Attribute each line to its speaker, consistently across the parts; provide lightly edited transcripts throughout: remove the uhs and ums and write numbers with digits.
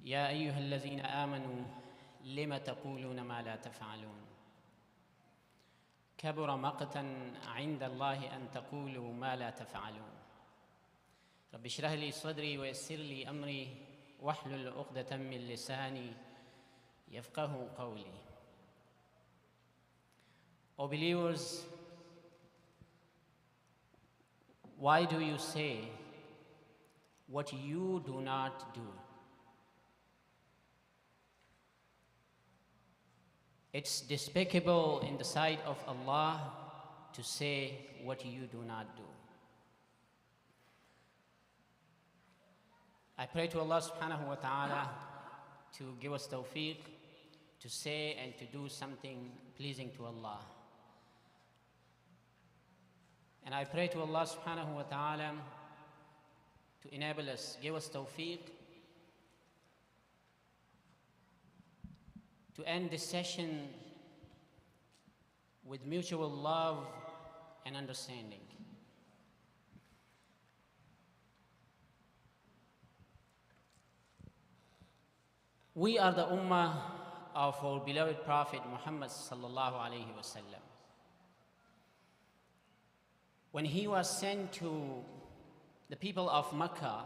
Speaker 1: يا أيها الذين آمنوا لم تقولون ما لا تفعلون كبر مقتا عند الله أن تقولوا ما لا تفعلون رب اشرح لي صدري ويسر لي أمري واحلل عقدة من لساني يفقه قولي. O believers, why do you say what you do not do? It's despicable in the sight of Allah to say what you do not do. I pray to Allah subhanahu wa ta'ala to give us tawfiq to say and to do something pleasing to Allah. And I pray to Allah subhanahu wa ta'ala to enable us, give us tawfiq to end this session with mutual love and understanding. We are the ummah of our beloved Prophet Muhammad sallallahu alayhi wa sallam. When he was sent to the people of Mecca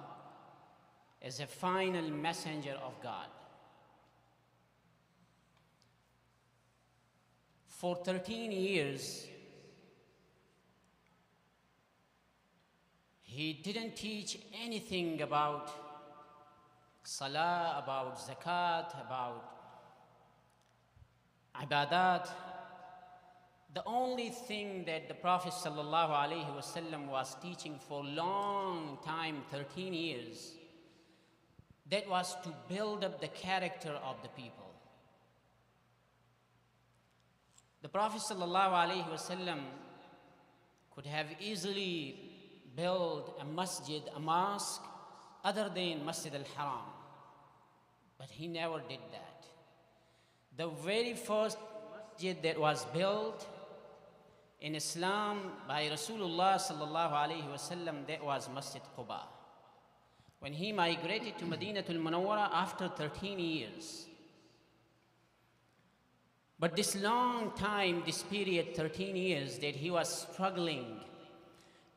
Speaker 1: as a final messenger of God, for 13 years, he didn't teach anything about salah, about zakat, about ibadat. The only thing that the Prophet sallallahu alaihi wasallam was teaching for a long time, 13 years, that was to build up the character of the people. The Prophet sallallahu alaihi wasallam could have easily built a masjid, a mosque, other than Masjid al-Haram, but he never did that. The very first masjid that was built in Islam by Rasulullah sallallahu alaihi wasallam, that was Masjid Quba. When he migrated to Madinatul Munawwara after 13 years. But this long time, this period, 13 years, that he was struggling,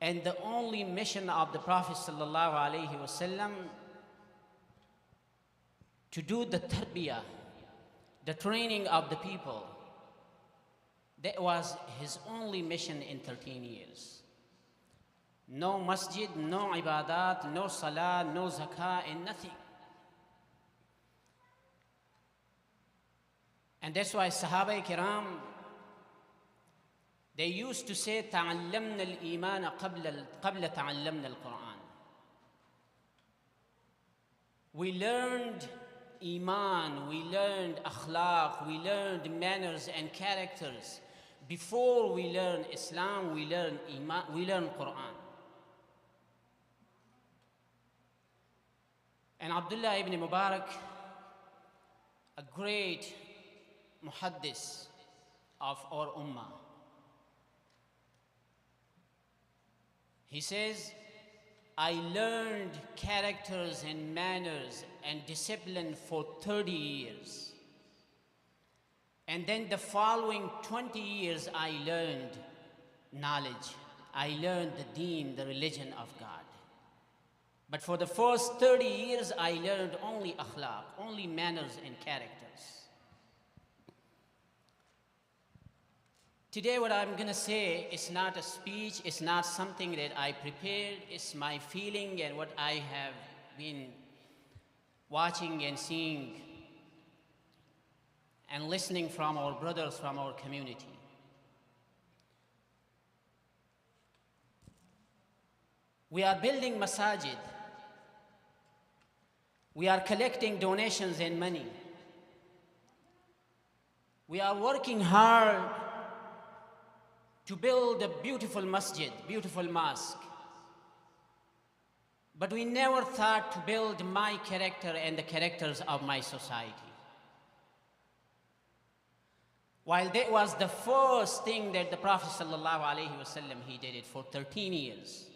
Speaker 1: and the only mission of the Prophet sallallahu alaihi wasallam to do the tarbiyah, the training of the people, that was his only mission in 13 years. No masjid, no ibadat, no salah, no zakah, and nothing. And that's why Sahaba Kiram, they used to say, تعلمنا الإيمان قبل تعلمنا القرآن. We learned Iman, we learned akhlaq, we learned manners and characters. Before we learn Islam, we learn Iman, we learn Quran. And Abdullah ibn Mubarak, a great muhaddis of our ummah, he says, I learned characters and manners and discipline for 30 years. And then the following 20 years, I learned knowledge. I learned the deen, the religion of God. But for the first 30 years, I learned only akhlaq, only manners and characters. Today, what I'm going to say is not a speech, it's not something that I prepared, it's my feeling and what I have been watching and seeing and listening from our brothers from our community. We are building masajid. We are collecting donations and money. We are working hard to build a beautiful masjid, beautiful mosque. But we never thought to build my character and the characters of my society. While that was the first thing that the Prophet ﷺ, he did it for 13 years.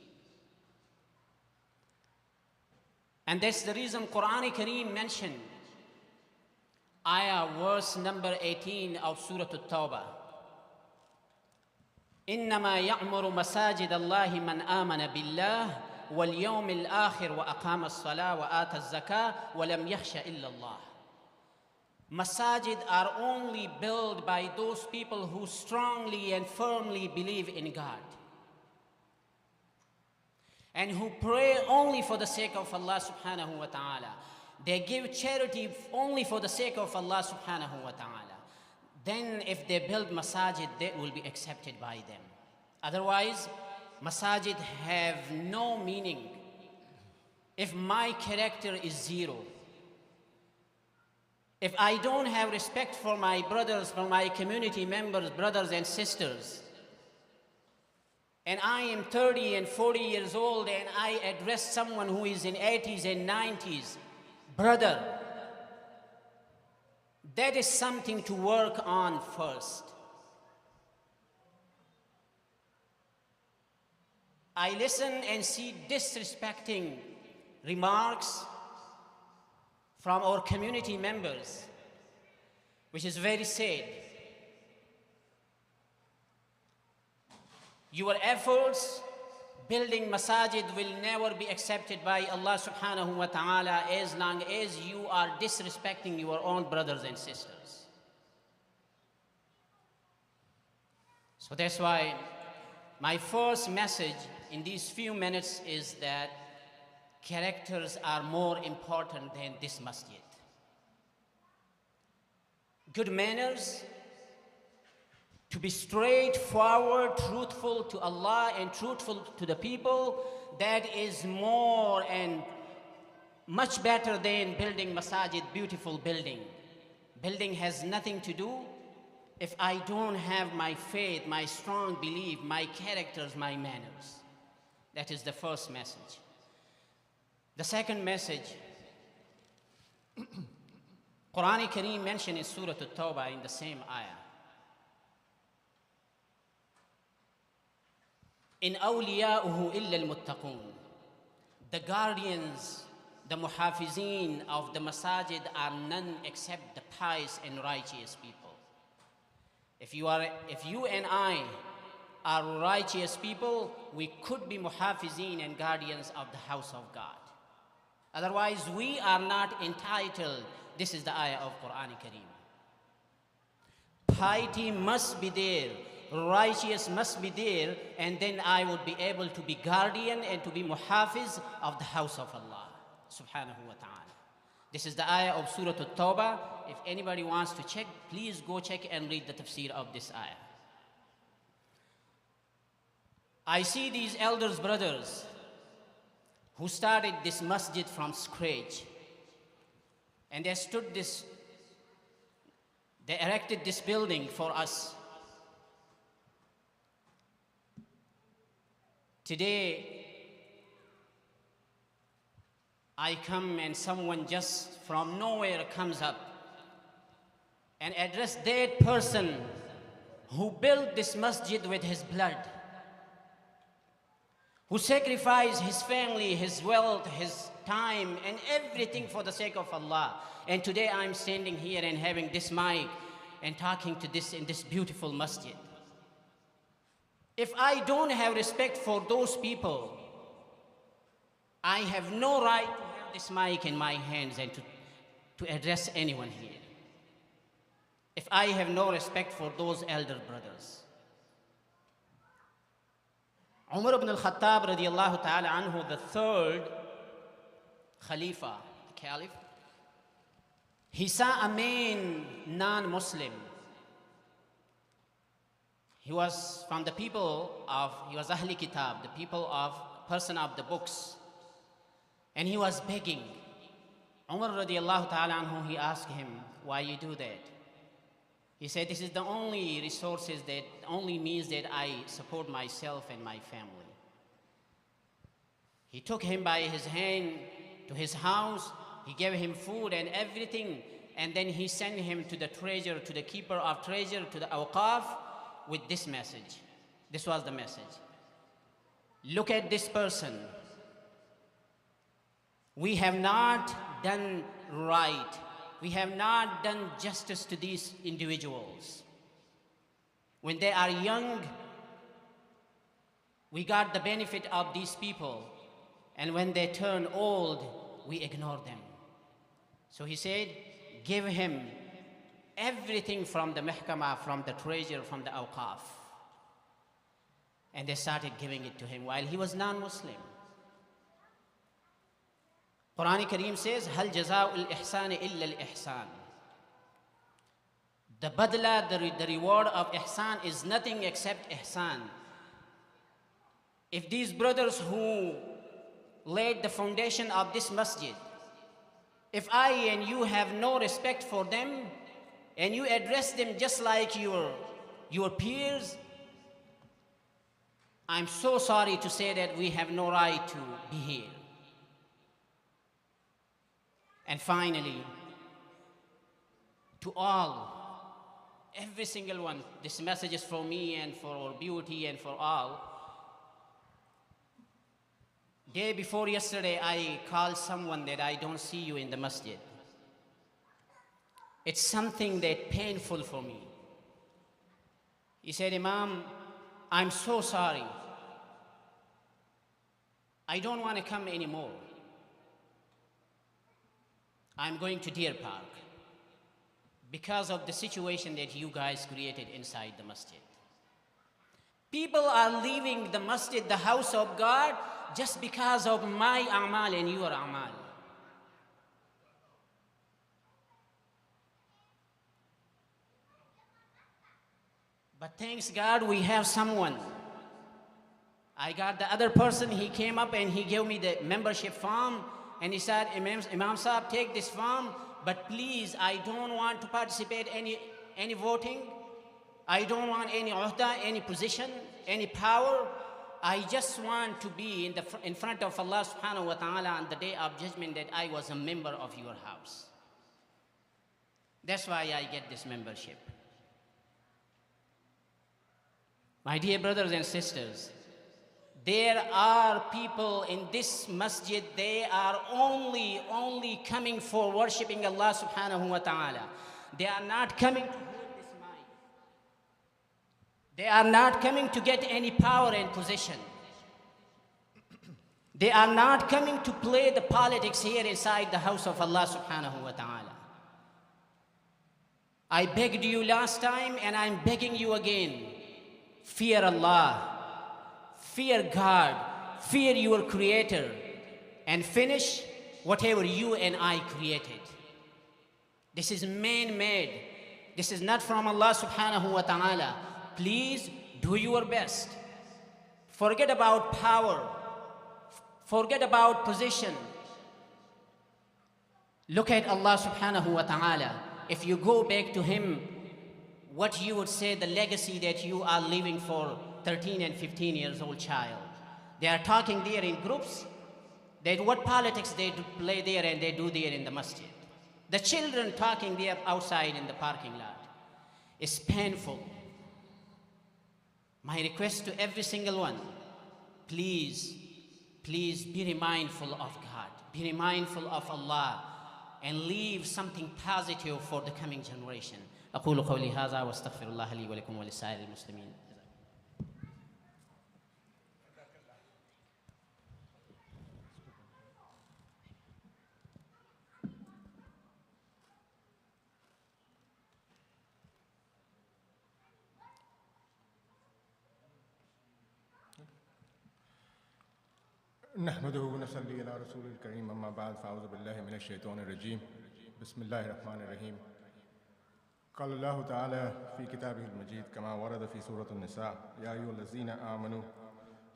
Speaker 1: And that's the reason Quran Kareem mentioned ayah, verse number 18 of Surah At-Tawbah. إنما يعمر مساجد الله من آمن بالله واليوم الآخر وأقام الصلاة وآتى الزكاة ولم يخش إلا الله. Masajid are only built by those people who strongly and firmly believe in God and who pray only for the sake of Allah subhanahu wa ta'ala. They give charity only for the sake of Allah subhanahu wa ta'ala. Then if they build masajid, they will be accepted by them. Otherwise, masajid have no meaning if my character is zero. If I don't have respect for my brothers, for my community members, brothers and sisters, and I am 30 and 40 years old and I address someone who is in 80s and 90s, brother, that is something to work on first. I listen and see disrespecting remarks from our community members, which is very sad. Your efforts building masajid will never be accepted by Allah subhanahu wa ta'ala as long as you are disrespecting your own brothers and sisters. So that's why my first message in these few minutes is that characters are more important than this masjid. Good manners, to be straightforward, truthful to Allah and truthful to the people, that is more and much better than building masajid, beautiful building. Building has nothing to do if I don't have my faith, my strong belief, my characters, my manners. That is the first message. The second message, Quran Kareem mentioned in Surah At-Tawbah in the same ayah. In awliya'uhu illa al-muttaqun. The guardians, the muhafizin of the masajid are none except the pious and righteous people. If you and I are righteous people, we could be muhafizin and guardians of the house of God. Otherwise, we are not entitled. This is the ayah of Quran Kareem. Piety must be there, righteous must be there, and then I would be able to be guardian and to be muhafiz of the house of Allah subhanahu wa ta'ala. This is the ayah of Surah At-Tawbah. If anybody wants to check, please go check and read the tafsir of this ayah. I see these elders, brothers, who started this masjid from scratch. And they erected this building for us. Today, I come and someone just from nowhere comes up and address that person who built this masjid with his blood, who sacrificed his family, his wealth, his time, and everything for the sake of Allah. And today I'm standing here and having this mic and talking to this in this beautiful masjid. If I don't have respect for those people, I have no right to have this mic in my hands and to address anyone here. If I have no respect for those elder brothers. Umar ibn al-Khattab radiallahu ta'ala anhu, the third Khalifa, the Caliph, he saw a man, non-Muslim. He was from the people of, he was Ahli Kitab, the people of, person of the books. And he was begging. Umar radiallahu ta'ala anhu, he asked him, why you do that? He said, this is the only resources, that only means that I support myself and my family. He took him by his hand to his house. He gave him food and everything. And then he sent him to the treasure, to the keeper of treasure, to the awqaf, with this message. This was the message. Look at this person. We have not done right we have not done justice to these individuals. When they are young, we got the benefit of these people, and when they turn old, we ignore them. So he said, give him everything from the mahkamah, from the treasure, from the awqaf. And they started giving it to him while he was non-Muslim. Quran Kareem says, Hal jaza'ul ihsan illa al-ihsan. The badla, the reward of ihsan is nothing except ihsan. If these brothers who laid the foundation of this masjid, if I and you have no respect for them, and you address them just like your peers, I'm so sorry to say that we have no right to be here. And finally, to all, every single one, this message is for me and for Beauty and for all. Day before yesterday, I called someone that I don't see you in the masjid. It's something that painful for me. He said, Imam, I'm so sorry. I don't want to come anymore. I'm going to Deer Park because of the situation that you guys created inside the masjid. People are leaving the masjid, the house of God, just because of my a'mal and your a'mal. But thanks God, we have someone. I got the other person, he came up and he gave me the membership form, and he said, Imam Sahib, take this form, but please, I don't want to participate any voting. I don't want any uhda, any position, any power. I just want to be in front of Allah subhanahu wa ta'ala on the day of judgment that I was a member of your house. That's why I get this membership. My dear brothers and sisters, there are people in this masjid, they are only coming for worshiping Allah subhanahu wa ta'ala. They are not coming to hold this mic. They are not coming to get any power and position. They are not coming to play the politics here inside the house of Allah subhanahu wa ta'ala. I begged you last time and I'm begging you again. Fear Allah. Fear God, fear your Creator, and finish whatever you and I created. This is man-made. This is not from Allah subhanahu wa ta'ala. Please do your best. Forget about power. Forget about position. Look at Allah subhanahu wa ta'ala. If you go back to Him, what you would say the legacy that you are leaving for 13 and 15 years old child. They are talking there in groups. What politics they do play there and they do there in the masjid. The children talking there outside in the parking lot. It's painful. My request to every single one, please be mindful of God. Be mindful of Allah and leave something positive for the coming generation. أقول قولي هذا واستغفر الله لي ولكم ولسائر المسلمين.
Speaker 2: نحمده ونصلي على رسول الكريم أما بعد فأعوذ بالله من الشيطان الرجيم بسم الله الرحمن الرحيم قال الله تعالى في كتابه المجيد كما ورد في سورة النساء يا أيها الذين آمنوا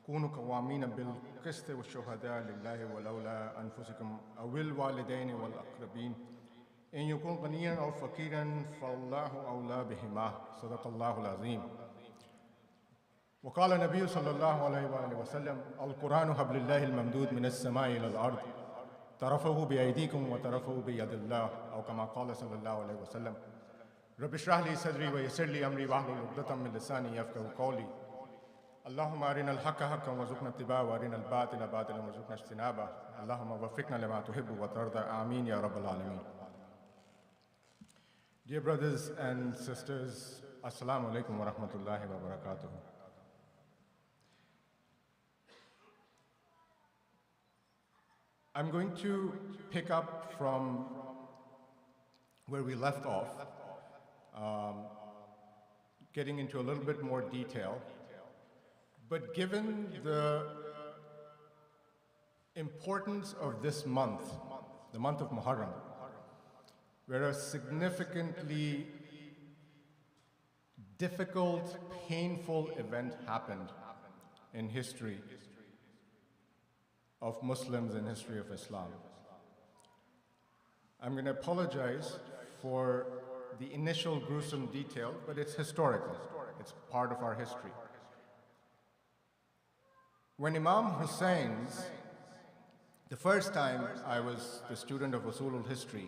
Speaker 2: كونوا قوامين بالقسط والشهداء لله ولولا أنفسكم أو الوالدين والأقربين إن يكون غنيا أو فقيرا فالله أولى بهما صدق الله العظيم. وقال النبي صلى الله عليه وآله وسلم القرآن حبل الله الممدود من السماء إلى الأرض طرفه بأيديكم وطرفه بيد الله أو كما قال صلى الله عليه وسلم رب اشرح لي صدري ويسر لي أمري واحلل عقدة من لساني يفقهوا قولي اللهم أرنا الحق حقا وارزقنا اتباعه وأرنا الباطل باطلا وارزقنا اجتنابه اللهم وفقنا لما تحب وترضى آمين يا رب العالمين. Dear brothers and sisters, Assalamu alaikum wa rahmatullahi wa barakatuh. I'm going to pick up from where we left off, getting into a little bit more detail. But given the importance of this month, the month of Muharram, where a significantly difficult, painful event happened in history of Muslims and history of Islam. I'm going to apologize for the initial gruesome detail, but it's historical. It's part of our history. When Imam Hussein's, the first time I was the student of Usulul history,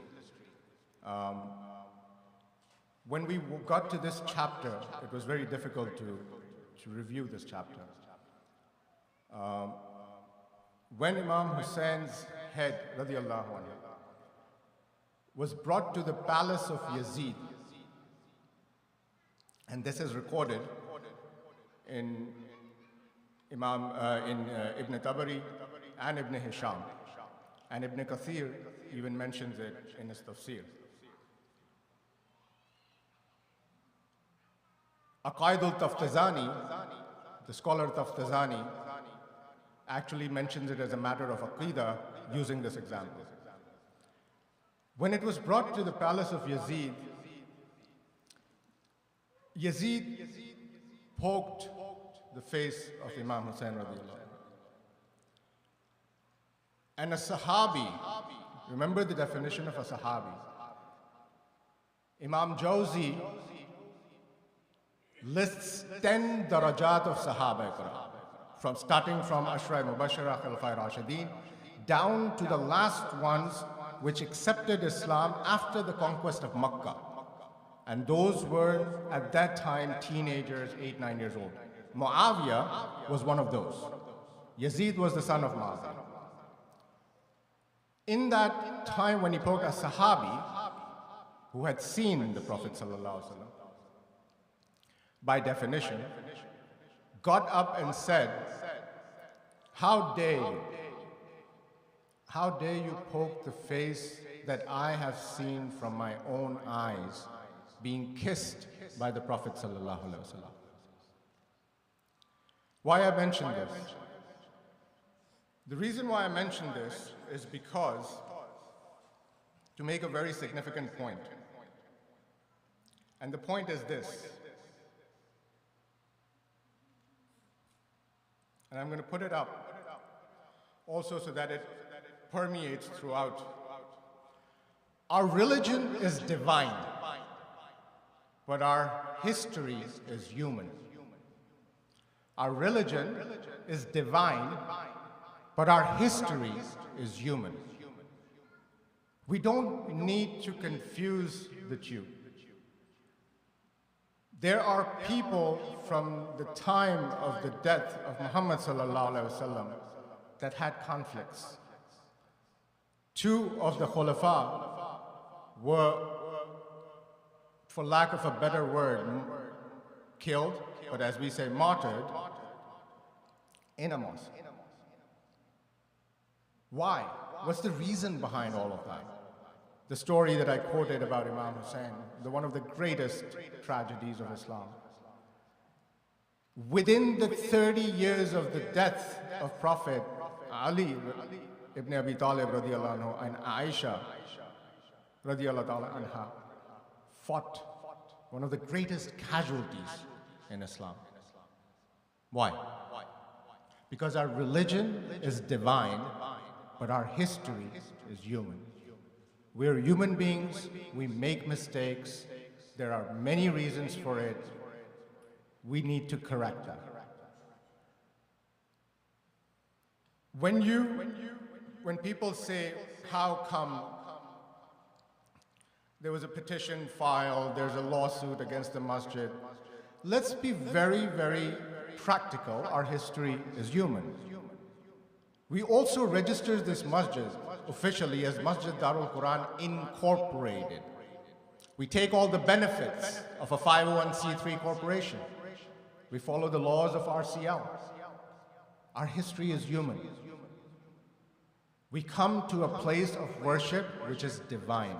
Speaker 2: when we got to this chapter, it was very difficult to review this chapter. When Imam Hussein's head, radiallahu anhu, was brought to the palace of Yazid, and this is recorded in Ibn Tabari and Ibn Hisham, and Ibn Kathir even mentions it in his tafsir. Aqaid al-Taftazani, the scholar Taftazani, actually mentions it as a matter of aqidah using this example. When it was brought to the palace of Yazid, Yazid poked the face of Imam Hussain radiallahu anhu. And a sahabi, remember the definition of a sahabi. Imam Jawzi lists 10 darajat of Sahaba Ikram, starting from Ashra Mubashara Khulafai Rashidin down to the last ones which accepted Islam after the conquest of Makkah. And those were at that time teenagers, 8, 9 years old. Muawiyah was one of those. Yazid was the son of Muawiyah. In that time when he poked a Sahabi who had seen the Prophet ﷺ, by definition, got up and said, how dare you? How dare you poke the face that I have seen from my own eyes being kissed by the Prophet ﷺ? Why I mention this? The reason why I mention this is because to make a very significant point. And the point is this. And I'm going to put it up also so that it permeates throughout. Our religion is divine, but our history is human. Our religion is divine, but our history is human. We don't need to confuse the two. There are people from the time of the death of Muhammad ﷺ that had conflicts. 2 of the Khulafa were, for lack of a better word, killed, but as we say, martyred, in a mosque. Why? What's the reason behind all of that? The story that I quoted about Imam Hussain, one of the greatest tragedies of Islam. Within the 30 years of the death of Prophet Ali ibn Abi Talib radiallahu anhu and Aisha radiallahu anha fought one of the greatest casualties in Islam. Why? Because our religion is divine, but our history is human. We're human beings, we make mistakes, there are many reasons for it. We need to correct that. When people say, how come there was a petition filed, there's a lawsuit against the masjid, let's be very, very practical. Our history is human. We also registered this masjid officially as Masjid Darul Quran Incorporated. We take all the benefits of a 501c3 corporation. We follow the laws of RCL. Our history is human. We come to a place of worship which is divine,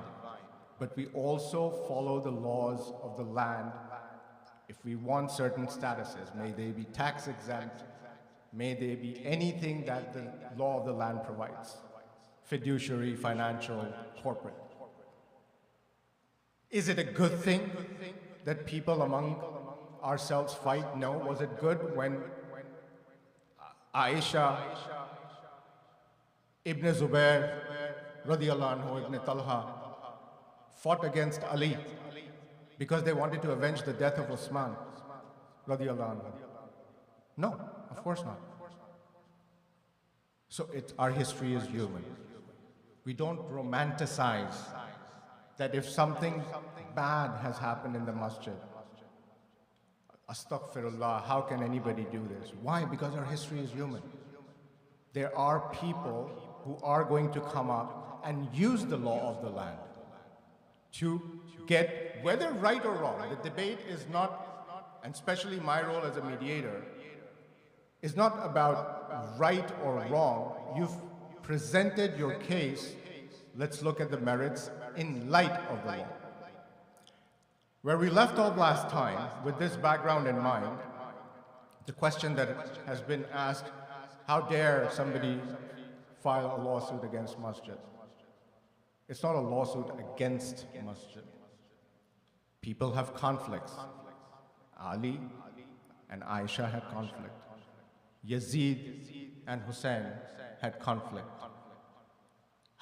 Speaker 2: but we also follow the laws of the land. If we want certain statuses, may they be tax exempt, may they be anything that the law of the land provides, fiduciary, financial, corporate. Is it a good thing that people among ourselves fight? No. Was it good when Aisha, Ibn Zubair, radiallahu anhu, Ibn Talha, fought against Ali because they wanted to avenge the death of Usman, radiallahu anhu? No, of course not. So our history is human. We don't romanticize that if something bad has happened in the masjid, astaghfirullah, how can anybody do this? Why? Because our history is human. There are people who are going to come up and use the law of the land to get, whether right or wrong, the debate is not, and especially my role as a mediator, is not about right or wrong. You've presented your case. Let's look at the merits in light of the law. Where we left off last time, with this background in mind, the question that has been asked, how dare somebody file a lawsuit against masjid? It's not a lawsuit against masjid. People have conflicts. Ali and Aisha had conflict. Yazid and Hussein had conflict.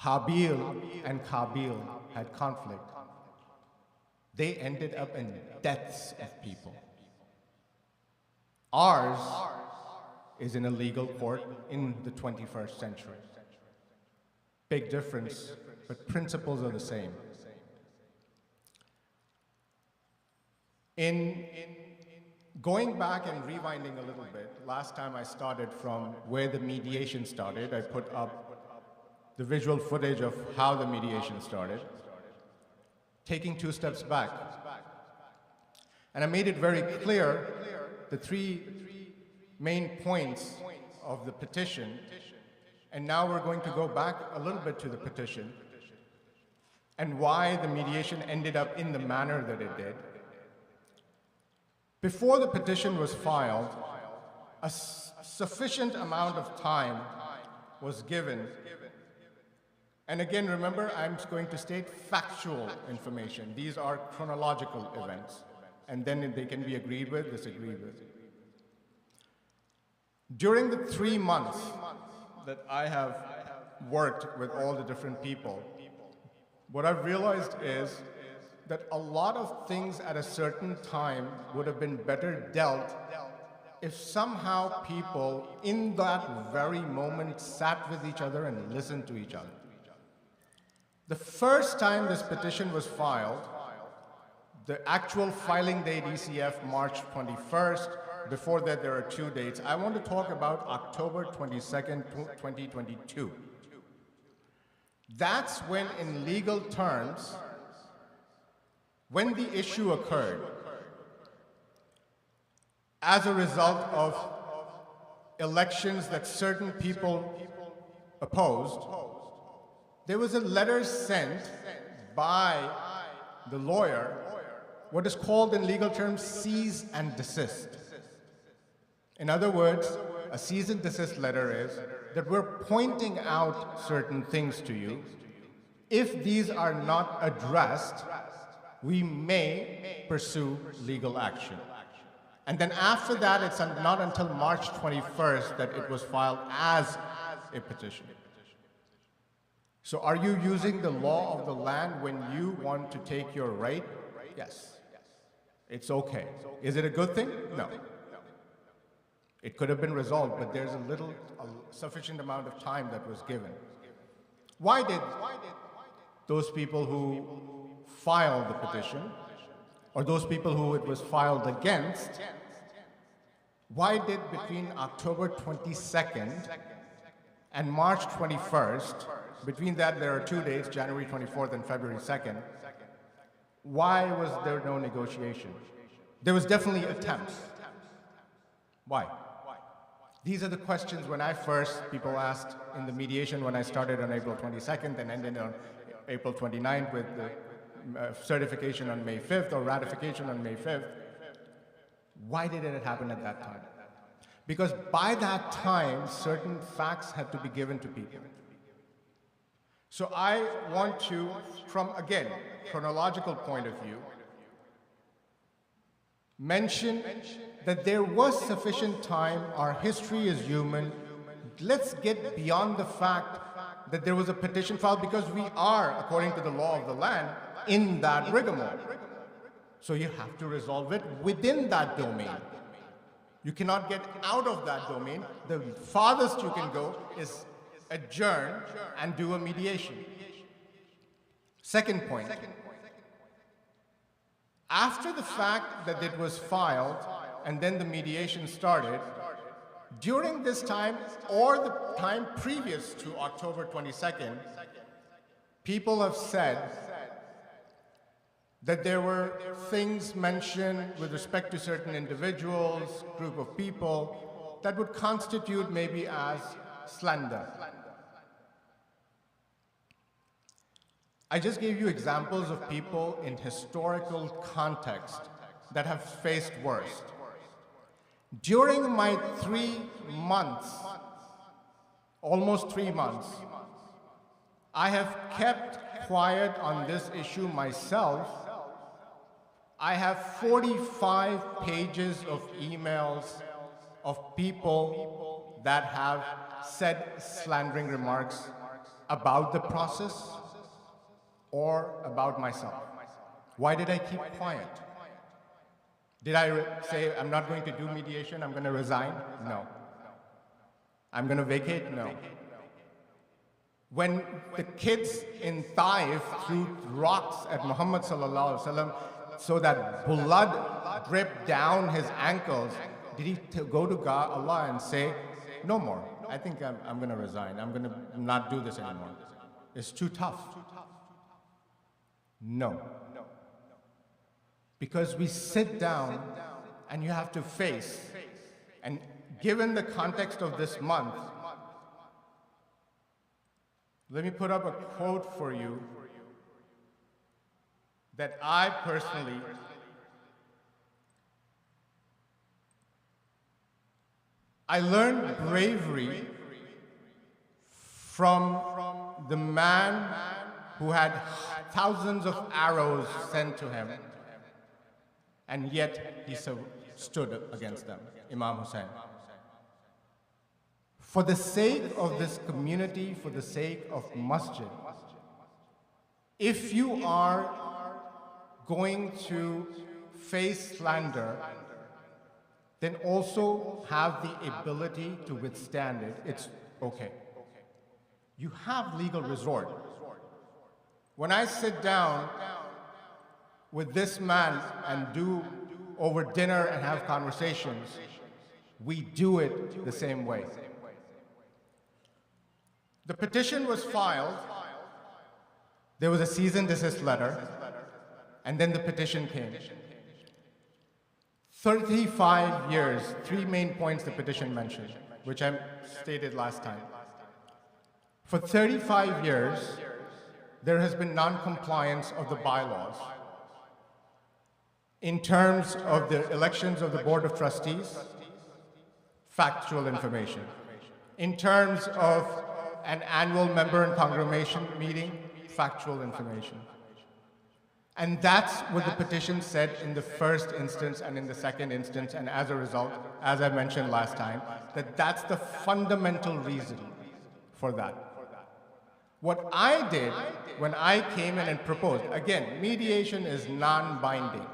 Speaker 2: Habil and Qabil had conflict. They ended up in deaths of people. Ours is in a legal court in the 21st century. Big difference, but principles are the same. In going back and rewinding a little bit, last time I started from where the mediation started. I put up the visual footage of how the mediation started, taking 2 steps back. And I made it very clear the 3 main points of the petition. And now we're going to go back a little bit to the petition and why the mediation ended up in the manner that it did. Before the petition was filed, a sufficient amount of time was given. And again, remember, I'm going to state factual information. These are chronological events. And then they can be agreed with, disagreed with. During the 3 months that I have worked with all the different people, what I've realized is that a lot of things at a certain time would have been better dealt if somehow people in that very moment sat with each other and listened to each other. The first time this petition was filed, the actual filing date ECF March 21st, before that there are 2 dates. I want to talk about October 22nd, 2022. That's when, in legal terms, when the issue occurred, as a result of elections that certain people opposed, there was a letter sent by the lawyer, what is called in legal terms cease and desist. In other words, a cease and desist letter is that we're pointing out certain things to you. If these are not addressed, we may pursue legal action. And then after that, it's not until March 21st that it was filed as a petition. So are you using the law of the land when you want to take your right? Yes. It's okay. Is it a good thing? No. It could have been resolved, but there's a sufficient amount of time that was given. Why did those people who filed the petition, or those people who it was filed against, why did between October 22nd and March 21st, between that there are 2 dates, January 24th and February 2nd, Why was there no negotiation? There was definitely attempts. Why? These are the questions people asked in the mediation when I started on April 22nd and ended on April 29th with the certification on May 5th or ratification on May 5th. Why did it happen at that time? Because by that time, certain facts had to be given to people. So I want to, from, again, chronological point of view, mention that there was sufficient time. Our history is human. Let's get beyond the fact that there was a petition filed, because we are, according to the law of the land, in that rigmarole. So you have to resolve it within that domain. You cannot get out of that domain. The farthest you can go is adjourn and do a mediation. Second point. After the fact that it was filed and then the mediation started, during this time or the time previous to October 22nd, people have said that there were things mentioned with respect to certain individuals, group of people, that would constitute maybe as slander. I just gave you examples of people in historical context that have faced worse. During my 3 months, almost 3 months, I have kept quiet on this issue myself. I have 45 pages of emails of people that have said slandering remarks about the process or about myself. Why did I keep quiet? Did I say, I'm not going to do mediation, I'm going to resign? No. I'm going to vacate? No. When the kids in Taif threw rocks at Muhammad sallallahu alaihi wasallam so that blood dripped down his ankles, did he go to God, Allah, and say, no more? I think I'm going to resign. I'm going to not do this anymore. It's too tough. No. Because we sit down and you have to face, and given the context of this month, let me put up a quote for you that I personally learned bravery from the man who had thousands of arrows sent to him, and yet he stood against them, Imam Hussein. For the sake of this community, for the sake of masjid, if you are going to face slander, then also have the ability to withstand it. It's okay. You have legal resort. When I sit down with this man and do over dinner and have conversations, we do it the same way. The petition was filed, there was a cease and desist letter, and then the petition came. 35 years, 3 main points the petition mentioned, which I stated last time. For 35 years, there has been non-compliance of the bylaws in terms of the elections of the Board of Trustees, factual information. In terms of an annual member and congregation meeting, factual information. And that's what the petition said in the first instance and in the second instance, and as a result, as I mentioned last time, that's the fundamental reason for that. What I did when I came in and proposed, again, mediation is non-binding.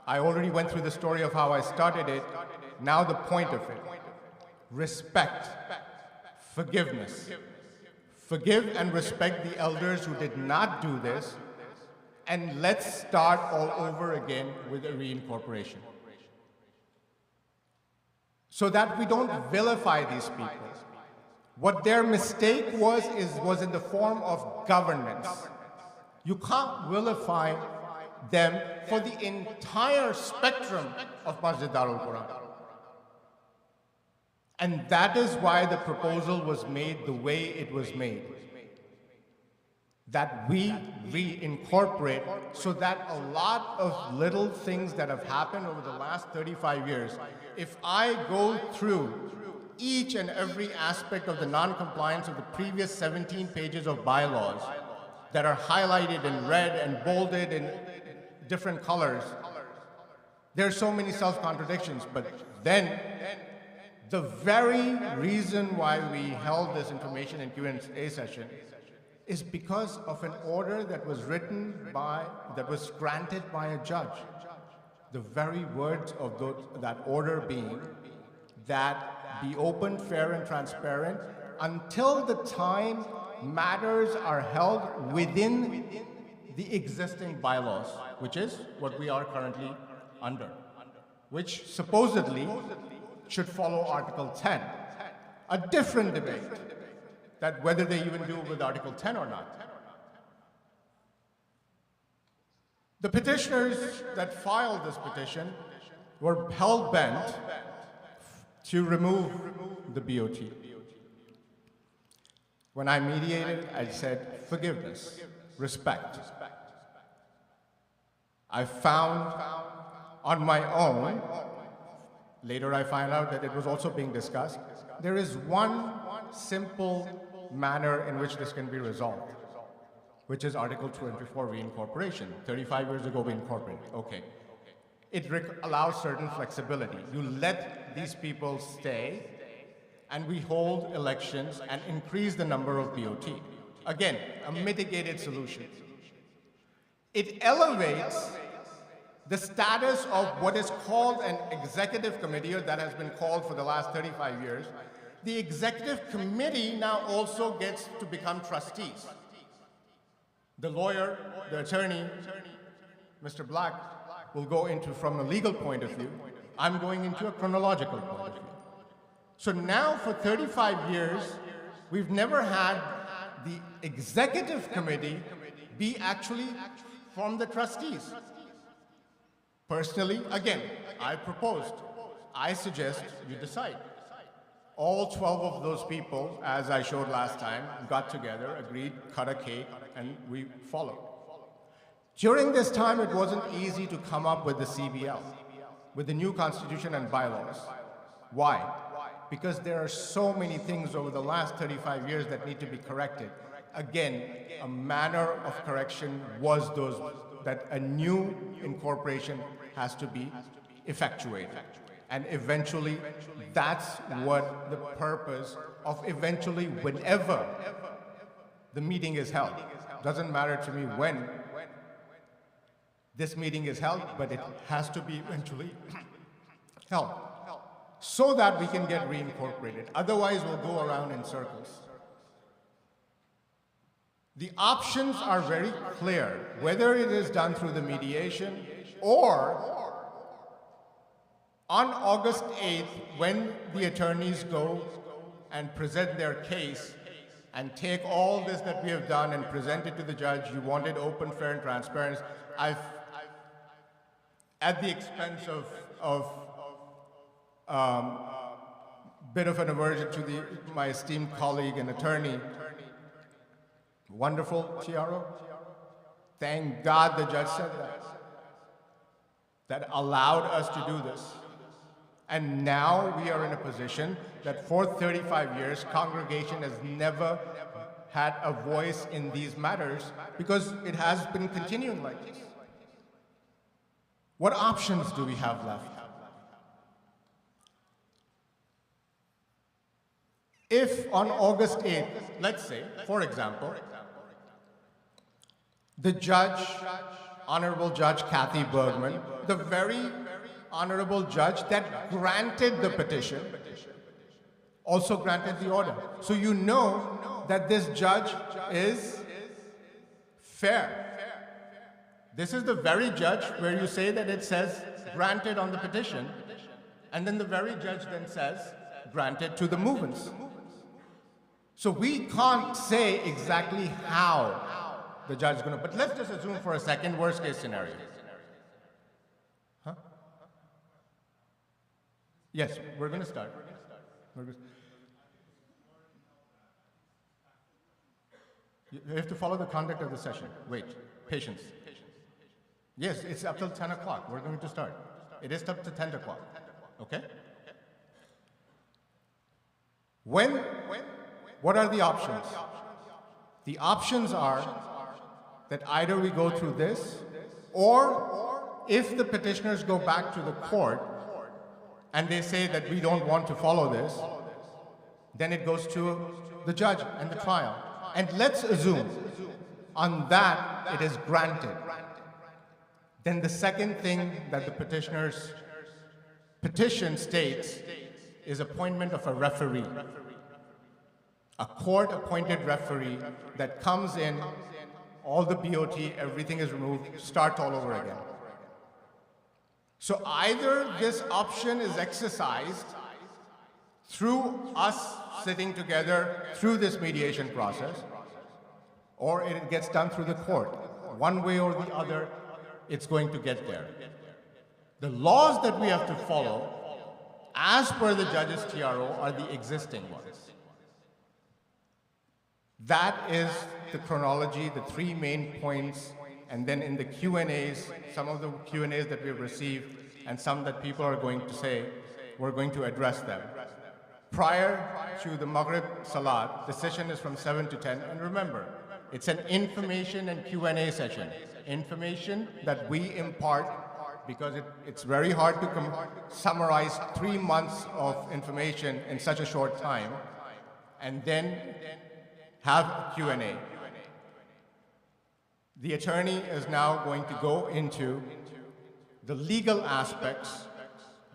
Speaker 2: I already went through the story of how I started it. Now the point of it. Respect, forgiveness. Forgive and respect the elders who did not do this, and let's start all over again with a reincorporation. So that we don't vilify these people. What their mistake was in the form of governance. You can't vilify them for the entire spectrum of Masjid Darul Quran. And that is why the proposal was made the way it was made. That we reincorporate so that a lot of little things that have happened over the last 35 years, if I go through each and every aspect of the non-compliance of the previous 17 pages of bylaws that are highlighted in red and bolded in different colors, there are so many self-contradictions. But then, the very reason why we held this information and Q&A session is because of an order that was that was granted by a judge. The very words of that order being that be open, fair, and transparent until the time matters are held within the existing bylaws, which is what we are currently under, which supposedly should follow Article 10. A different debate, that whether they even do with Article 10 or not. The petitioners that filed this petition were hell-bent to remove the BOT. When I mediated, I said forgiveness, respect. I found on my own, later I find out that it was also being discussed, there is one simple manner in which this can be resolved, which is Article 24 reincorporation. 35 years ago we incorporated, okay. It allows certain flexibility. You let these people stay and we hold elections and increase the number of BOT. Again, a mitigated solution. It elevates the status of what is called an executive committee, or that has been called for the last 35 years. The executive committee now also gets to become trustees. The lawyer, the attorney, Mr. Black, will go into from a legal point of view. I'm going into a chronological point of view. So now for 35 years, we've never had the executive committee be actually from the trustees. Personally, again, I proposed, I suggest you decide. All 12 of those people, as I showed last time, got together, agreed, cut a cake, and we followed. During this time, it wasn't easy to come up with the CBL, with the new constitution and bylaws. Why? Because there are so many things over the last 35 years that need to be corrected. Again, a manner of correction was that a new incorporation has to be effectuated. And eventually, that's what the purpose of eventually, whenever the meeting is held. Doesn't matter to me when this meeting is held, but it has to be eventually held so that we can get reincorporated. Otherwise, we'll go around in circles. The options are very clear, whether it is done through the mediation or on August 8th, when the attorneys go and present their case and take all this that we have done and present it to the judge. You wanted open, fair, and transparent. At the expense of bit of an aversion to my esteemed colleague and attorney, wonderful Chiaro. Thank God the judge said that allowed us to do this. And now we are in a position that for 35 years, congregation has never had a voice in these matters because it has been continuing like this. What options do we have left? If on August 8th, let's say, for example, the judge, Honorable Judge Kathy Bergman, the very honorable judge that granted the petition, also granted the order. So you know that this judge is fair. This is the very judge where you say that it says granted on the petition, and then the very judge then says granted to the movements. So we can't say exactly how the judge is going to, but let's just assume for a second worst case scenario. Huh? Yes, we're going to start. You have to follow the conduct of the session. Wait, patience. Yes, it's up till 10 o'clock. We're going to start. It is up to 10 o'clock. Okay? What are the options? The options are that either we go through this, or if the petitioners go back to the court and they say that we don't want to follow this, then it goes to the judge and the trial. And let's assume on that it is granted. Then the second thing that the petitioner's petition states is appointment of a referee. A court-appointed referee that comes in, all the BOT, everything is removed, start all over again. So either this option is exercised through us sitting together through this mediation process, or it gets done through the court. One way or the other, it's going to get there. The laws that we have to follow, as per the judge's TRO, are the existing ones. That is the chronology, the three main points, and then in the Q&As, some of the Q&As that we've received, and some that people are going to say, we're going to address them. Prior to the Maghrib Salat, the session is from 7 to 10, and remember, it's an information and Q&A session. Information that we impart, because it's very hard to summarize 3 months of information in such a short time, and then have Q&A. The attorney is now going to go into the legal aspects,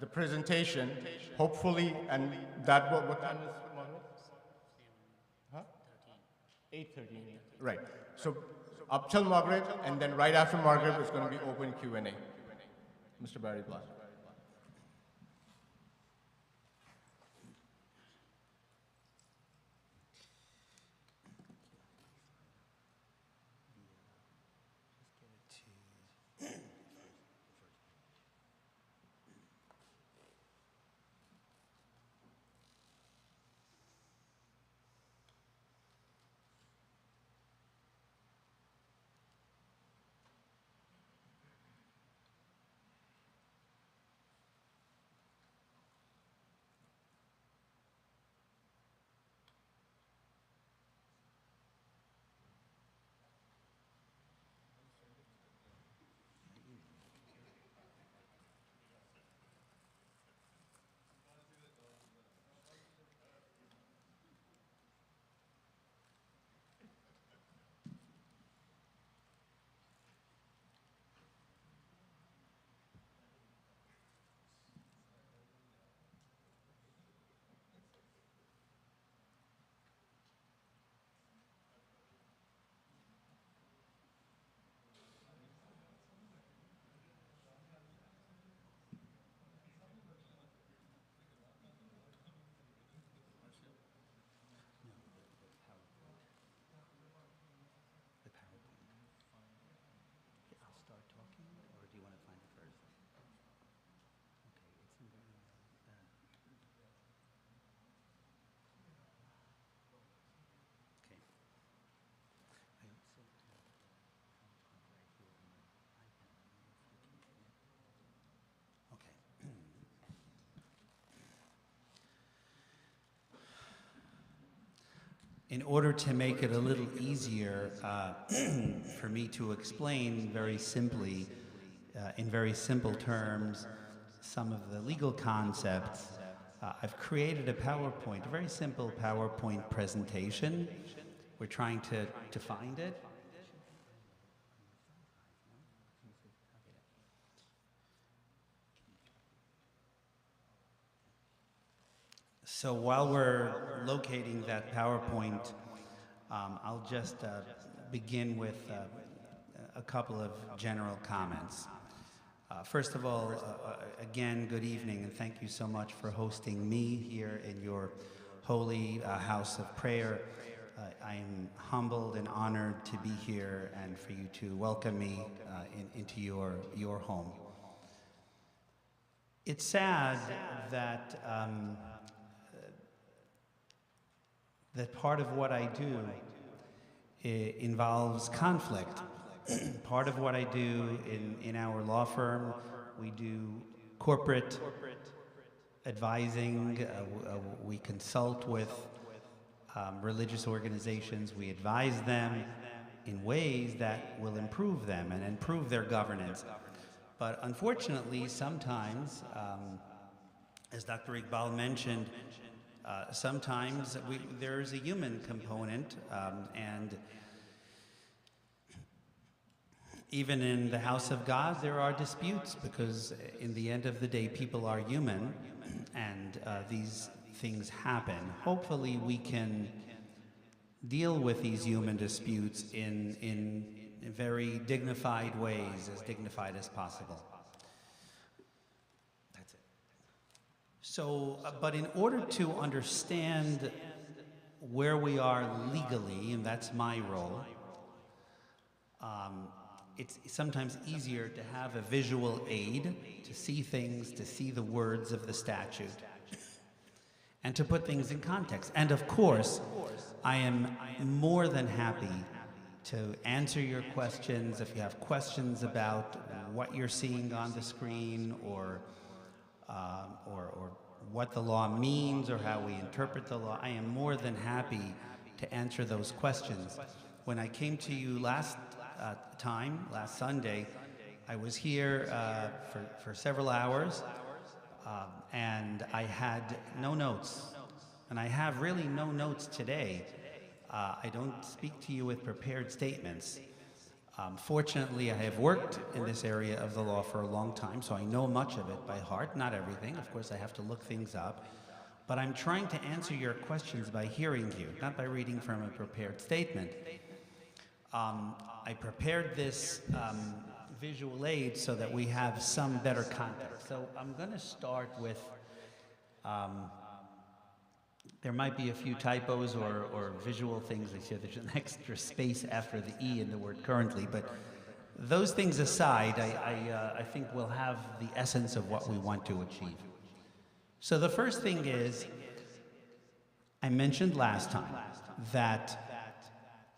Speaker 2: the presentation, hopefully, and that what time is Maghrib? 8:13. Right. So up till Maghrib, and then right after Maghrib, it's going to be open Q&A. Mr. Barry Black.
Speaker 3: In order to make it a little easier for me to explain very simply, in very simple terms, some of the legal concepts, I've created a PowerPoint, a very simple PowerPoint presentation. We're trying to find it. So while we're locating that PowerPoint, I'll just begin with a couple of general comments. First of all, again, good evening, and thank you so much for hosting me here in your holy house of prayer. I am humbled and honored to be here and for you to welcome me into your home. It's sad that that part of what I do involves conflict. Part of what I do in our law firm, we do corporate advising. We consult with religious organizations. We advise them in ways that will improve them and improve their governance. But unfortunately, sometimes, as Dr. Iqbal mentioned, sometimes there's a human component, and even in the house of God, there are disputes, because in the end of the day, people are human, and these things happen. Hopefully, we can deal with these human disputes in very dignified ways, as dignified as possible. That's it. So, but in order to understand where we are legally, and that's my role, it's sometimes easier to have a visual aid, to see things, to see the words of the statute, and to put things in context. And of course, I am more than happy to answer your questions. If you have questions about what you're seeing on the screen, or what the law means, or how we interpret the law, I am more than happy to answer those questions. When I came to you last Sunday, I was here for several hours, and I had no notes. And I have really no notes today. I don't speak to you with prepared statements. Fortunately, I have worked in this area of the law for a long time, so I know much of it by heart, not everything. Of course, I have to look things up. But I'm trying to answer your questions by hearing you, not by reading from a prepared statement. I prepared this visual aid so that we have some better context. So I'm going to start with, there might be a few typos or visual things. I see there's an extra space after the E in the word currently, but those things aside, I think we'll have the essence of what we want to achieve. So the first thing is, I mentioned last time that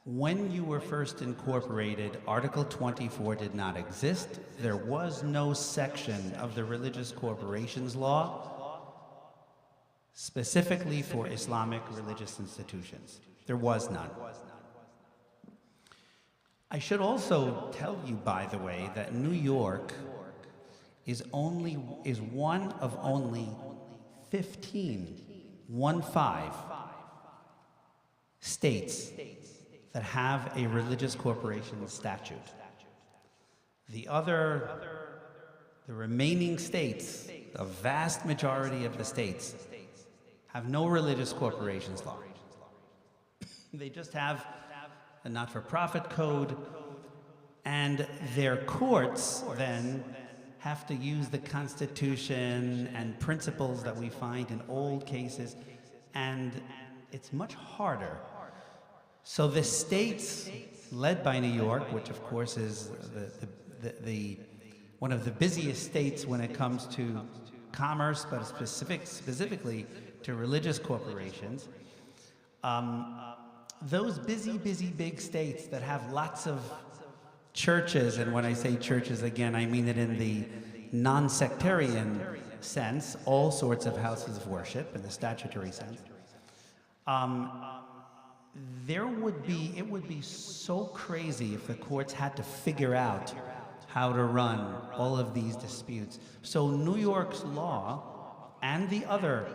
Speaker 3: when you were first incorporated, Article 24 did not exist. There was no section of the Religious Corporations Law specifically for Islamic religious institutions. There was none. I should also tell you, by the way, that New York is one of only 15 states that have a religious corporation statute. The remaining states, the vast majority of the states, have no religious corporations law. They just have a not-for-profit code, and their courts then have to use the Constitution and principles that we find in old cases, and it's much harder. So the states led by New York, which of course is one of the busiest states when it comes to commerce, but specifically to religious corporations, those busy big states that have lots of churches, and when I say churches, again, I mean it in the non-sectarian sense, all sorts of houses of worship in the statutory sense, it would be so crazy if the courts had to figure out how to run all of these disputes. So New York's law and the other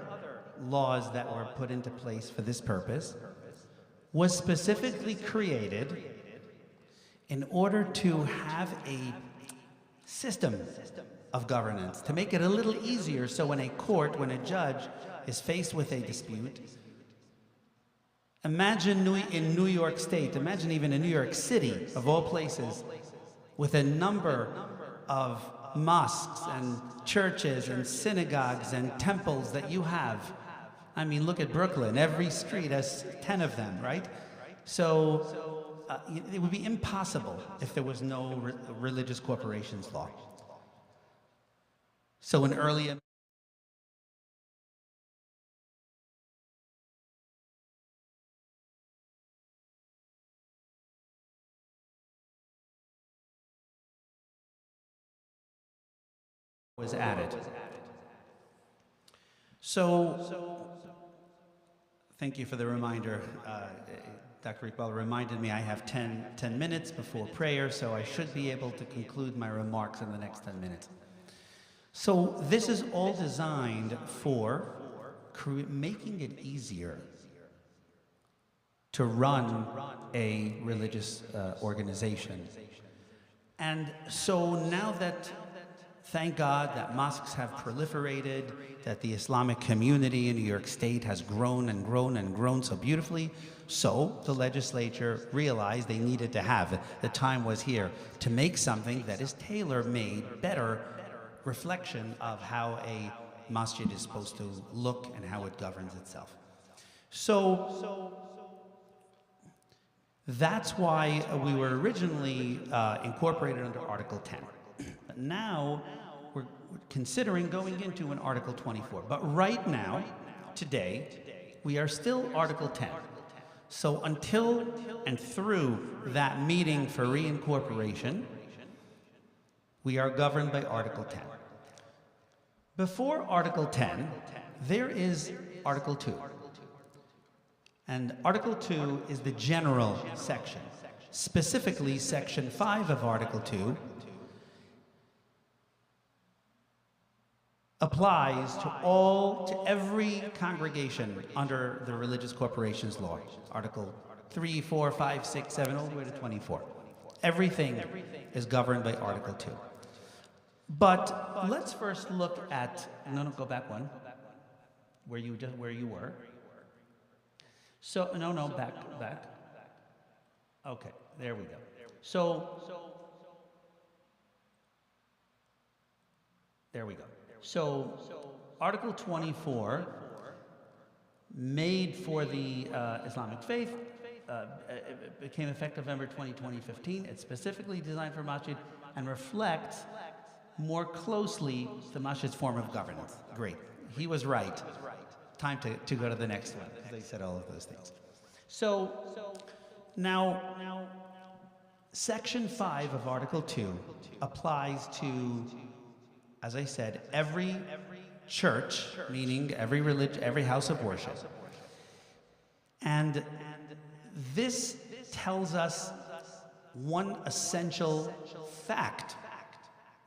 Speaker 3: laws that were put into place for this purpose was specifically created in order to have a system of governance, to make it a little easier, so when a judge is faced with a dispute, imagine in New York State, imagine even in New York City, of all places, with a number of mosques and churches and synagogues and temples that you have. I mean, look at Brooklyn. Every street has 10 of them, right? So it would be impossible if there was no religious corporations law. So an early was added. So thank you for the reminder. Dr. Iqbal reminded me I have 10 minutes before prayer, so I should be able to conclude my remarks in the next 10 minutes. So this is all designed for making it easier to run a religious organization. And so now that, thank God, that mosques have proliferated, that the Islamic community in New York State has grown and grown and grown so beautifully, so the legislature realized they needed to have it. The time was here to make something that is tailor-made, better reflection of how a masjid is supposed to look and how it governs itself. So that's why we were originally incorporated under Article 10. But now we're considering going into an Article 24. But right now, today, we are still Article 10. So until and through that meeting for reincorporation, we are governed by Article 10. Before Article 10, there is Article 2. And Article 2 is the general section. Specifically, Section 5 of Article 2 applies to every congregation under the Religious Corporations Law. Article 3, 4, 5, 6, 7, all the way to 24. Everything is governed by Article 2. But let's first look at, no, go back one, where you were. So, no, back. Okay, there we go. So, there we go. So, Article 24, made for the Islamic faith, it became effective November 2015. It's specifically designed for masjid and reflects more closely the masjid's form of governance. Great. He was right. Time to go to the next one, because they said all of those things. So, now, Section 5 of Article 2 applies to, as I said, every church, meaning every religion, every house of worship. And this tells us one essential fact.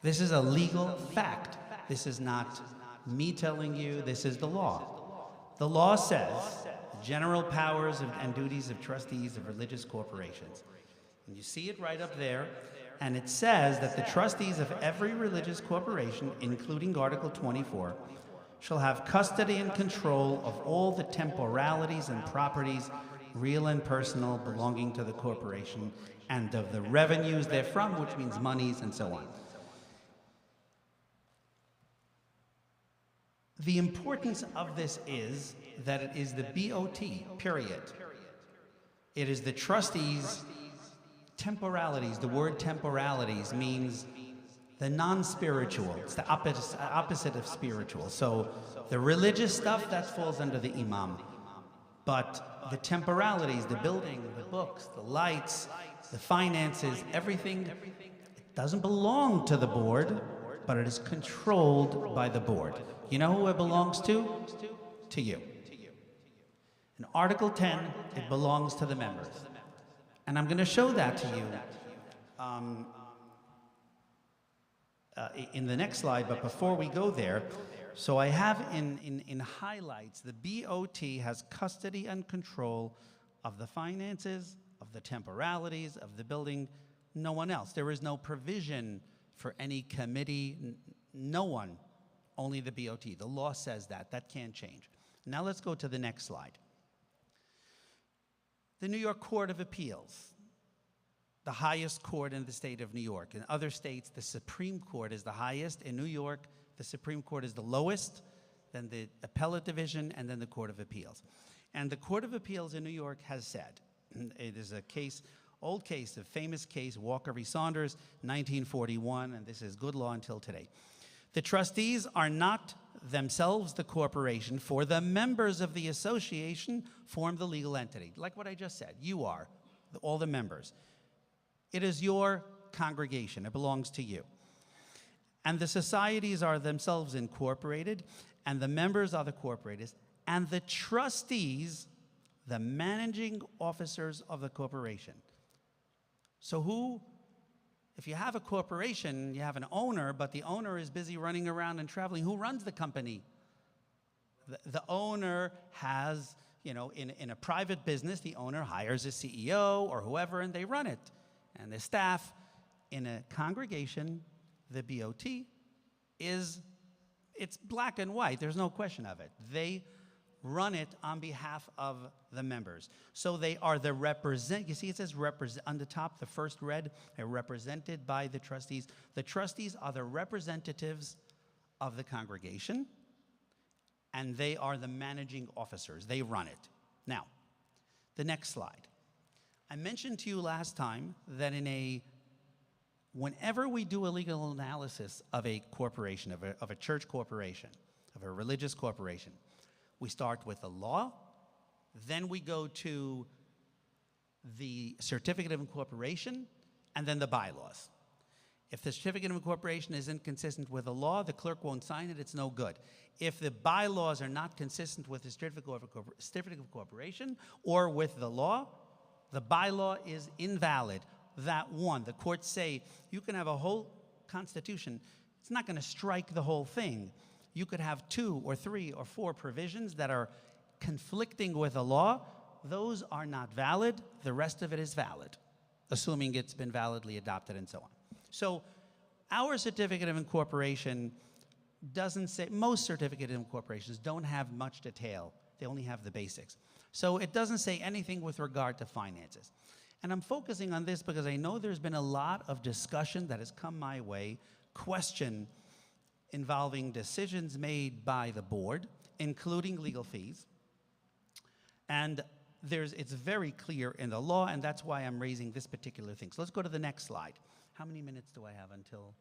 Speaker 3: This is a legal fact. This is not me telling you, this is the law. The law says general powers and duties of trustees of religious corporations. And you see it right up there. And it says that the trustees of every religious corporation, including Article 24, shall have custody and control of all the temporalities and properties, real and personal, belonging to the corporation, and of the revenues therefrom, which means monies and so on. The importance of this is that it is the BOT, period. It is the trustees' temporalities. The word temporalities means the non-spiritual. It's the opposite of spiritual. So the religious stuff, that falls under the imam. But the temporalities, the building, the books, the lights, the finances, everything, it doesn't belong to the board, but it is controlled by the board. You know who it belongs to? To you. In Article 10, it belongs to the members. And I'm going to show that to you in the next slide, but before we go there, so I have in highlights, the BOT has custody and control of the finances, of the temporalities, of the building, no one else. There is no provision for any committee, no one, only the BOT. The law says that. That can't change. Now let's go to the next slide. The New York Court of Appeals, the highest court in the state of New York. In other states, the Supreme Court is the highest. In New York, the Supreme Court is the lowest, then the Appellate Division, and then the Court of Appeals. And the Court of Appeals in New York has said It is a case, old case, a famous case, Walker v. Saunders, 1941, and this is good law until today. The trustees are not themselves the corporation, for the members of the association form the legal entity. Like what I just said, you are, all the members. It is your congregation, it belongs to you. And the societies are themselves incorporated, and the members are the corporators, and the trustees, the managing officers of the corporation. So who, if you have a corporation, you have an owner, but the owner is busy running around and traveling, who runs the company? The owner has, in a private business, the owner hires a CEO or whoever, and they run it. And the staff. In a congregation, the BOT it's black and white. There's no question of it. They run it on behalf of the members. So they are the you see it says on the top, the first red, they're represented by the trustees. The trustees are the representatives of the congregation, and they are the managing officers. They run it. Now, the next slide. I mentioned to you last time that whenever we do a legal analysis of a corporation, of a church corporation, of a religious corporation, we start with the law, then we go to the certificate of incorporation, and then the bylaws. If the certificate of incorporation is inconsistent with the law, the clerk won't sign it, it's no good. If the bylaws are not consistent with the certificate of incorporation or with the law, the bylaw is invalid. That one, the courts say you can have a whole constitution. It's not going to strike the whole thing. You could have 2 or 3 or 4 provisions that are conflicting with the law. Those are not valid. The rest of it is valid, assuming it's been validly adopted and so on. So our certificate of incorporation doesn't say, most certificate of incorporations don't have much detail. They only have the basics. So it doesn't say anything with regard to finances. And I'm focusing on this because I know there's been a lot of discussion that has come my way, question involving decisions made by the board, including legal fees. And it's very clear in the law, and that's why I'm raising this particular thing. So let's go to the next slide. How many minutes do I have until?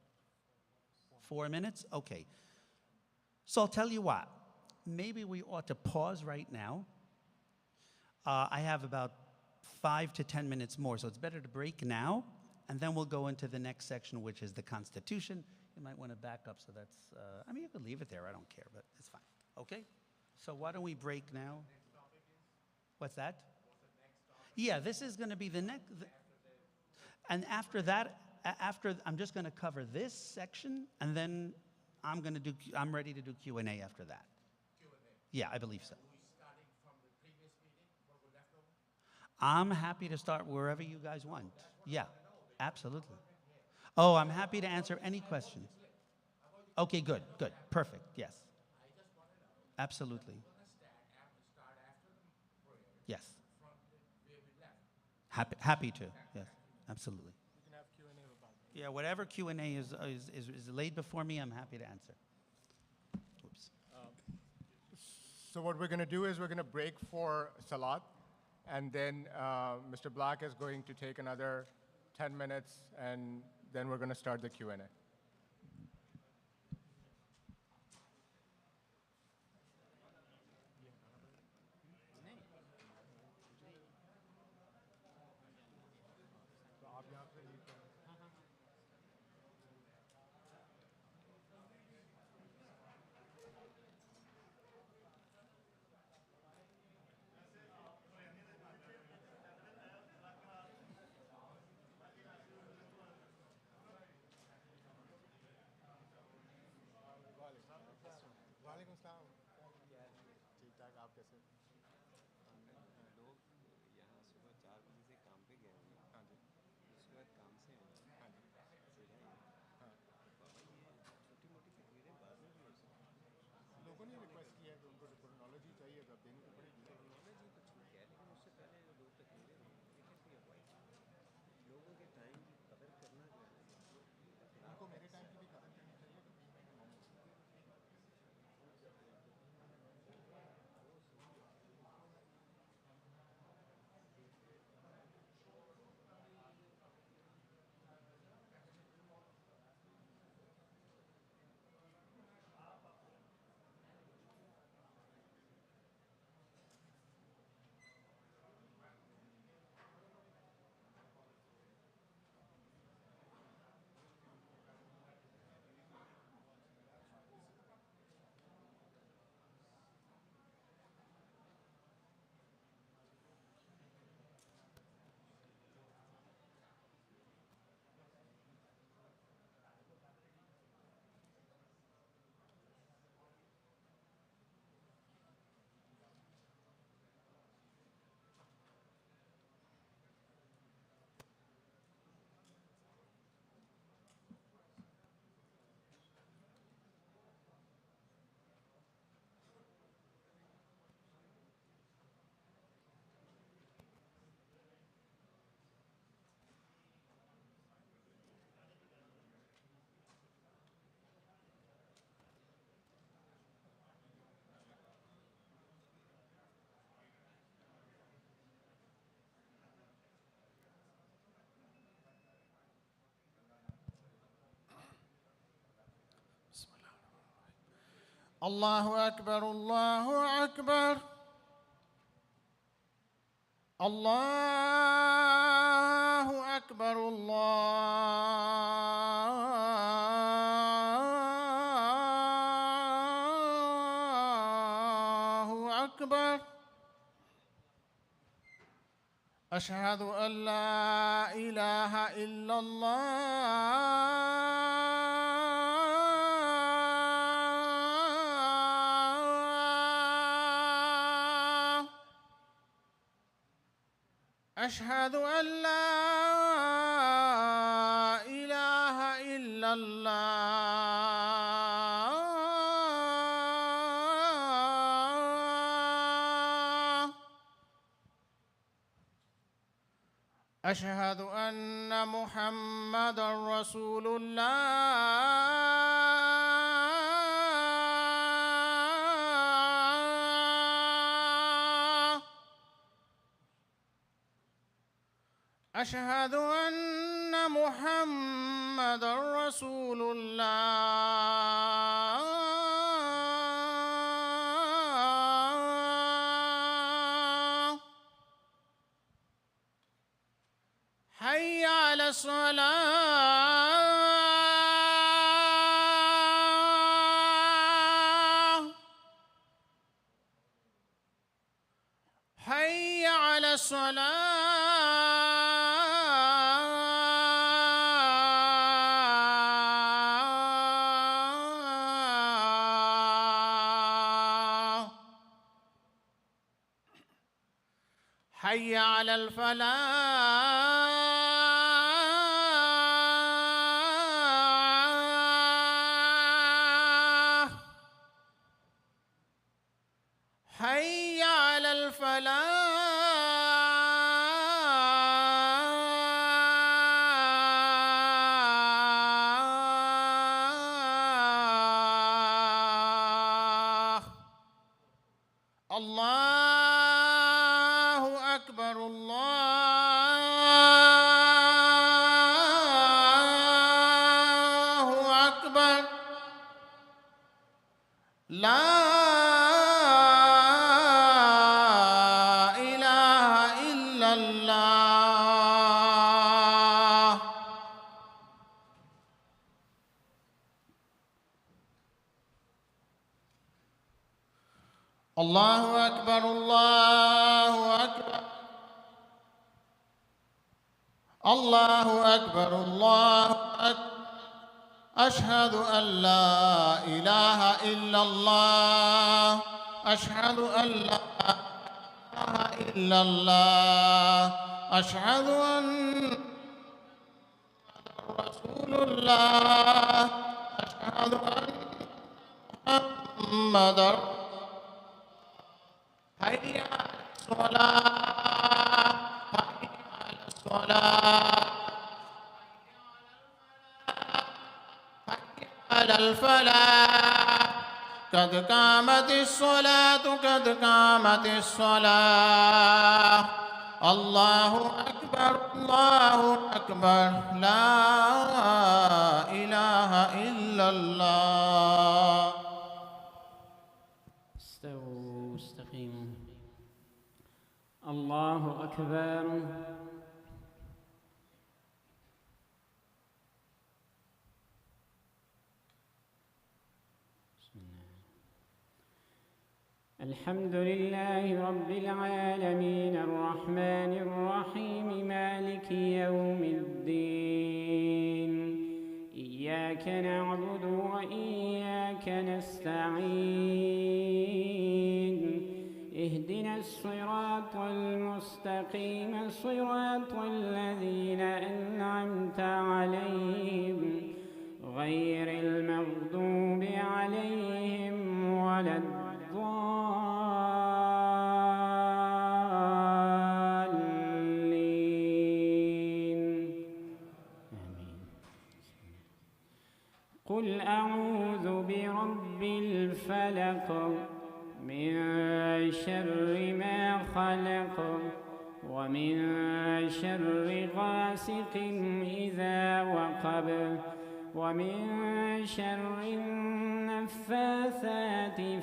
Speaker 3: 4 minutes? Okay. So I'll tell you what. Maybe we ought to pause right now. I have about 5 to 10 minutes more, so it's better to break now, and then we'll go into the next section, which is the Constitution. You might want to back up, so that's, you could leave it there, I don't care, but it's fine. Okay? So why don't we break now? What's that? Yeah, this is going to be the next, and after that, I'm just going to cover this section, and then I'm ready to do Q&A after that. Q&A? Yeah, I believe so. I'm happy to start wherever you guys want. Yeah, absolutely. Oh, I'm happy to answer any questions. Okay, good, perfect, yes. Absolutely. Yes. Happy to, yes, absolutely. Yeah, whatever Q&A is laid before me, I'm happy to answer. Oops.
Speaker 2: So what we're going to do is we're going to break for Salat. And then Mr. Black is going to take another 10 minutes, and then we're going to start the Q&A.
Speaker 4: الله أكبر الله أكبر الله أكبر الله أكبر أشهد أن لا إله إلا الله أشهد أن لا إله إلا الله أشهد أن محمدًا رسول الله أشهد أن محمدًا رسول الله حي على الصلاة حي على الصلاة حي على الفلاح حي على الفلاح الله أكبر الله أكبر لا إله إلا الله الله أكبر الله أكبر الله أكبر الله أكبر أشهد أن لا إله إلا الله أشهد أن لا إله إلا الله أشهد أن رسول الله أشهد أن محمدا حي على الصلاة حي على الصلاة حي على الفلاح قد قامت الصلاة قد قامت الصلاة الله أكبر الله أكبر لا إله إلا الله
Speaker 1: استووا استقيموا الله أكبر الحمد لله رب العالمين الرحمن الرحيم مالك يوم الدين إياك نعبد وإياك نستعين اهدنا الصراط المستقيم صراط الذين أنعمت عليهم غير المغضوب عليهم ولا قل أعوذ برب الفلق من شر ما خلق ومن شر غاسق إذا وقب
Speaker 5: ومن شر النفاثات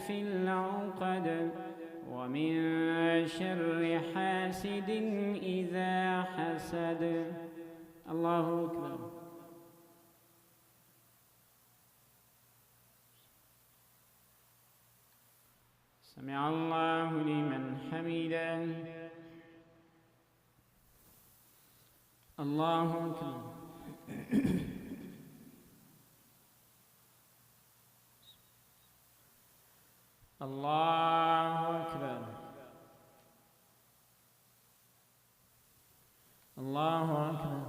Speaker 5: في العقد ومن شر حاسد إذا حسد. الله أكبر. سمع الله لمن حمده. الله أكبر. الله أكبر. الله أكبر.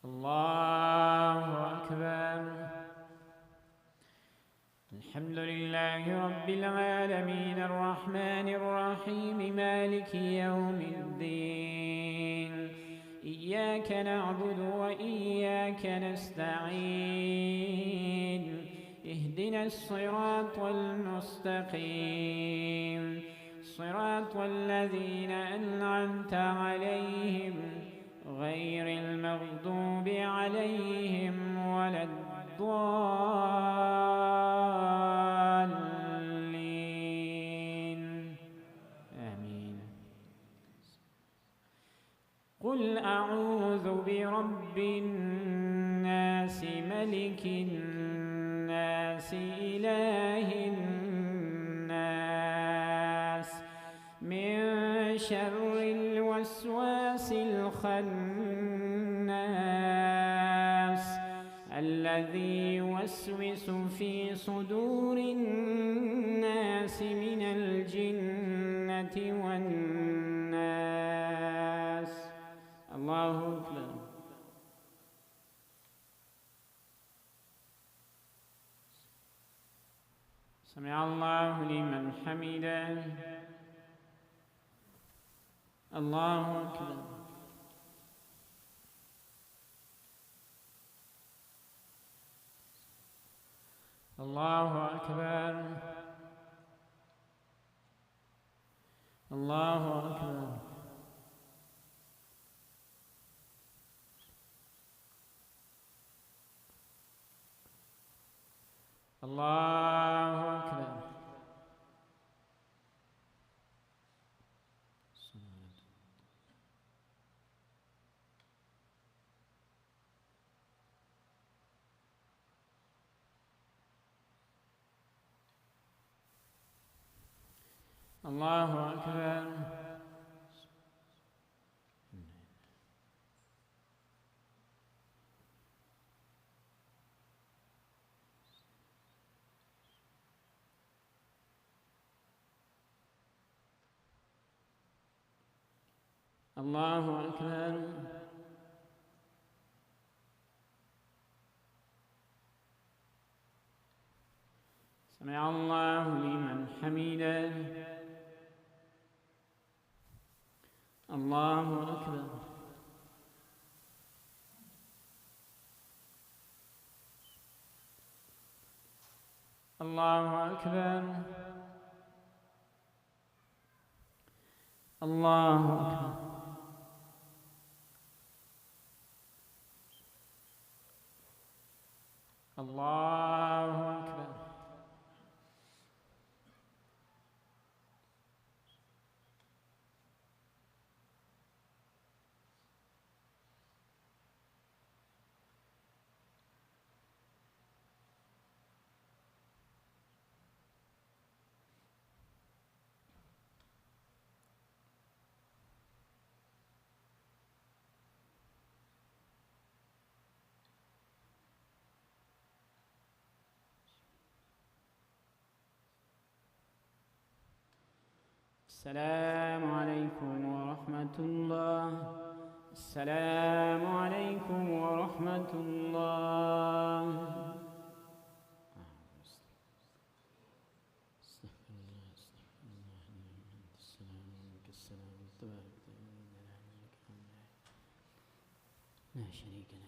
Speaker 5: الله أكبر. الحمد لله رب العالمين الرحمن الرحيم مالك يوم الدين. إياك نعبد وإياك نستعين. اهدنا الصراط المستقيم صراط الذين أنعمت عليهم غير المغضوب عليهم ولا الضالين. آمين. قل أعوذ برب الناس ملك الناس إله الناس من شر الوسواس الخناس الذي يوسوس في صدور الناس من الجنة والناس. الله أكبر. سمع الله لمن حمده. الله أكبر. الله أكبر. الله أكبر. الله أكبر. الله أكبر. الله أكبر. سمع الله لمن حمده. الله أكبر. الله أكبر. الله أكبر. الله أكبر. السلام عليكم ورحمة الله. السلام عليكم ورحمة الله. لا شريك له.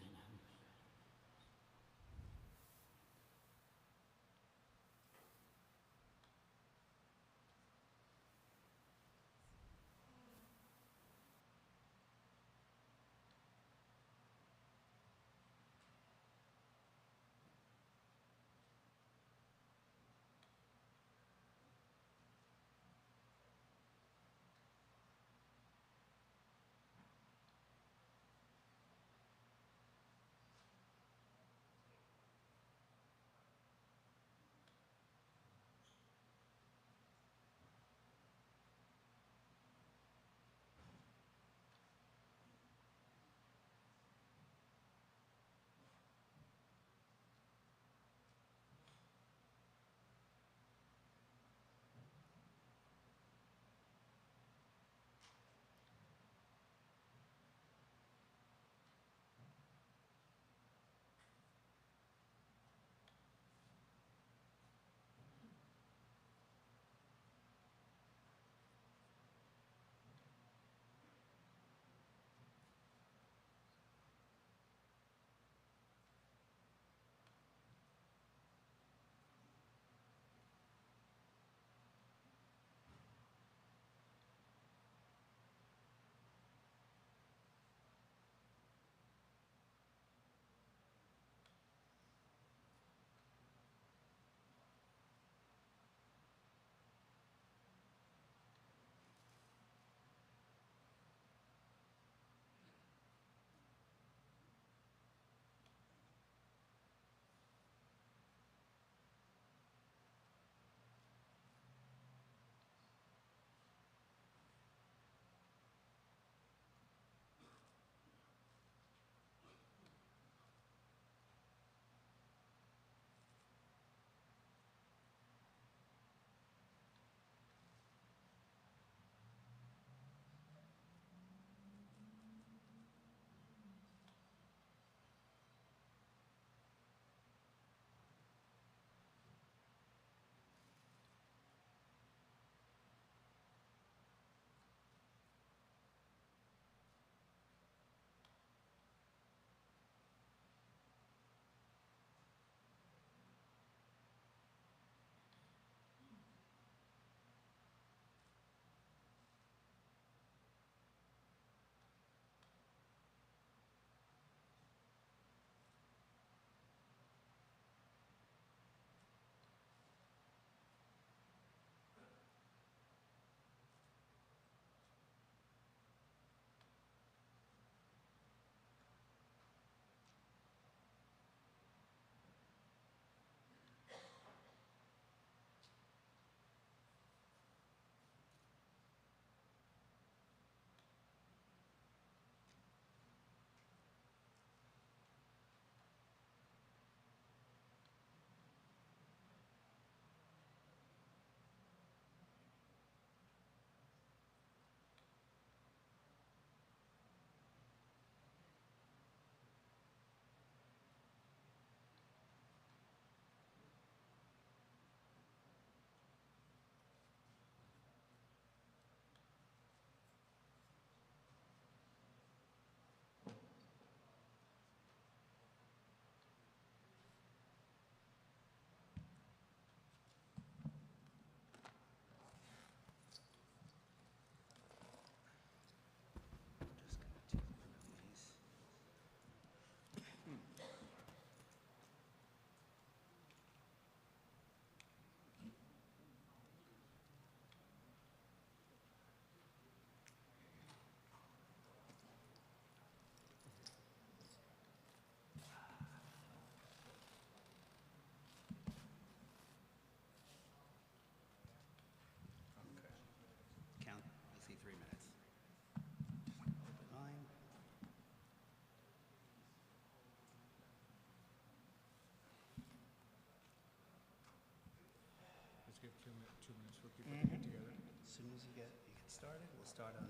Speaker 3: soon as you get started, we'll start on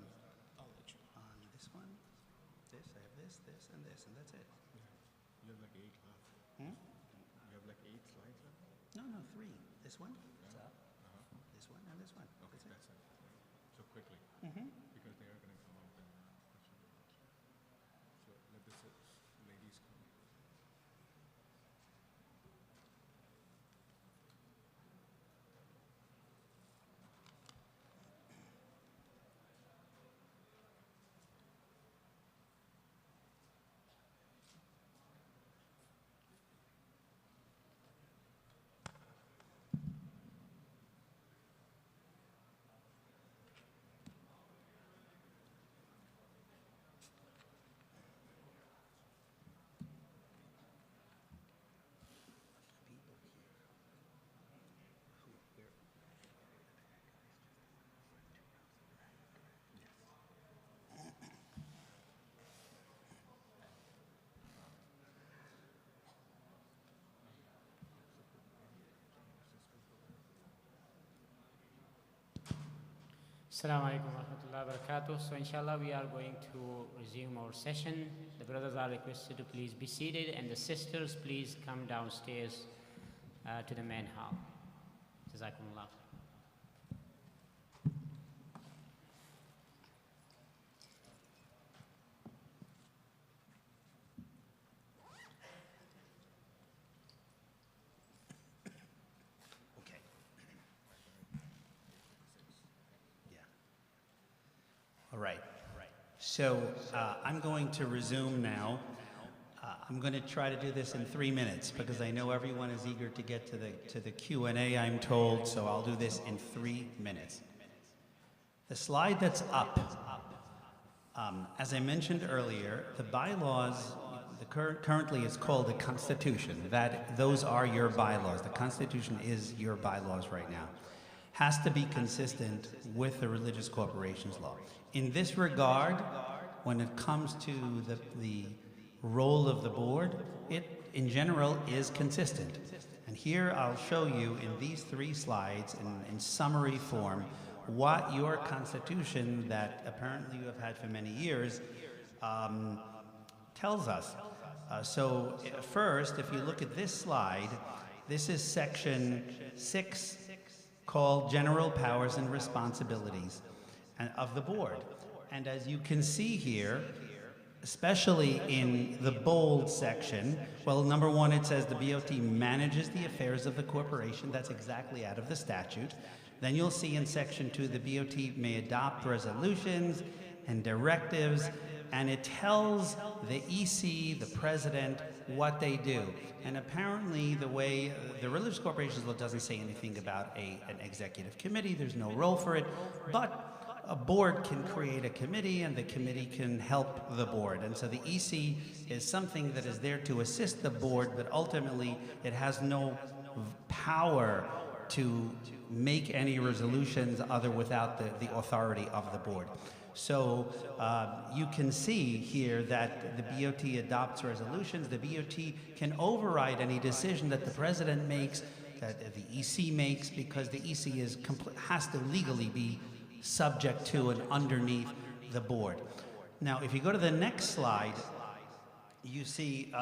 Speaker 3: this one, this, I have this, and this, and that's it.
Speaker 2: You have like 8 left.
Speaker 3: Hmm?
Speaker 2: You have like 8 slides left?
Speaker 3: No, 3. This one, it's up. This one, and this one.
Speaker 2: Okay,
Speaker 3: That's it.
Speaker 2: that's it. So quickly, because they are going to come out and question you. So let the ladies come.
Speaker 5: Assalamu alaikum wa rahmatullahi wa barakatuh. So inshallah we are going to resume our session. The brothers are requested to please be seated and the sisters please come downstairs to the main hall. Jazakumullah.
Speaker 3: Okay. Yeah. All right. So I'm going to resume now. I'm going to try to do this in 3 minutes because I know everyone is eager to get to the Q&A, I'm told, so I'll do this in 3 minutes. The slide that's up, as I mentioned earlier, the bylaws, currently it's called the Constitution. Those are your bylaws. The Constitution is your bylaws right now. Has to be consistent with the Religious Corporations Law. In this regard, when it comes to the role of the board, it in general is consistent. And here I'll show you in these 3 slides in summary form what your constitution that apparently you have had for many years tells us. So first, if you look at this slide, this is section 6 called General Powers and Responsibilities of the board. And as you can see here, especially in the bold section, well, number 1, it says the BOT manages the affairs of the corporation. That's exactly out of the statute. Then you'll see in section 2, the BOT may adopt resolutions and directives, and it tells the EC, the president, what they do. And apparently the way the Religious Corporations Law doesn't say anything about an executive committee, there's no role for it, but a board can create a committee and the committee can help the board. And so the EC is something that is there to assist the board, but ultimately it has no power to make any resolutions without the authority of the board. So you can see here that the BOT adopts resolutions. The BOT can override any decision that the president makes, that the EC makes, because the EC has to legally be subject to and underneath the board. Now, if you go to the next slide, you see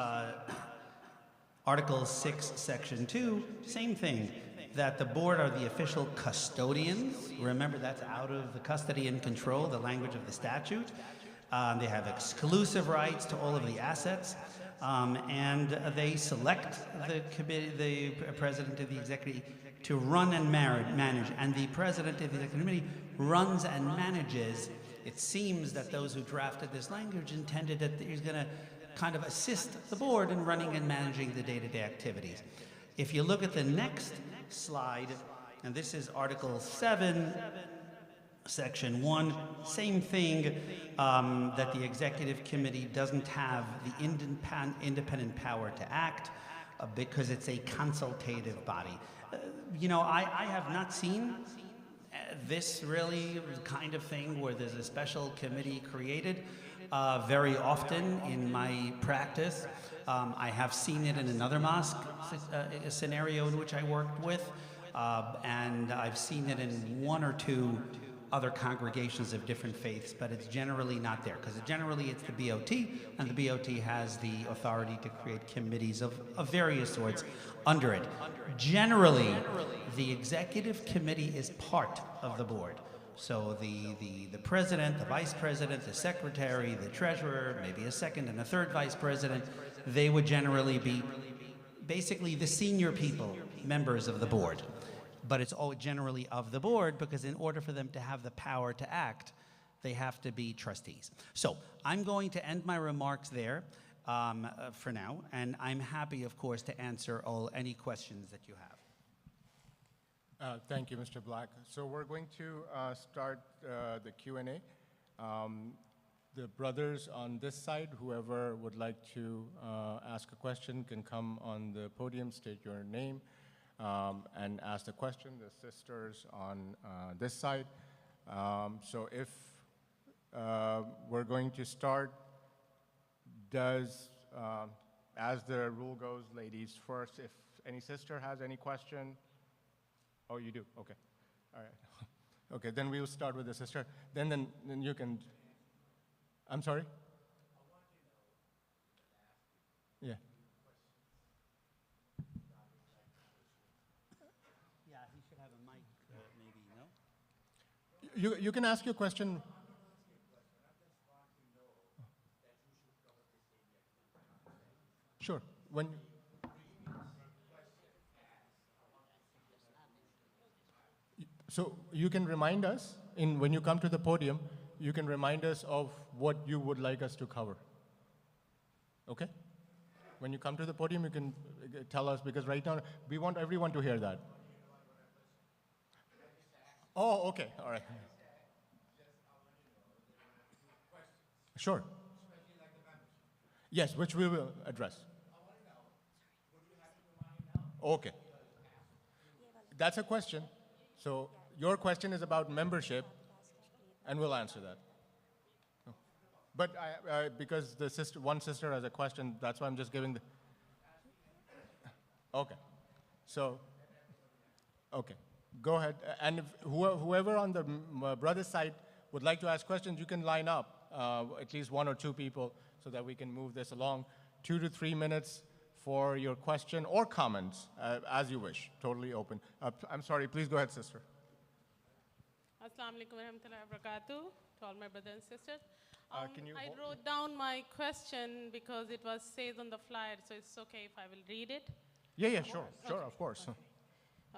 Speaker 3: Article 6, Section 2, same thing, that the board are the official custodians. Remember, that's out of the custody and control, the language of the statute. They have exclusive rights to all of the assets, and they select the president of the executive to run and manage, and the president of the executive committee runs and manages. It seems that those who drafted this language intended that he's going to kind of assist the board in running and managing the day-to-day activities. If you look at the next slide, and this is Article 7, Section 1, same thing, that the executive committee doesn't have the independent power to act because it's a consultative body. You know, I have not seen this really kind of thing where there's a special committee created very often in my practice. I have seen it in another mosque scenario in which I worked with, and I've seen it in 1 or 2 other congregations of different faiths, but it's generally not there, because generally it's the BOT, and the BOT has the authority to create committees of various sorts under it. Generally, the executive committee is part of the board. So the president, the vice president, the secretary, the treasurer, maybe a second and a third vice president, they would generally be basically the senior people, members of the board. But it's all generally of the board, because in order for them to have the power to act, they have to be trustees. So I'm going to end my remarks there for now, and I'm happy, of course, to answer any questions that you have.
Speaker 2: Thank you, Mr. Black. So we're going to start the Q&A. The brothers on this side, whoever would like to ask a question can come on the podium, state your name, and ask the question. The sisters on this side. So if we're going to start, as the rule goes, ladies first, if any sister has any question. Oh, you do? Okay. All right. Okay, then we'll start with the sister. Then you can. I'm sorry? Yeah.
Speaker 3: Yeah, he should have a mic, maybe, no?
Speaker 2: You can ask your question. Sure. So you can remind us, when you come to the podium, you can remind us of what you would like us to cover. Okay? When you come to the podium, you can tell us, because right now we want everyone to hear that. Oh, okay. All right. Sure. Yes, which we will address. Okay. That's a question. So your question is about membership, and we'll answer that. But because one sister has a question, that's why I'm just giving the. Okay. So, okay. Go ahead. And if whoever on the brother side would like to ask questions, you can line up at least one or two people so that we can move this along. 2 to 3 minutes for your question or comments, as you wish. Totally open. I'm sorry, please go ahead, sister.
Speaker 6: Assalamu alaikum warahmatullahi wabarakatuh to all my brothers and sisters.
Speaker 2: I
Speaker 6: wrote down my question because it was said on the flyer, so it's okay if I will read it.
Speaker 2: Yeah, sure, sure, of course.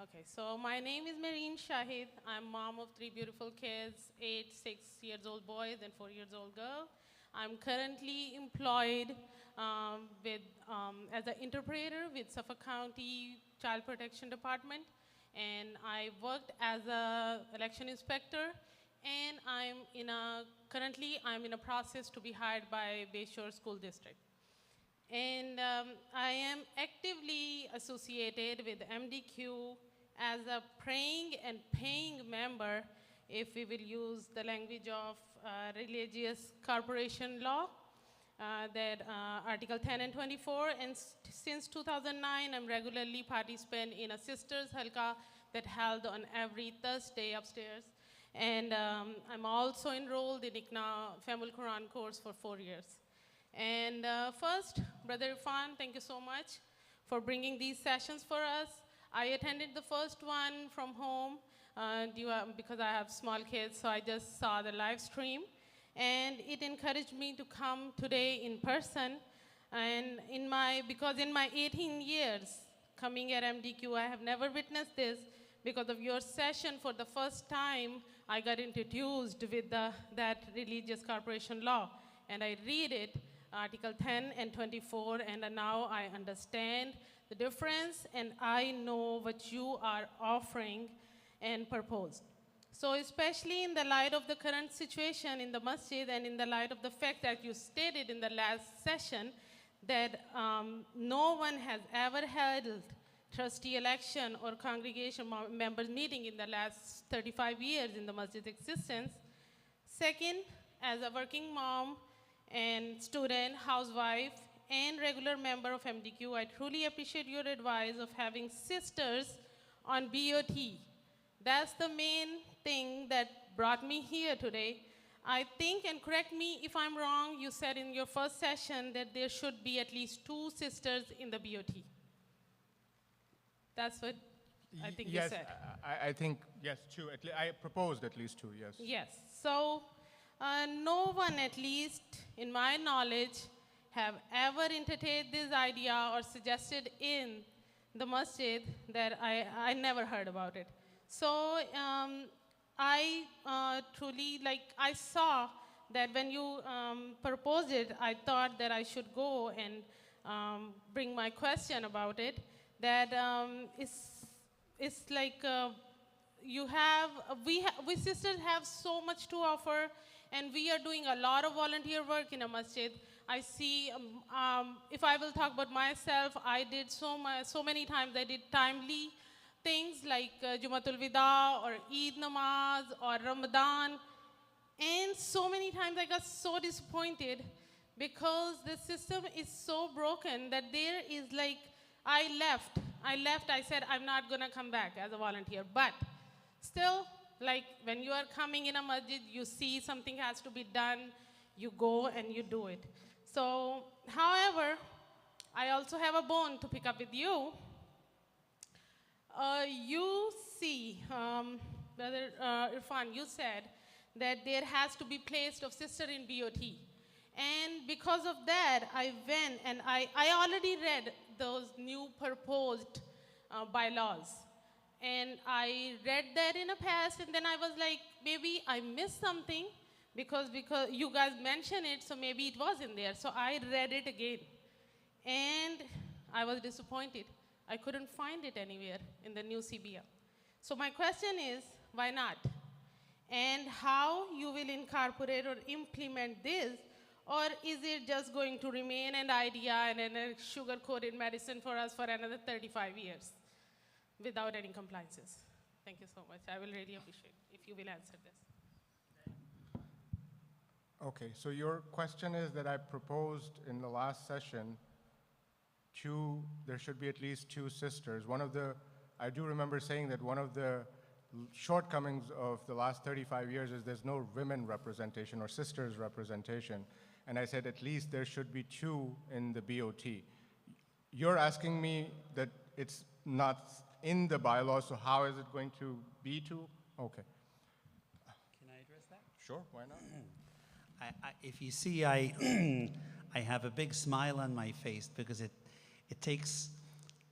Speaker 6: Okay, so my name is Marine Shahid. I'm mom of 3 beautiful kids, 8 6-year-old boys and 4-year-old girl. I'm currently employed as an interpreter with Suffolk County Child Protection Department, and I worked as an election inspector, and currently I'm in a process to be hired by Bayshore School District. And I am actively associated with MDQ as a praying and paying member, if we will use the language of religious corporation law, that Article 10 and 24. And since 2009, I'm regularly participating in a sisters halqa that held on every Thursday upstairs. And I'm also enrolled in ICNA Family Quran course for 4 years. And first, Brother Irfan, thank you so much for bringing these sessions for us. I attended the first one from home because I have small kids, so I just saw the live stream. And it encouraged me to come today in person. And because in my 18 years coming at MDQ, I have never witnessed this. Because of your session, for the first time, I got introduced with that religious corporation law. And I read it, Article 10 and 24, and now I understand the difference, and I know what you are offering and propose. So especially in the light of the current situation in the masjid, and in the light of the fact that you stated in the last session that no one has ever held trustee election or congregation members meeting in the last 35 years in the masjid's existence. Second, as a working mom and student, housewife, and regular member of MDQ, I truly appreciate your advice of having sisters on BOT. That's the main thing that brought me here today. I think, and correct me if I'm wrong, you said in your first session that there should be at least 2 sisters in the BOT. That's what I think you
Speaker 2: Yes,
Speaker 6: said.
Speaker 2: I think, yes, 2. I proposed at least 2, yes.
Speaker 6: Yes. So no one, at least in my knowledge, have ever entertained this idea or suggested in the masjid that I never heard about it. So I truly, I saw that when you proposed it, I thought that I should go and bring my question about it. That it's like we sisters have so much to offer, and we are doing a lot of volunteer work in a masjid. I see, if I will talk about myself, I did so many times, I did timely things like Jumatul Wida or Eid Namaz or Ramadan. And so many times I got so disappointed because the system is so broken that there is I left, I said I'm not gonna come back as a volunteer. But still, when you are coming in a masjid, you see something has to be done, you go and you do it. So, however, I also have a bone to pick up with you. You see, Brother Irfan, you said that there has to be placed of sister in BOT. And because of that, I went and I already read those new proposed bylaws. And I read that in the past, and then I was like, maybe I missed something because you guys mentioned it, so maybe it was in there. So I read it again. And I was disappointed. I couldn't find it anywhere in the new CBL. So my question is, why not? And how you will incorporate or implement this, or is it just going to remain an idea and a sugar-coated medicine for us for another 35 years without any compliances? Thank you so much. I will really appreciate if you will answer this.
Speaker 2: Okay, so your question is that I proposed in the last session there should be at least 2 sisters. I do remember saying that one of the shortcomings of the last 35 years is there's no women representation or sisters representation. And I said at least there should be 2 in the BOT. You're asking me that it's not in the bylaws, so how is it going to be 2? Okay.
Speaker 3: Can I address that?
Speaker 2: Sure, why not?
Speaker 3: If you see, I have a big smile on my face because it takes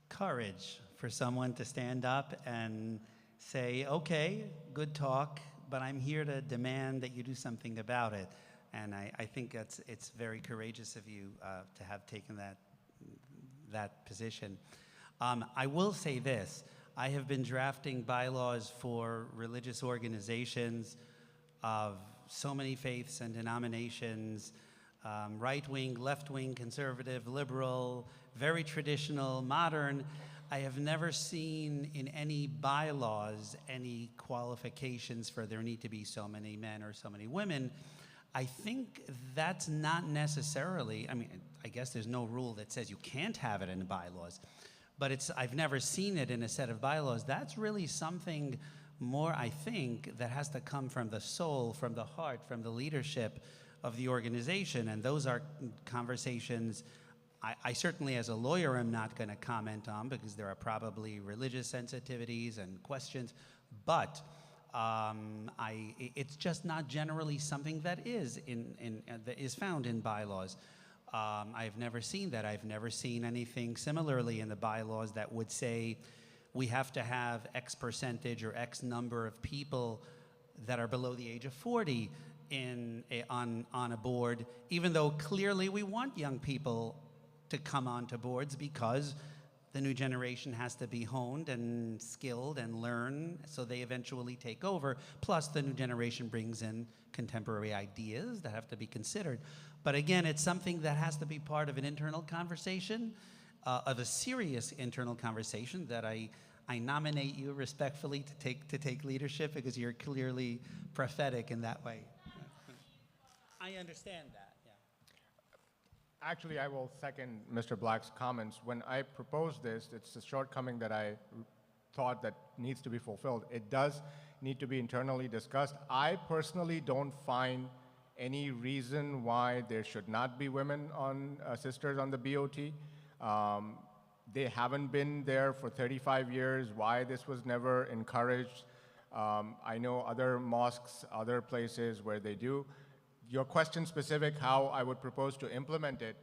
Speaker 3: courage for someone to stand up and say, okay, good talk, but I'm here to demand that you do something about it. And I think it's very courageous of you to have taken that position. I will say this. I have been drafting bylaws for religious organizations of so many faiths and denominations, right-wing, left-wing, conservative, liberal, very traditional, modern. I have never seen in any bylaws any qualifications for there need to be so many men or so many women. I think that's not necessarily, I guess there's no rule that says you can't have it in the bylaws, but I've never seen it in a set of bylaws. That's really something more, I think, that has to come from the soul, from the heart, from the leadership of the organization. And those are conversations I certainly, as a lawyer, am not going to comment on because there are probably religious sensitivities and questions. But it's just not generally something that is that is found in bylaws. I've never seen that. I've never seen anything similarly in the bylaws that would say we have to have X percentage or X number of people that are below the age of 40 on a board, even though clearly we want young people to come onto boards because the new generation has to be honed and skilled and learn so they eventually take over. Plus, the new generation brings in contemporary ideas that have to be considered. But again, it's something that has to be part of an internal conversation, of a serious internal conversation that I nominate you respectfully to take leadership because you're clearly prophetic in that way. I understand that.
Speaker 2: Actually, I will second Mr. Black's comments. When I proposed this, it's a shortcoming that I thought that needs to be fulfilled. It does need to be internally discussed. I personally don't find any reason why there should not be women on sisters on the BOT. They haven't been there for 35 years. Why this was never encouraged? I know other mosques, other places where they do. Your question specific, how I would propose to implement it,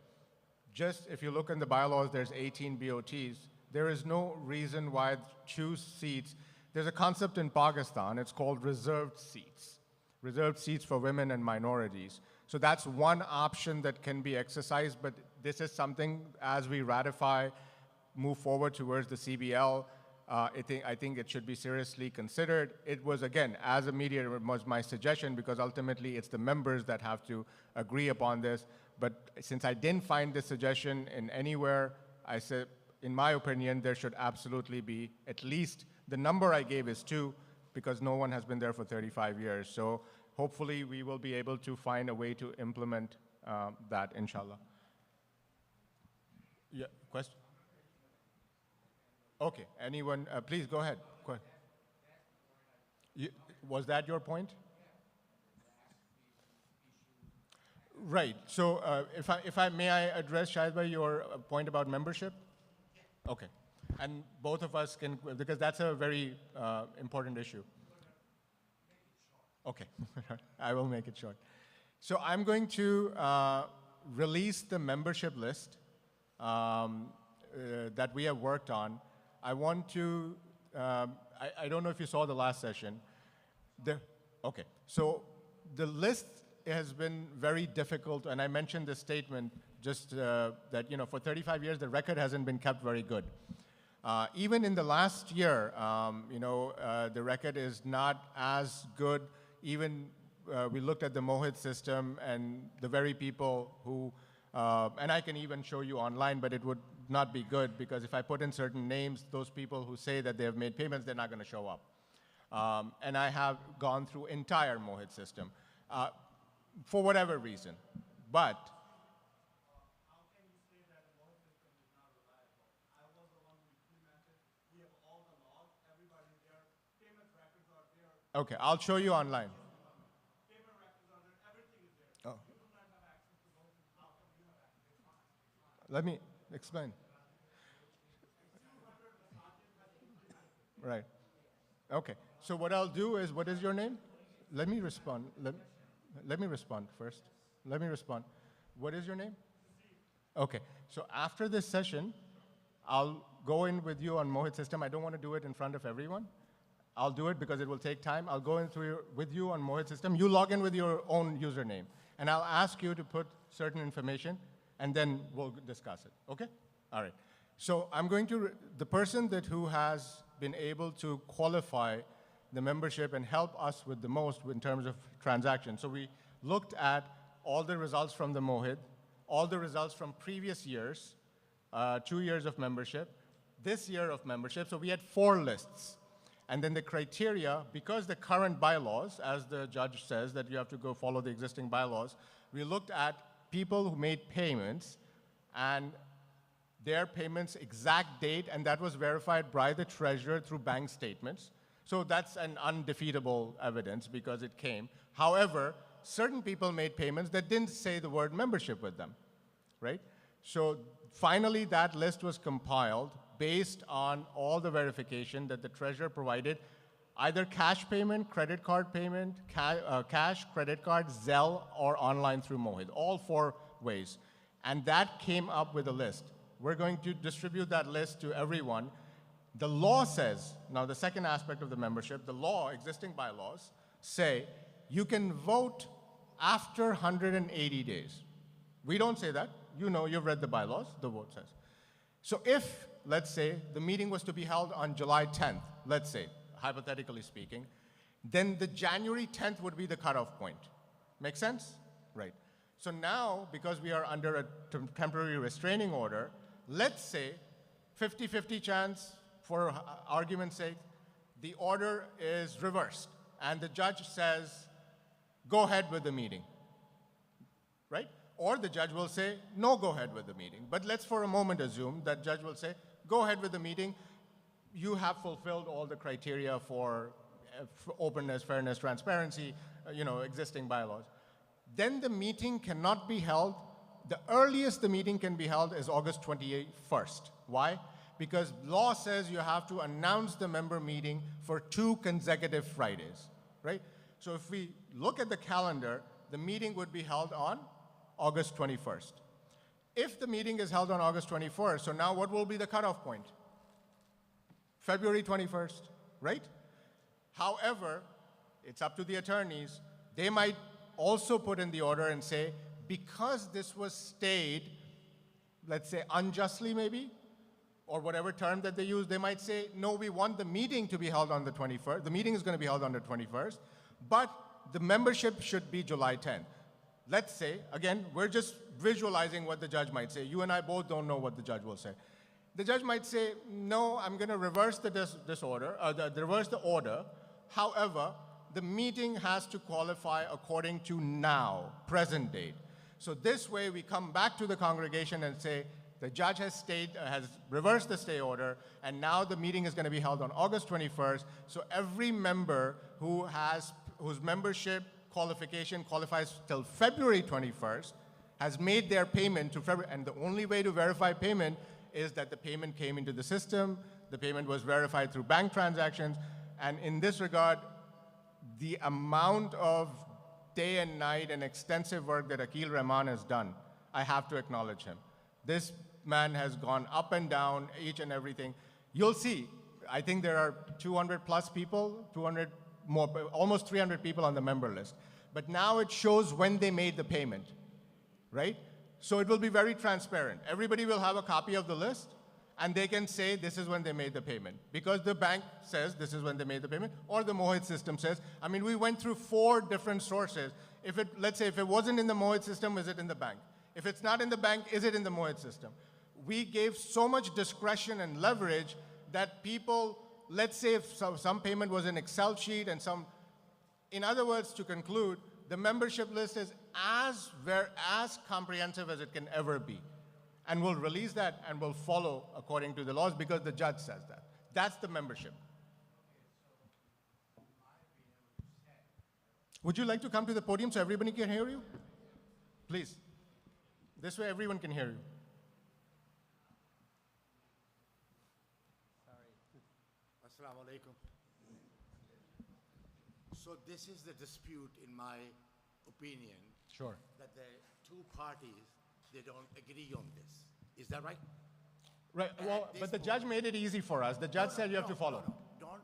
Speaker 2: just if you look in the bylaws, there's 18 BOTs. There is no reason why choose seats. There's a concept in Pakistan, it's called reserved seats for women and minorities. So that's one option that can be exercised, but this is something as we ratify, move forward towards the CBL, I think it should be seriously considered. It was, again, as a mediator, it was my suggestion because ultimately it's the members that have to agree upon this. But since I didn't find this suggestion in anywhere, I said, in my opinion, there should absolutely be at least, the number I gave is 2 because no one has been there for 35 years. So hopefully we will be able to find a way to implement that, inshallah. Yeah, question? Okay, anyone, please go ahead. Go ahead. Was that your point? Right, so may I address, Shahid bhai, your point about membership? Okay, and both of us can, because that's a very important issue. Okay, I will make it short. So I'm going to release the membership list that we have worked on. I want to, I don't know if you saw the last session. Okay, so the list has been very difficult, and I mentioned this statement just that, you know, for 35 years, the record hasn't been kept very good. Even in the last year, you know, the record is not as good. Even we looked at the Mohit system and the very people who, and I can even show you online, but it would not be good because if I put in certain names, those people who say that they have made payments, they're not going to show up. And I have gone through entire Mohit system for whatever reason. But how can you say that the Mohit system is not reliable? I was the one who implemented. We have all the logs. Everybody there. Payment records are there. Okay, I'll show you online. Payment records are there. Everything is there. Oh. You do not have access to those. How come you have access? Let me explain. Right. Okay. So what I'll do is, what is your name? Let me respond. Let me respond first. Let me respond. What is your name? Okay. So after this session, I'll go in with you on Mohit system. I don't want to do it in front of everyone. I'll do it because it will take time. I'll go in with you on Mohit system. You log in with your own username. And I'll ask you to put certain information, and then we'll discuss it. Okay? All right. So I'm going to, the person who has been able to qualify the membership and help us with the most in terms of transactions. So we looked at all the results from the Mohit, all the results from previous years, 2 years of membership, this year of membership. So we had 4 lists. And then the criteria, because the current bylaws, as the judge says that you have to go follow the existing bylaws, we looked at people who made payments and their payments exact date, and that was verified by the treasurer through bank statements. So that's an undefeatable evidence because it came. However, certain people made payments that didn't say the word membership with them, right? So finally, that list was compiled based on all the verification that the treasurer provided, either cash payment, credit card payment, cash, credit card, Zelle, or online through Mohit, all 4 ways. And that came up with a list. We're going to distribute that list to everyone. The law says, now the second aspect of the membership, the law, existing bylaws, say you can vote after 180 days. We don't say that. You know, you've read the bylaws, the vote says. So if, let's say, the meeting was to be held on July 10th, let's say, hypothetically speaking, then the January 10th would be the cutoff point. Make sense? Right. So now, because we are under a temporary restraining order, let's say 50-50 chance, for argument's sake, the order is reversed, and the judge says, go ahead with the meeting, right? Or the judge will say, no, go ahead with the meeting. But let's for a moment assume that judge will say, go ahead with the meeting. You have fulfilled all the criteria for openness, fairness, transparency, existing bylaws. Then the meeting cannot be held. The earliest the meeting can be held is August 21st. Why? Because law says you have to announce the member meeting for 2 consecutive Fridays, right? So if we look at the calendar, the meeting would be held on August 21st. If the meeting is held on August 21st, so now what will be the cutoff point? February 21st, right? However, it's up to the attorneys. They might also put in the order and say, because this was stayed, let's say unjustly maybe, or whatever term that they use, they might say, no, we want the meeting to be held on the 21st. The meeting is going to be held on the 21st, but the membership should be July 10th. Let's say, again, we're just visualizing what the judge might say. You and I both don't know what the judge will say. The judge might say, no, I'm going to reverse the reverse the order. However, the meeting has to qualify according to now, present date. So this way we come back to the congregation and say, the judge has reversed the stay order, and now the meeting is going to be held on August 21st. So every member whose membership qualification qualifies till February 21st has made their payment to February, and the only way to verify payment is that the payment came into the system, the payment was verified through bank transactions, and in this regard, the amount of day and night and extensive work that Akil Rahman has done, I have to acknowledge him. This man has gone up and down, each and everything. You'll see, I think there are 200 plus people, 200 more, almost 300 people on the member list. But now it shows when they made the payment, right? So it will be very transparent. Everybody will have a copy of the list, and they can say this is when they made the payment. Because the bank says this is when they made the payment, or the Mohit system says. I mean, we went through 4 different sources. Let's say if it wasn't in the Mohit system, is it in the bank? If it's not in the bank, is it in the Mohit system? We gave so much discretion and leverage that people, let's say if some payment was an Excel sheet and some, in other words, to conclude, the membership list is as comprehensive as it can ever be. And we'll release that and we'll follow according to the laws because the judge says that. That's the membership. Would you like to come to the podium so everybody can hear you? Please. This way everyone can hear you.
Speaker 7: Assalamu alaikum. So this is the dispute, in my opinion,
Speaker 2: Sure.
Speaker 7: that the 2 parties, they don't agree on this. Is that right?
Speaker 2: Right. Well, but the judge made it easy for us. The judge said you have to follow.
Speaker 7: No. Don't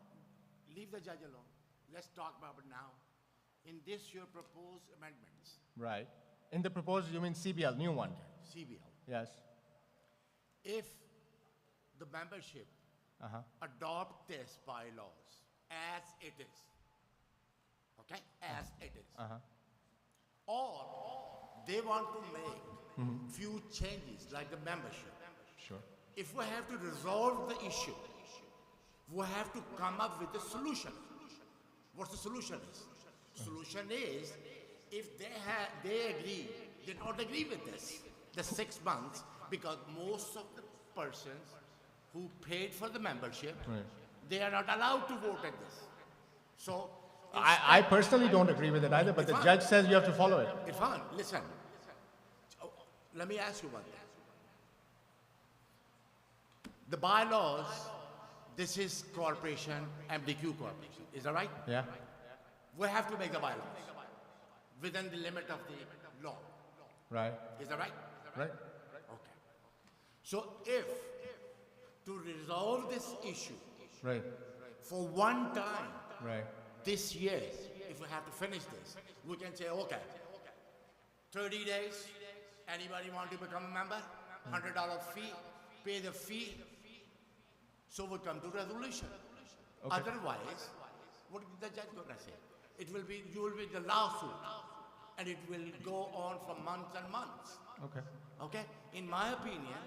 Speaker 7: leave the judge alone. Let's talk about it now. In this, your proposed amendments,
Speaker 2: Right. In the proposed, you mean CBL, new one?
Speaker 7: CBL.
Speaker 2: Yes.
Speaker 7: If the membership adopt this bylaws as it is, okay, as it is, or they want to make few changes like the membership.
Speaker 2: Sure.
Speaker 7: If we have to resolve the issue, we have to come up with a solution. What the solution is? Solution is, if they agree, they don't agree with this, the 6 months, because most of the persons who paid for the membership, they are not allowed to vote at this. So
Speaker 2: I personally don't agree with it either, but the judge says you have to follow it.
Speaker 7: Irfan, listen. Let me ask you one thing. The bylaws, this is corporation, MDQ corporation. Is that right?
Speaker 2: Yeah.
Speaker 7: We have to make the bylaws within the limit of the law.
Speaker 2: Right.
Speaker 7: Is that right?
Speaker 2: Right.
Speaker 7: Okay. So if to resolve this issue
Speaker 2: Right.
Speaker 7: for one time
Speaker 2: Right.
Speaker 7: this year, if we have to finish this, we can say, okay, 30 days, anybody want to become a member? $100 fee, pay the fee. So we come to resolution.
Speaker 2: Okay.
Speaker 7: Otherwise, what is the judge going to say? You will be the lawsuit, and it will go on for months and months.
Speaker 2: Okay.
Speaker 7: Okay? In my opinion,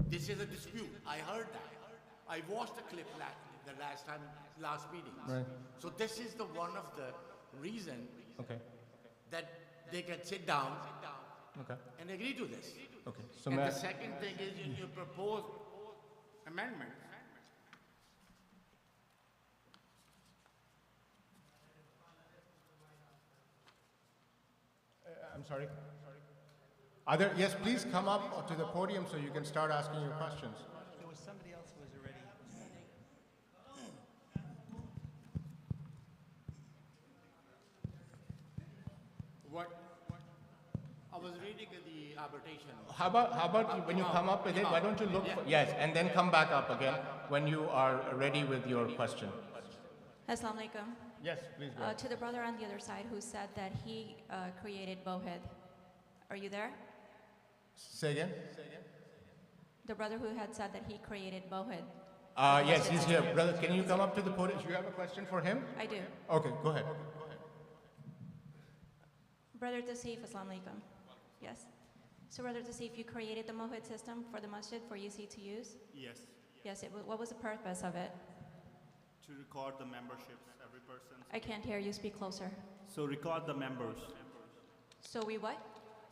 Speaker 7: this is a dispute. I heard that. I watched the clip last meeting.
Speaker 2: Right.
Speaker 7: So this is the one of the reason
Speaker 2: Okay.
Speaker 7: that they can sit down
Speaker 2: Okay.
Speaker 7: and agree to this.
Speaker 2: Okay. So
Speaker 7: And
Speaker 2: may
Speaker 7: the second thing is you propose amendment.
Speaker 2: I'm sorry. Yes, please come up to the podium so you can start asking your questions.
Speaker 3: There was somebody else who was already.
Speaker 7: What? I was reading the arbitration.
Speaker 2: How about when you come up with it, why don't you look for, yes, and then come back up again when you are ready with your question.
Speaker 8: Assalamu alaikum.
Speaker 2: Yes, please go ahead.
Speaker 8: To the brother on the other side who said that he created Bohid. Are you there?
Speaker 2: Say again?
Speaker 8: The brother who had said that he created Bohid.
Speaker 2: Yes, he's here. Brother, can you come up to the podium? Do you have a question for him?
Speaker 8: I do.
Speaker 2: Okay, go ahead.
Speaker 8: Brother Tasif, Assalamu alaikum. Yes. So Brother Tasif, you created the Mohid system for the masjid for UC to use?
Speaker 9: Yes,
Speaker 8: Yes. What was the purpose of it?
Speaker 9: to record the memberships, every person.
Speaker 8: I can't hear you. Speak closer.
Speaker 9: So record the members.
Speaker 8: So we what?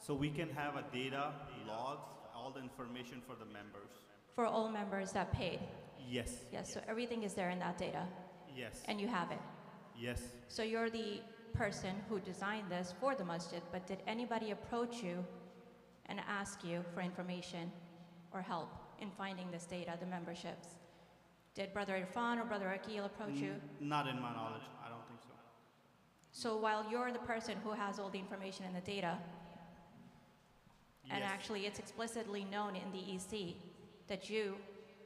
Speaker 9: So we can have a data, logs, all the information for the members.
Speaker 8: For all members that paid.
Speaker 9: Yes,
Speaker 8: Yes. So everything is there in that data,
Speaker 9: yes,
Speaker 8: and you have it.
Speaker 9: yes.
Speaker 8: So you're the person who designed this for the masjid, but did anybody approach you and ask you for information or help in finding this data, the memberships? Did Brother Irfan or Brother Akil approach you?
Speaker 9: Not in my knowledge, I don't think so.
Speaker 8: So while you're the person who has all the information and the data, and
Speaker 9: Yes.
Speaker 8: actually it's explicitly known in the EC that you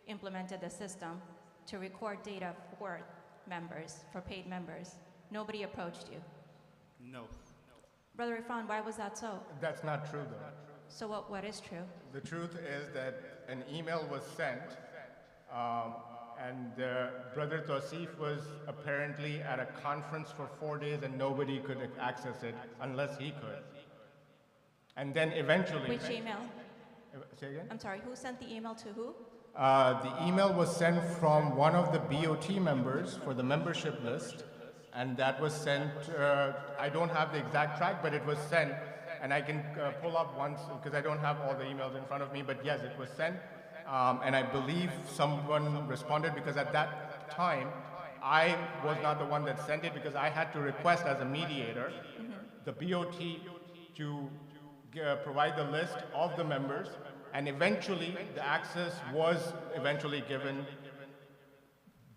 Speaker 8: implemented the system to record data for members, for paid members, nobody approached you.
Speaker 9: No,
Speaker 8: Brother Irfan, why was that so?
Speaker 2: That's not true, though.
Speaker 8: So what is true?
Speaker 2: The truth is that an email was sent, and Brother Tosif was apparently at a conference for 4 days and nobody could access it unless he could. And then eventually...
Speaker 8: Which email?
Speaker 2: Say again?
Speaker 8: I'm sorry, who sent the email to who?
Speaker 2: The email was sent from one of the BOT members for the membership list, and that was sent, I don't have the exact track, but it was sent, and I can pull up once, because I don't have all the emails in front of me, but yes, it was sent, and I believe someone responded, because at that time, I was not the one that sent it, because I had to request as a mediator, the BOT to provide the list of the members, and eventually the access was eventually given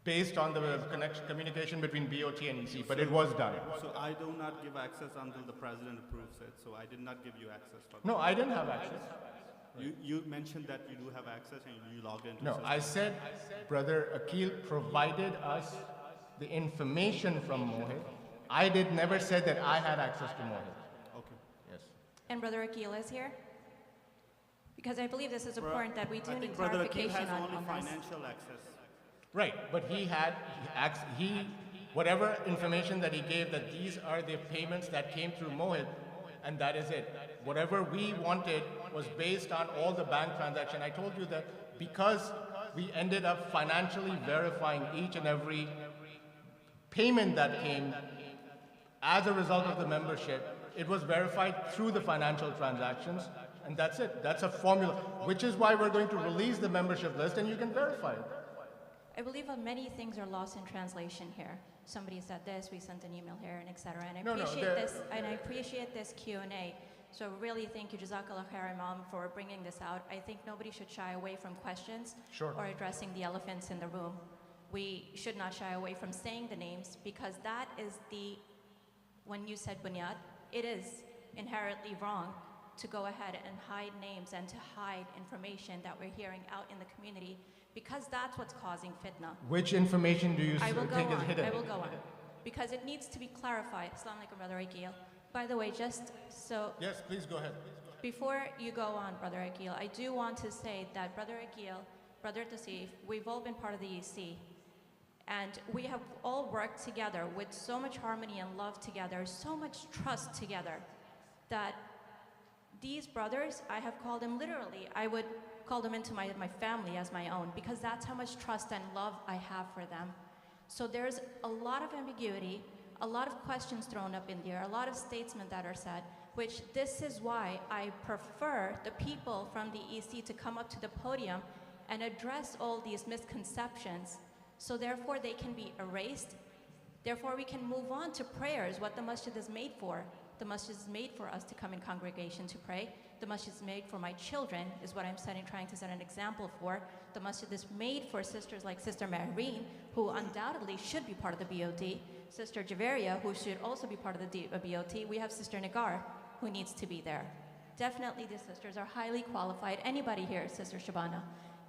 Speaker 2: based on the communication between BOT and EC, but it was done.
Speaker 9: so I do not give access until the president approves it, so I did not give you access for that.
Speaker 2: No, I didn't have access.
Speaker 9: You mentioned that you do have access and you logged into
Speaker 2: No,
Speaker 9: the
Speaker 2: I
Speaker 9: system.
Speaker 2: said Brother Akil provided us the information from Mohit. I never said that I had access to Mohit.
Speaker 9: Okay.
Speaker 2: Yes.
Speaker 8: And Brother Akil is here? Because I believe this is important that we do
Speaker 9: I
Speaker 8: need
Speaker 9: think Brother Akil
Speaker 8: clarification
Speaker 9: has only
Speaker 8: on this.
Speaker 9: financial access.
Speaker 2: Right, but whatever information that he gave, that these are the payments that came through Mohit, and that is it. Whatever we wanted was based on all the bank transaction. I told you that because we ended up financially verifying each and every payment that came as a result of the membership, it was verified through the financial transactions, and that's it. That's a formula, which is why we're going to release the membership list, and you can verify it.
Speaker 8: I believe many things are lost in translation here. Somebody said this, we sent an email here, and etc. And I appreciate this Q&A. So really thank you, Jazakallah khair, Imam, for bringing this out. I think nobody should shy away from questions or addressing the elephants in the room. We should not shy away from saying the names, because that is when you said bunyad, it is inherently wrong to go ahead and hide names and to hide information that we're hearing out in the community, because that's what's causing fitna.
Speaker 2: Which information do you
Speaker 8: I will
Speaker 2: think
Speaker 8: go
Speaker 2: is
Speaker 8: on.
Speaker 2: hidden?
Speaker 8: I will go on. Because it needs to be clarified. Assalamu alaikum, Brother Akil. By the way, just so
Speaker 2: Yes, please go ahead.
Speaker 8: before you go on, Brother Akil, I do want to say that Brother Akil, Brother Tasif, we've all been part of the EC. And we have all worked together with so much harmony and love together, so much trust together, that these brothers, I have called them literally, I would call them into my family as my own, because that's how much trust and love I have for them. So there's a lot of ambiguity, a lot of questions thrown up in there, a lot of statements that are said, which this is why I prefer the people from the EC to come up to the podium and address all these misconceptions, so therefore they can be erased. Therefore we can move on to prayers, what the masjid is made for. The masjid is made for us to come in congregation to pray. The masjid is made for my children, is what I'm trying to set an example for. The masjid is made for sisters like Sister Mahreen, who undoubtedly should be part of the BOD. Sister Javeria, who should also be part of the BOT. We have Sister Nagar, who needs to be there. Definitely these sisters are highly qualified. Anybody here, Sister Shabana?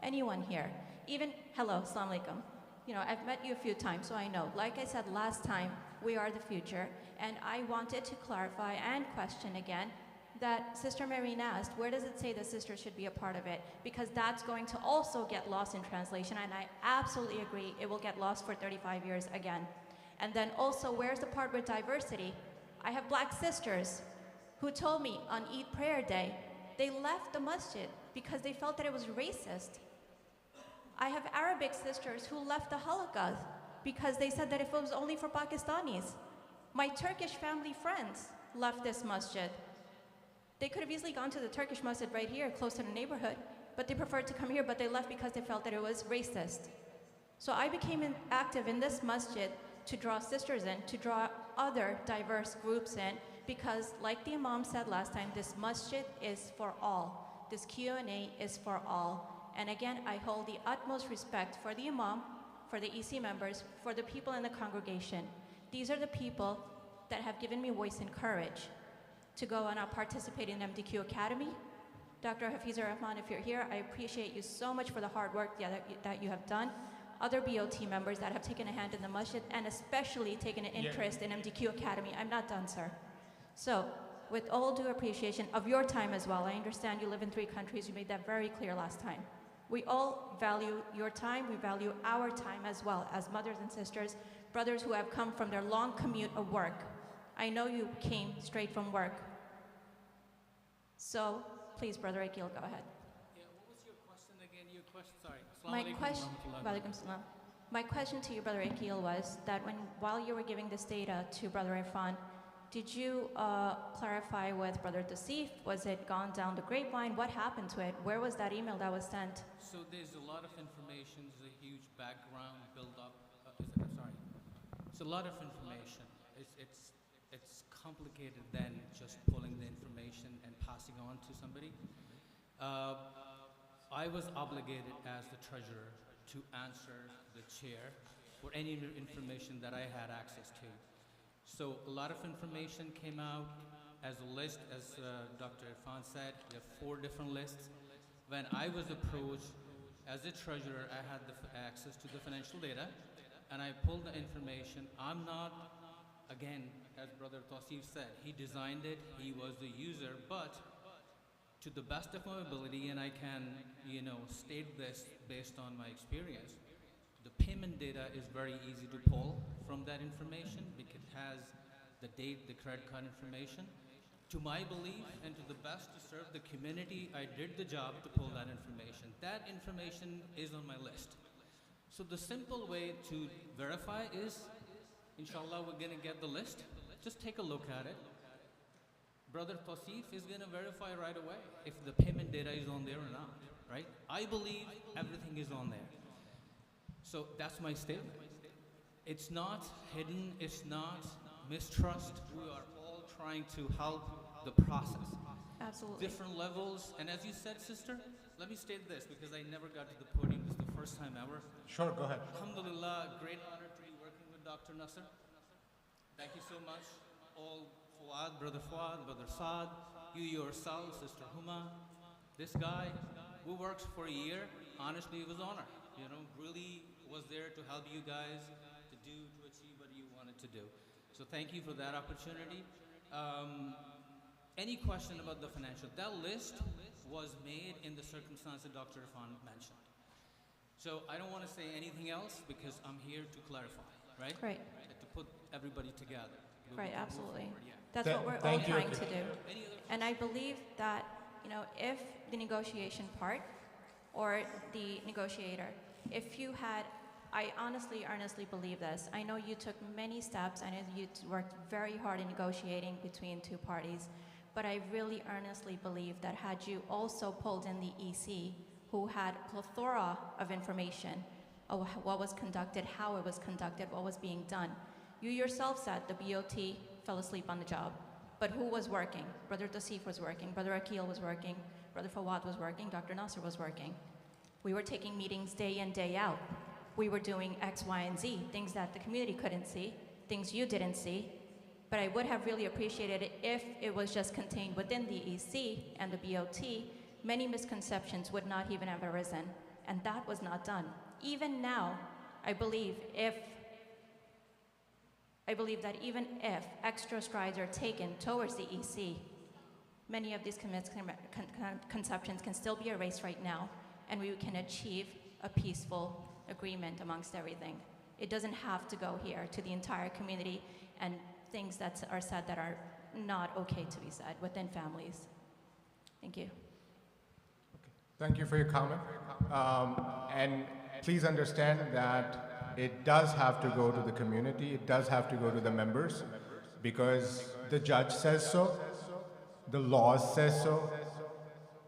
Speaker 8: Anyone here? Even, hello, assalamu alaikum. You know, I've met you a few times, so I know. Like I said last time, we are the future. And I wanted to clarify and question again that Sister Maureen asked, where does it say that sisters should be a part of it? Because that's going to also get lost in translation, and I absolutely agree it will get lost for 35 years again. And then also, where's the part with diversity? I have black sisters who told me on Eid prayer day, they left the masjid because they felt that it was racist. I have Arabic sisters who left the halaqah because they said that if it was only for Pakistanis. My Turkish family friends left this masjid. They could have easily gone to the Turkish masjid right here, close to the neighborhood, but they preferred to come here, but they left because they felt that it was racist. So I became active in this masjid to draw sisters in, to draw other diverse groups in, because like the Imam said last time, this masjid is for all. This Q&A is for all. And again, I hold the utmost respect for the Imam, for the EC members, for the people in the congregation. These are the people that have given me voice and courage to go and participate in MDQ Academy. Dr. Hafizur Rahman, if you're here, I appreciate you so much for the hard work that you have done. Other BOT members that have taken a hand in the masjid, and especially taken an interest in MDQ Academy. I'm not done, sir. So, with all due appreciation of your time as well, I understand you live in 3 countries, you made that very clear last time. We all value your time, we value our time as well, as mothers and sisters, brothers who have come from their long commute of work. I know you came straight from work. So, please, Brother Akil, go ahead.
Speaker 10: Yeah, what was your question again? Your question, sorry.
Speaker 8: My question to you, Brother Akil, was that while you were giving this data to Brother Irfan, did you clarify with Brother Tasif? Was it gone down the grapevine? What happened to it? Where was that email that was sent?
Speaker 10: So there's a lot of information. There's a huge background build-up. Sorry. It's a lot of information. It's complicated than just pulling the information and passing on to somebody. I was obligated as the treasurer to answer the chair for any information that I had access to. So a lot of information came out as a list, as Dr. Irfan said. We have 4 different lists. When I was approached as a treasurer, I had the access to the financial data, and I pulled the information. I'm not, again, as Brother Tausif said, he designed it, he was the user, but to the best of my ability, and I can, state this based on my experience, the payment data is very easy to pull from that information because it has the date, the credit card information. To my belief and to the best to serve the community, I did the job to pull that information. That information is on my list. So the simple way to verify is, inshallah, we're gonna get the list. Just take a look at it. Brother Tausif is gonna verify right away if the payment data is on there or not, right? I believe everything is on there. So that's my statement. It's not hidden, it's not mistrust. We are all trying to help the process.
Speaker 8: Absolutely.
Speaker 10: Different levels, and as you said, sister, let me state this because I never got to the podium. This is the first time ever.
Speaker 2: Sure, go ahead.
Speaker 10: Alhamdulillah, great honor to be working with Dr. Nasser. Thank you so much. All Fuad, Brother Saad, you yourself, Sister Huma, this guy who works for a year, honestly, it was honor. Really was there to help you guys to achieve what you wanted to do. So thank you for that opportunity. Any question about the financial? That list was made in the circumstance that Dr. Irfan mentioned. So I don't want to say anything else because I'm here to clarify, right?
Speaker 8: Right.
Speaker 10: To put everybody together.
Speaker 8: Right, absolutely.
Speaker 10: Yeah.
Speaker 8: That's what we're all trying to do. And I believe that, if the negotiation part or the negotiator, if you had, I honestly, earnestly believe this. I know you took many steps. I know you worked very hard in negotiating between 2 parties. But I really earnestly believe that had you also pulled in the EC, who had a plethora of information of what was conducted, how it was conducted, what was being done. You yourself said the BOT fell asleep on the job. But who was working? Brother Tasif was working, Brother Akil was working, Brother Fawad was working, Dr. Nasser was working. We were taking meetings day in, day out. We were doing X, Y, and Z, things that the community couldn't see, things you didn't see. But I would have really appreciated it if it was just contained within the EC and the BOT. Many misconceptions would not even have arisen, and that was not done. Even now, I believe that even if extra strides are taken towards the EC, many of these conceptions can still be erased right now, and we can achieve a peaceful agreement amongst everything. It doesn't have to go here to the entire community and things that are said that are not okay to be said within families. Thank you.
Speaker 2: Thank you for your comment. And please understand that it does have to go to the community, it does have to go to the members, because the judge says so, the laws says so,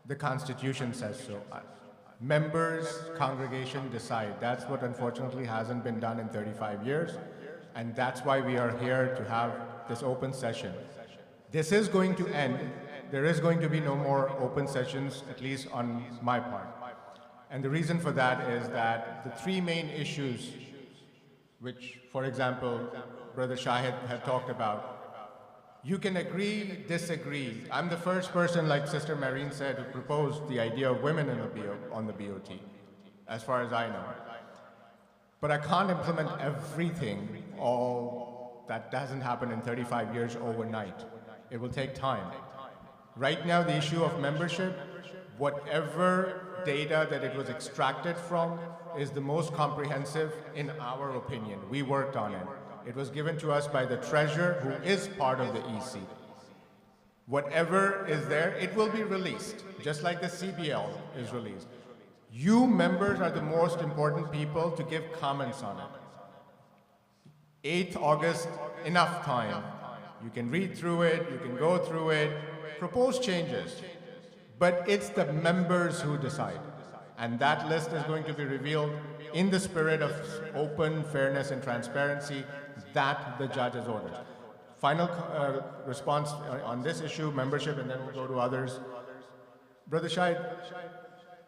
Speaker 2: the Constitution says so. Members, congregation decide. That's what unfortunately hasn't been done in 35 years, and that's why we are here to have this open session. This is going to end. There is going to be no more open sessions, at least on my part. And the reason for that is that the three main issues, which, for example, Brother Shahid had talked about, you can agree, disagree. I'm the first person, like Sister Marine said, who proposed the idea of women on the BOT, as far as I know. But I can't implement everything, all that doesn't happen in 35 years overnight. It will take time. Right now, the issue of membership, whatever data that it was extracted from is the most comprehensive in our opinion. We worked on it. It was given to us by the treasurer, who is part of the EC. Whatever is there, it will be released, just like the CBL is released. You members are the most important people to give comments on it. 8th August, enough time. You can read through it, you can go through it, propose changes. But it's the members who decide. And that list is going to be revealed in the spirit of open, fairness, and transparency that the judge has ordered. Final response on this issue, membership, and then we'll go to others. Brother Shahid,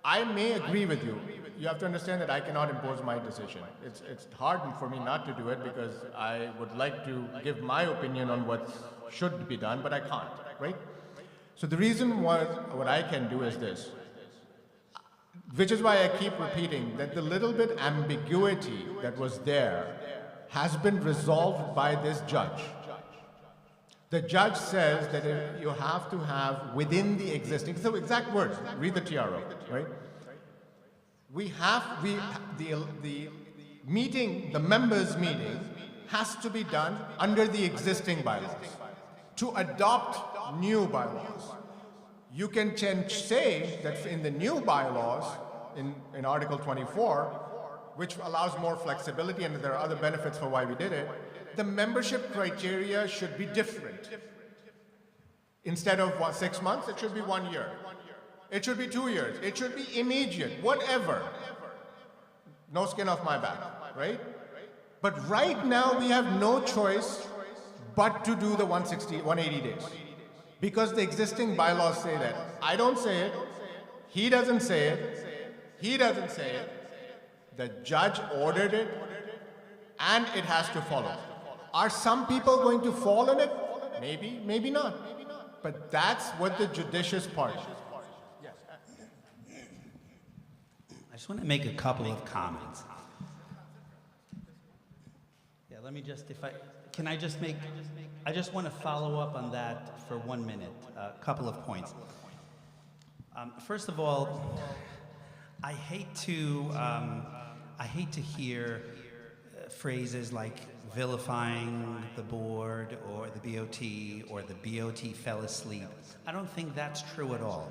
Speaker 2: I may agree with you. You have to understand that I cannot impose my decision. It's hard for me not to do it because I would like to give my opinion on what should be done, but I can't, right? So the reason what I can do is this, which is why I keep repeating that the little bit ambiguity that was there has been resolved by this judge. The judge says that you have to have within the existing, so exact words, read the TRO, right? The meeting, the members' meeting has to be done under the existing bylaws. To adopt new bylaws, you can say that in the new bylaws, in Article 24, which allows more flexibility, and there are other benefits for why we did it, the membership criteria should be different. Instead of 6 months, it should be 1 year. It should be 2 years. It should be immediate, whatever. No skin off my back, right? But right now, we have no choice but to do the 180 days. Because the existing bylaws say that. I don't say it. He doesn't say it. He doesn't say it. The judge ordered it, and it has to follow. Are some people going to fall in it? Maybe, maybe not. But that's what the judicious part is.
Speaker 3: I just want to make a couple of comments. Yeah, let me just, I just want to follow up on that for 1 minute, a couple of points. First of all, I hate to hear phrases like vilifying the board or the BOT or the BOT fell asleep. I don't think that's true at all.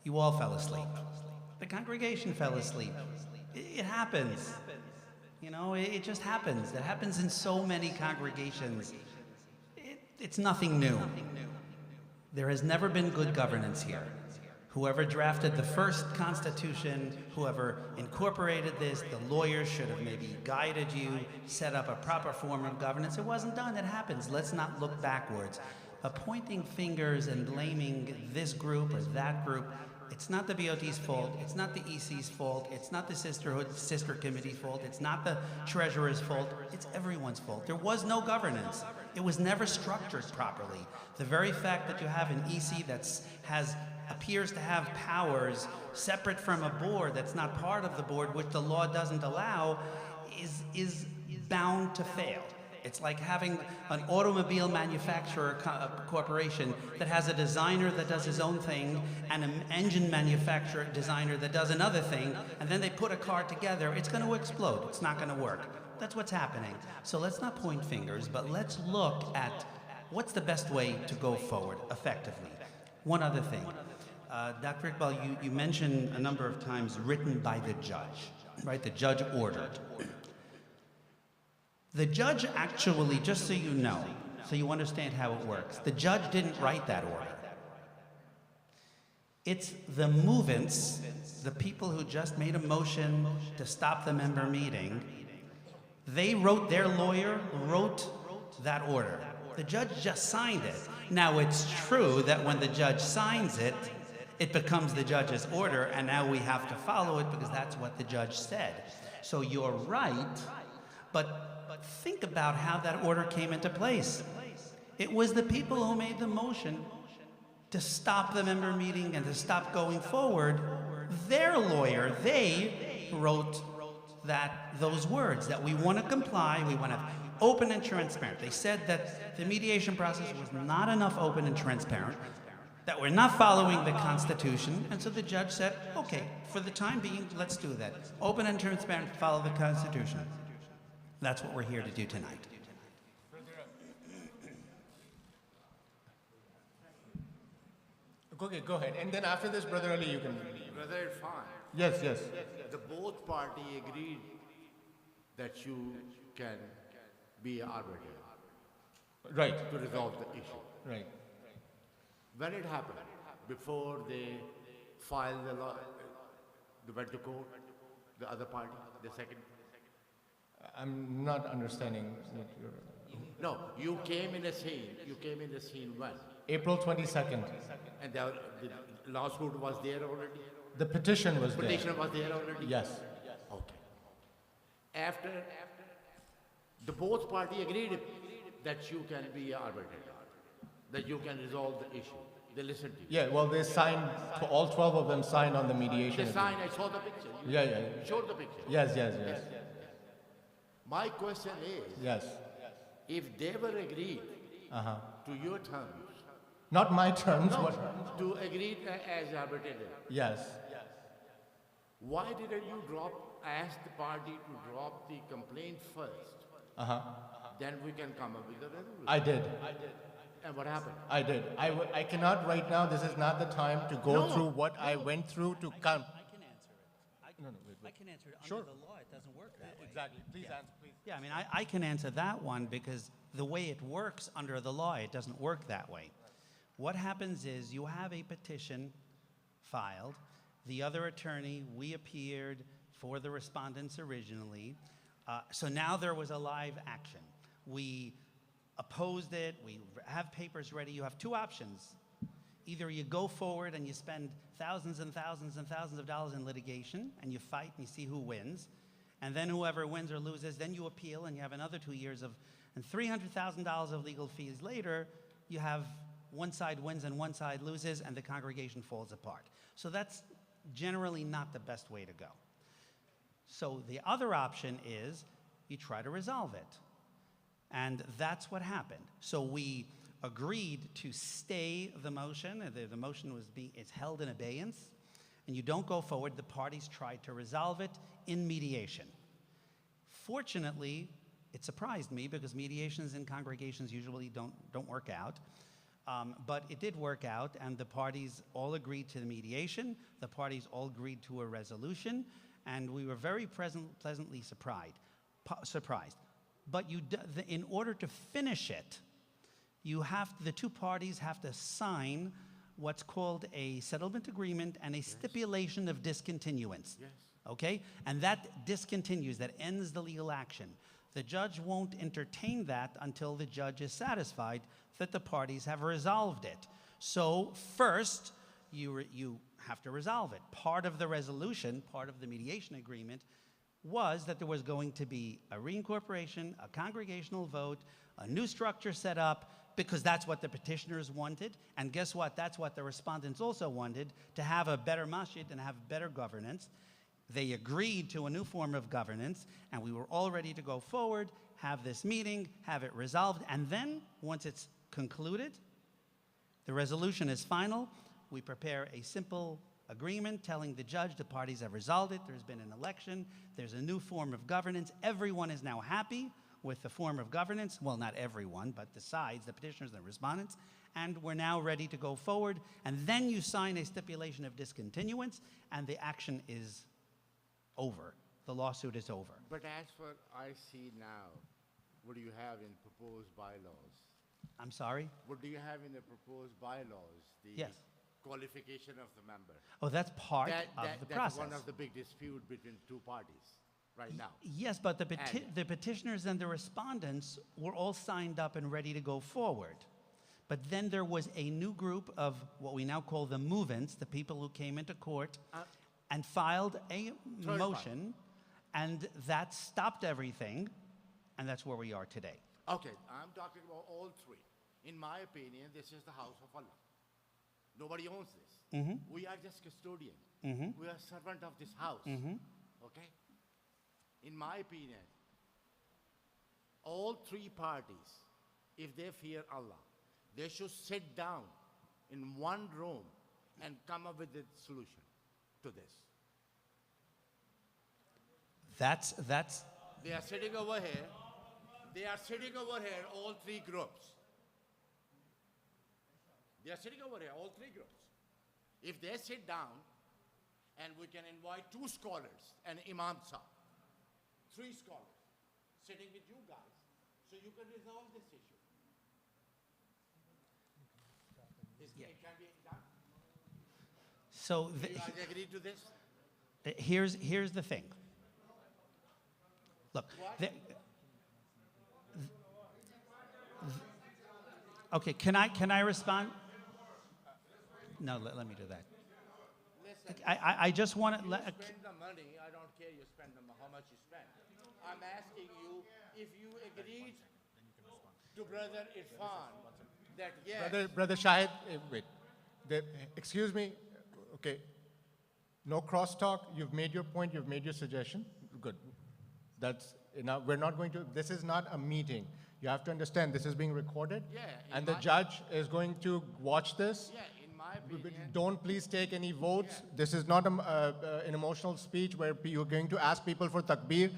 Speaker 3: You all fell asleep. The congregation fell asleep. It happens. You know, it just happens. It happens in so many congregations. It's nothing new. There has never been good governance here. Whoever drafted the first constitution, whoever incorporated this, the lawyers should have maybe guided you, set up a proper form of governance. It wasn't done. It happens. Let's not look backwards. pointing fingers and blaming this group or that group. It's not the BOT's fault, it's not the EC's fault, it's not the sister committee's fault, it's not the treasurer's fault, it's everyone's fault. There was no governance. It was never structured properly. The very fact that you have an EC that appears to have powers separate from a board that's not part of the board, which the law doesn't allow, is bound to fail. It's like having an automobile manufacturer corporation that has a designer that does his own thing and an engine manufacturer designer that does another thing, and then they put a car together. It's going to explode. It's not going to work. That's what's happening. So let's not point fingers, but let's look at what's the best way to go forward effectively. One other thing. Dr. Iqbal, you mentioned a number of times written by the judge, right? The judge ordered. The judge actually, just so you know, so you understand how it works, the judge didn't write that order. It's the movants, the people who just made a motion to stop the member meeting, their lawyer wrote that order. The judge just signed it. Now it's true that when the judge signs it, it becomes the judge's order, and now we have to follow it because that's what the judge said. So you're right, but think about how that order came into place. It was the people who made the motion to stop the member meeting and to stop going forward. Their lawyer, they wrote those words, that we want to comply, we want to have open and transparent. They said that the mediation process was not enough open and transparent, that we're not following the Constitution, and so the judge said, okay, for the time being, let's do that. Open and transparent, follow the Constitution. That's what we're here to do tonight.
Speaker 2: Okay, go ahead. And then after this, Brother Ali, you can...
Speaker 7: Brother Irfan.
Speaker 2: Yes, yes.
Speaker 7: The both party agreed that you can be arbitrator.
Speaker 2: Right.
Speaker 7: To resolve the issue.
Speaker 2: Right.
Speaker 7: When it happened, before they filed the law, they went to court, the other party, the second.
Speaker 2: I'm not understanding what you're...
Speaker 7: No, you came in the scene. You came in the scene when?
Speaker 2: April 22nd.
Speaker 7: And the lawsuit was there already?
Speaker 2: The petition was there.
Speaker 7: Petition was there already?
Speaker 2: Yes.
Speaker 7: Okay. After, the both party agreed that you can be arbitrator, that you can resolve the issue. They listened to you.
Speaker 2: Yeah, well, they signed, all 12 of them signed on the mediation.
Speaker 7: They signed, I saw the picture.
Speaker 2: Yeah.
Speaker 7: You showed the picture.
Speaker 2: Yes.
Speaker 7: My question is,
Speaker 2: yes.
Speaker 7: If they were agreed to your terms.
Speaker 2: Not my terms,
Speaker 7: no,
Speaker 2: but...
Speaker 7: to agree as arbitrator.
Speaker 2: Yes.
Speaker 7: Why didn't you ask the party to drop the complaint first? Then we can come up with a resolution.
Speaker 2: I did.
Speaker 7: And what happened?
Speaker 2: I did. I cannot right now, this is not the time to go through what I went through to come.
Speaker 3: I can answer it. I can answer it.
Speaker 2: Sure.
Speaker 3: Under the law, it doesn't work that way.
Speaker 2: Exactly. Please answer, please.
Speaker 3: Yeah, I mean, I can answer that one because the way it works under the law, it doesn't work that way. What happens is you have a petition filed. The other attorney, we appeared for the respondents originally. So now there was a live action. We opposed it. We have papers ready. You have two options. Either you go forward and you spend thousands and thousands and thousands of dollars in litigation and you fight and you see who wins. And then whoever wins or loses, then you appeal and you have another 2 years and $300,000 of legal fees later, you have one side wins and one side loses and the congregation falls apart. So that's generally not the best way to go. So the other option is you try to resolve it. And that's what happened. So we agreed to stay the motion. The motion is held in abeyance, and you don't go forward. The parties tried to resolve it in mediation. Fortunately, it surprised me because mediations in congregations usually don't work out. But it did work out, and the parties all agreed to the mediation. The parties all agreed to a resolution, and we were very pleasantly surprised. But in order to finish it, the two parties have to sign what's called a settlement agreement and a stipulation of discontinuance. Yes. Okay? And that discontinues, that ends the legal action. The judge won't entertain that until the judge is satisfied that the parties have resolved it. So first, you have to resolve it. Part of the resolution, part of the mediation agreement, was that there was going to be a reincorporation, a congregational vote, a new structure set up, because that's what the petitioners wanted. And guess what? That's what the respondents also wanted, to have a better masjid and have better governance. They agreed to a new form of governance, and we were all ready to go forward, have this meeting, have it resolved, and then, once it's concluded, the resolution is final. We prepare a simple agreement telling the judge the parties have resolved it, there's been an election, there's a new form of governance, everyone is now happy with the form of governance. Well, not everyone, but the sides, the petitioners and the respondents, and we're now ready to go forward. And then you sign a stipulation of discontinuance, and the action is over. The lawsuit is over.
Speaker 7: But as for I see now, what do you have in proposed bylaws?
Speaker 3: I'm sorry?
Speaker 7: What do you have in the proposed bylaws? The
Speaker 3: Yes.
Speaker 7: qualification of the member.
Speaker 3: Oh, that's part of the
Speaker 7: That's
Speaker 3: process.
Speaker 7: one of the big disputes between two parties right now.
Speaker 3: Yes, but the
Speaker 7: And-
Speaker 3: petitioners and the respondents were all signed up and ready to go forward. But then there was a new group of what we now call the movants, the people who came into court and filed a
Speaker 7: Third
Speaker 3: motion, and that stopped everything, and that's where we are today.
Speaker 7: Okay, I'm talking about all three. In my opinion, this is the house of Allah. Nobody owns this. We are just custodian. We are servant of this house. Okay? In my opinion, all three parties, if they fear Allah, they should sit down in one room and come up with a solution to this.
Speaker 3: That's
Speaker 7: They are sitting over here. They are sitting over here, all three groups. They are sitting over here, all three groups. If they sit down, and we can invite two scholars and Imam Sahib, three scholars, sitting with you guys, so you can resolve this issue. It can be done.
Speaker 3: so.
Speaker 7: Do you guys agree to this?
Speaker 3: Here's the thing. Look, okay. Can I respond? No, let me do that.
Speaker 7: Listen,
Speaker 3: I just want to.
Speaker 7: you spend the money, I don't care you spend how much you spend. I'm asking you if you agreed to Brother Irfan that yes.
Speaker 2: Brother Shahid, wait. Excuse me. Okay. No crosstalk. You've made your point. You've made your suggestion. Good. That's enough. We're not going to. This is not a meeting. You have to understand. This is being recorded.
Speaker 7: Yeah,
Speaker 2: And the judge is going to watch this.
Speaker 7: Yeah, in my opinion.
Speaker 2: Don't please take any votes. This is not an emotional speech where you're going to ask people for takbir.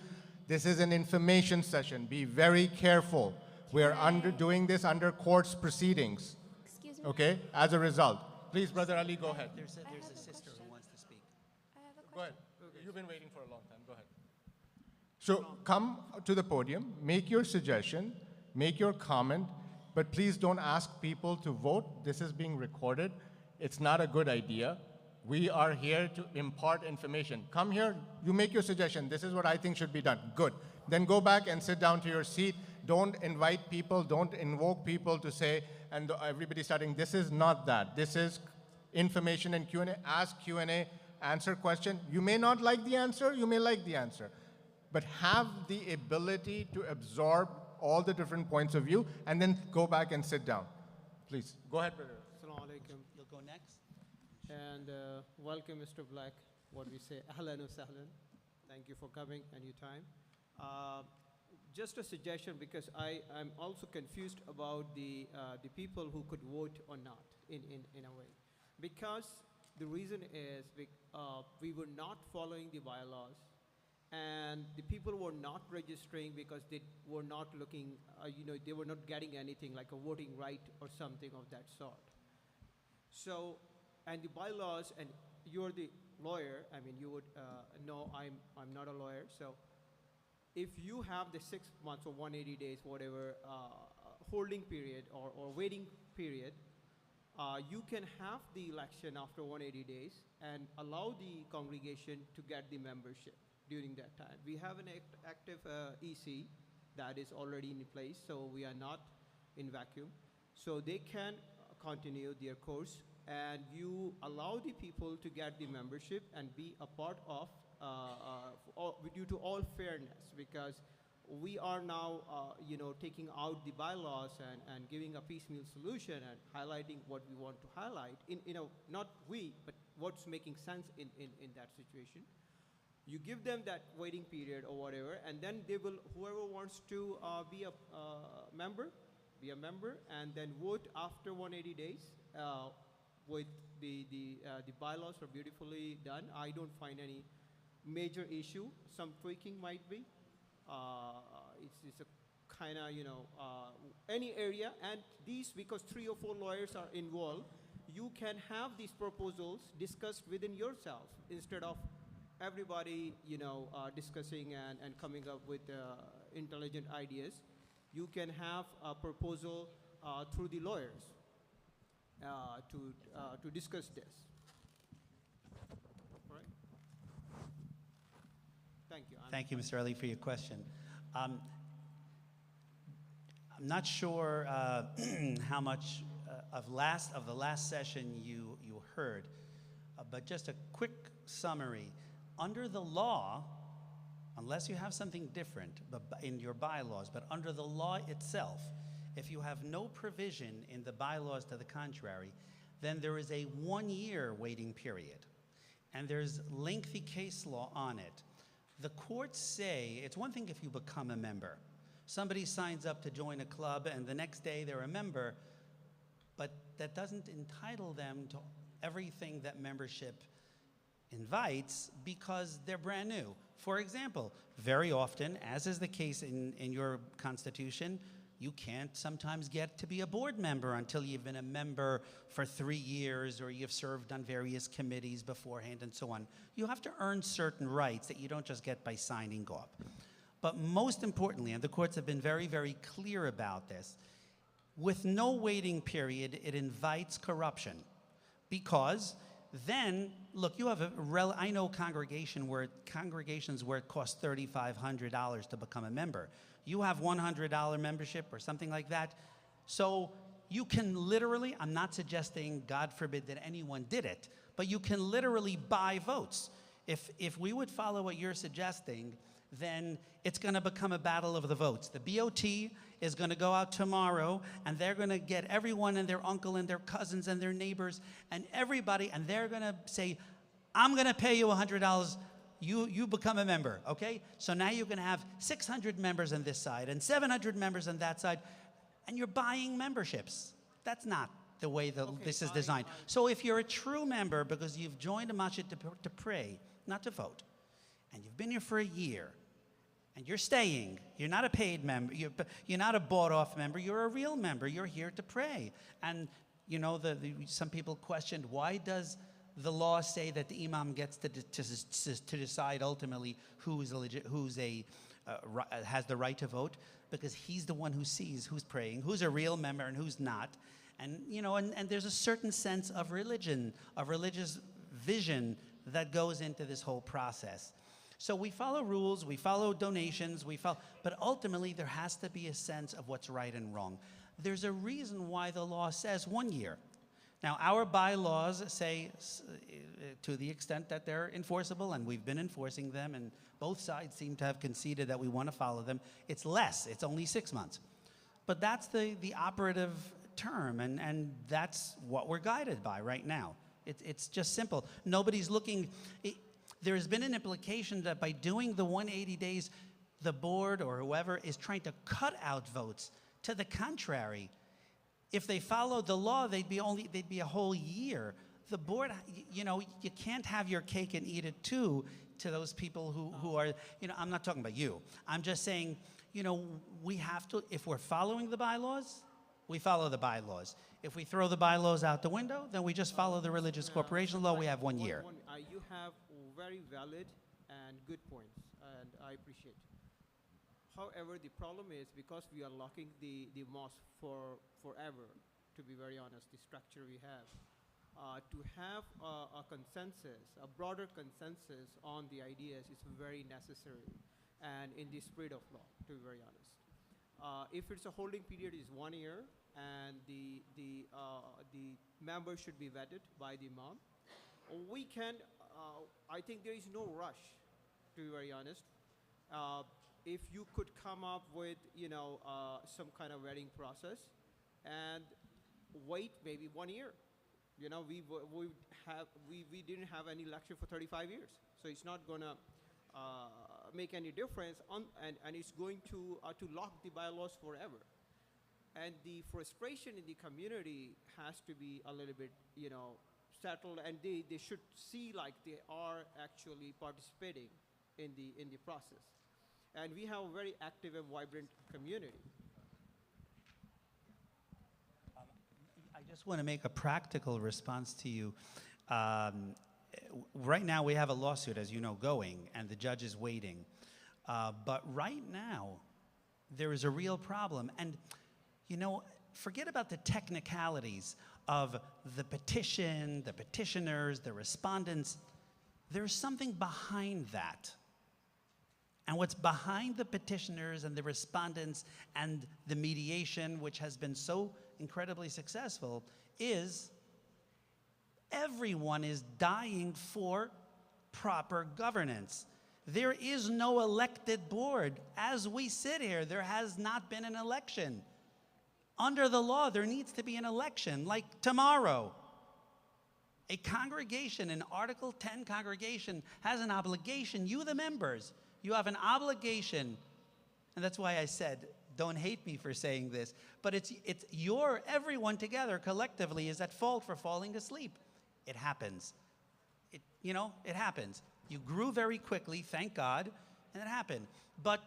Speaker 2: This is an information session. Be very careful. We're doing this under court's proceedings.
Speaker 11: Excuse me.
Speaker 2: Okay? As a result. Please, Brother Ali, go ahead.
Speaker 3: There's
Speaker 11: I
Speaker 3: a
Speaker 11: have a
Speaker 3: sister who
Speaker 11: question.
Speaker 3: wants to speak.
Speaker 11: I have a
Speaker 2: Go ahead.
Speaker 11: question.
Speaker 2: You've been waiting for a long time. Go ahead. So come to the podium, make your suggestion, make your comment, but please don't ask people to vote. This is being recorded. It's not a good idea. We are here to impart information. Come here, you make your suggestion. This is what I think should be done. Good. Then go back and sit down to your seat. Don't invite people, don't invoke people to say, and everybody starting, this is not that. This is information and Q&A. Ask Q&A, answer question. You may not like the answer, you may like the answer. But have the ability to absorb all the different points of view and then go back and sit down. Please, go ahead, brother.
Speaker 12: Assalamu alaikum.
Speaker 3: You'll go next.
Speaker 12: And welcome, Mr. Black. What we say, ahlan wa sahlan. Thank you for coming and your time. Just a suggestion, because I'm also confused about the people who could vote or not in a way. Because the reason is we were not following the bylaws, and the people were not registering because they were not looking, they were not getting anything like a voting right or something of that sort. So, and the bylaws, and you're the lawyer, I mean, you would know I'm not a lawyer, so if you have the 6 months or 180 days, whatever, holding period or waiting period, you can have the election after 180 days and allow the congregation to get the membership during that time. We have an active EC that is already in place, so we are not in vacuum. So they can continue their course, and you allow the people to get the membership and be a part of, due to all fairness, because we are now, taking out the bylaws and giving a piecemeal solution and highlighting what we want to highlight. Not we, but what's making sense in that situation. You give them that waiting period or whatever, and then they will, whoever wants to be a member, and then vote after 180 days. With the bylaws are beautifully done. I don't find any major issue. Some tweaking might be. It's a kind of, any area, and these, because 3 or 4 lawyers are involved, you can have these proposals discussed within yourself instead of everybody, discussing and coming up with intelligent ideas. You can have a proposal through the lawyers to discuss this. All right? Thank you.
Speaker 3: Thank you, Mr. Ali, for your question. I'm not sure how much of the last session you heard, but just a quick summary. Under the law, unless you have something different in your bylaws, but under the law itself, if you have no provision in the bylaws to the contrary, then there is a 1-year waiting period, and there's lengthy case law on it. The courts say, it's one thing if you become a member. Somebody signs up to join a club and the next day they're a member, but that doesn't entitle them to everything that membership invites because they're brand new. For example, very often, as is the case in your constitution, you can't sometimes get to be a board member until you've been a member for 3 years or you've served on various committees beforehand and so on. You have to earn certain rights that you don't just get by signing up. But most importantly, and the courts have been very, very clear about this, with no waiting period, it invites corruption. Because then, look, you have I know congregations where it costs $3,500 to become a member. You have $100 membership or something like that. So you can literally, I'm not suggesting, God forbid, that anyone did it, but you can literally buy votes. If we would follow what you're suggesting, then it's going to become a battle of the votes. The BOT is going to go out tomorrow, and they're going to get everyone and their uncle and their cousins and their neighbors and everybody, and they're going to say, I'm going to pay you $100. You become a member, okay? So now you're going to have 600 members on this side and 700 members on that side, and you're buying memberships. That's not the way this is designed. So if you're a true member because you've joined a masjid to pray, not to vote, and you've been here for a year, and you're staying, you're not a paid member, you're not a bought-off member, you're a real member, you're here to pray. And, some people questioned, why does the law say that the imam gets to decide ultimately has the right to vote? Because he's the one who sees who's praying, who's a real member and who's not. And, and there's a certain sense of religion, of religious vision that goes into this whole process. So we follow rules, we follow donations, but ultimately there has to be a sense of what's right and wrong. There's a reason why the law says 1 year. Now, our bylaws say, to the extent that they're enforceable, and we've been enforcing them, and both sides seem to have conceded that we want to follow them, it's less, it's only 6 months. But that's the operative term, and that's what we're guided by right now. It's just simple. Nobody's looking. There's been an implication that by doing the 180 days, the board or whoever is trying to cut out votes. To the contrary, if they followed the law, they'd be a whole year. The board, you can't have your cake and eat it too. To those people who are, I'm not talking about you. I'm just saying, we have to. If we're following the bylaws, we follow the bylaws. If we throw the bylaws out the window, then we just follow the religious corporation law. We have 1 year.
Speaker 12: You have very valid and good points, and I appreciate it. However, the problem is because we are locking the mosque forever, to be very honest, the structure we have, to have a consensus, a broader consensus on the ideas is very necessary and in the spirit of law, to be very honest. if it's a holding period is 1 year and the members should be vetted by the imam, we can, I think there is no rush, to be very honest. If you could come up with, some kind of vetting process and wait maybe 1 year. We didn't have any election for 35 years. So it's not going to make any difference and it's going to lock the bylaws forever. And the frustration in the community has to be a little bit, settled, and they should see like they are actually participating in the process. And we have a very active and vibrant community.
Speaker 3: I just want to make a practical response to you. Right now we have a lawsuit, as you know, going, and the judge is waiting. But right now, there is a real problem. And, forget about the technicalities of the petition, the petitioners, the respondents. There's something behind that. And what's behind the petitioners and the respondents and the mediation, which has been so incredibly successful, is everyone is dying for proper governance. There is no elected board. As we sit here, there has not been an election. Under the law, there needs to be an election, like tomorrow. A congregation, an Article 10 congregation, has an obligation. You, the members, you have an obligation. And that's why I said, don't hate me for saying this, but everyone together collectively is at fault for falling asleep. It happens. It happens. You grew very quickly, thank God, and it happened. But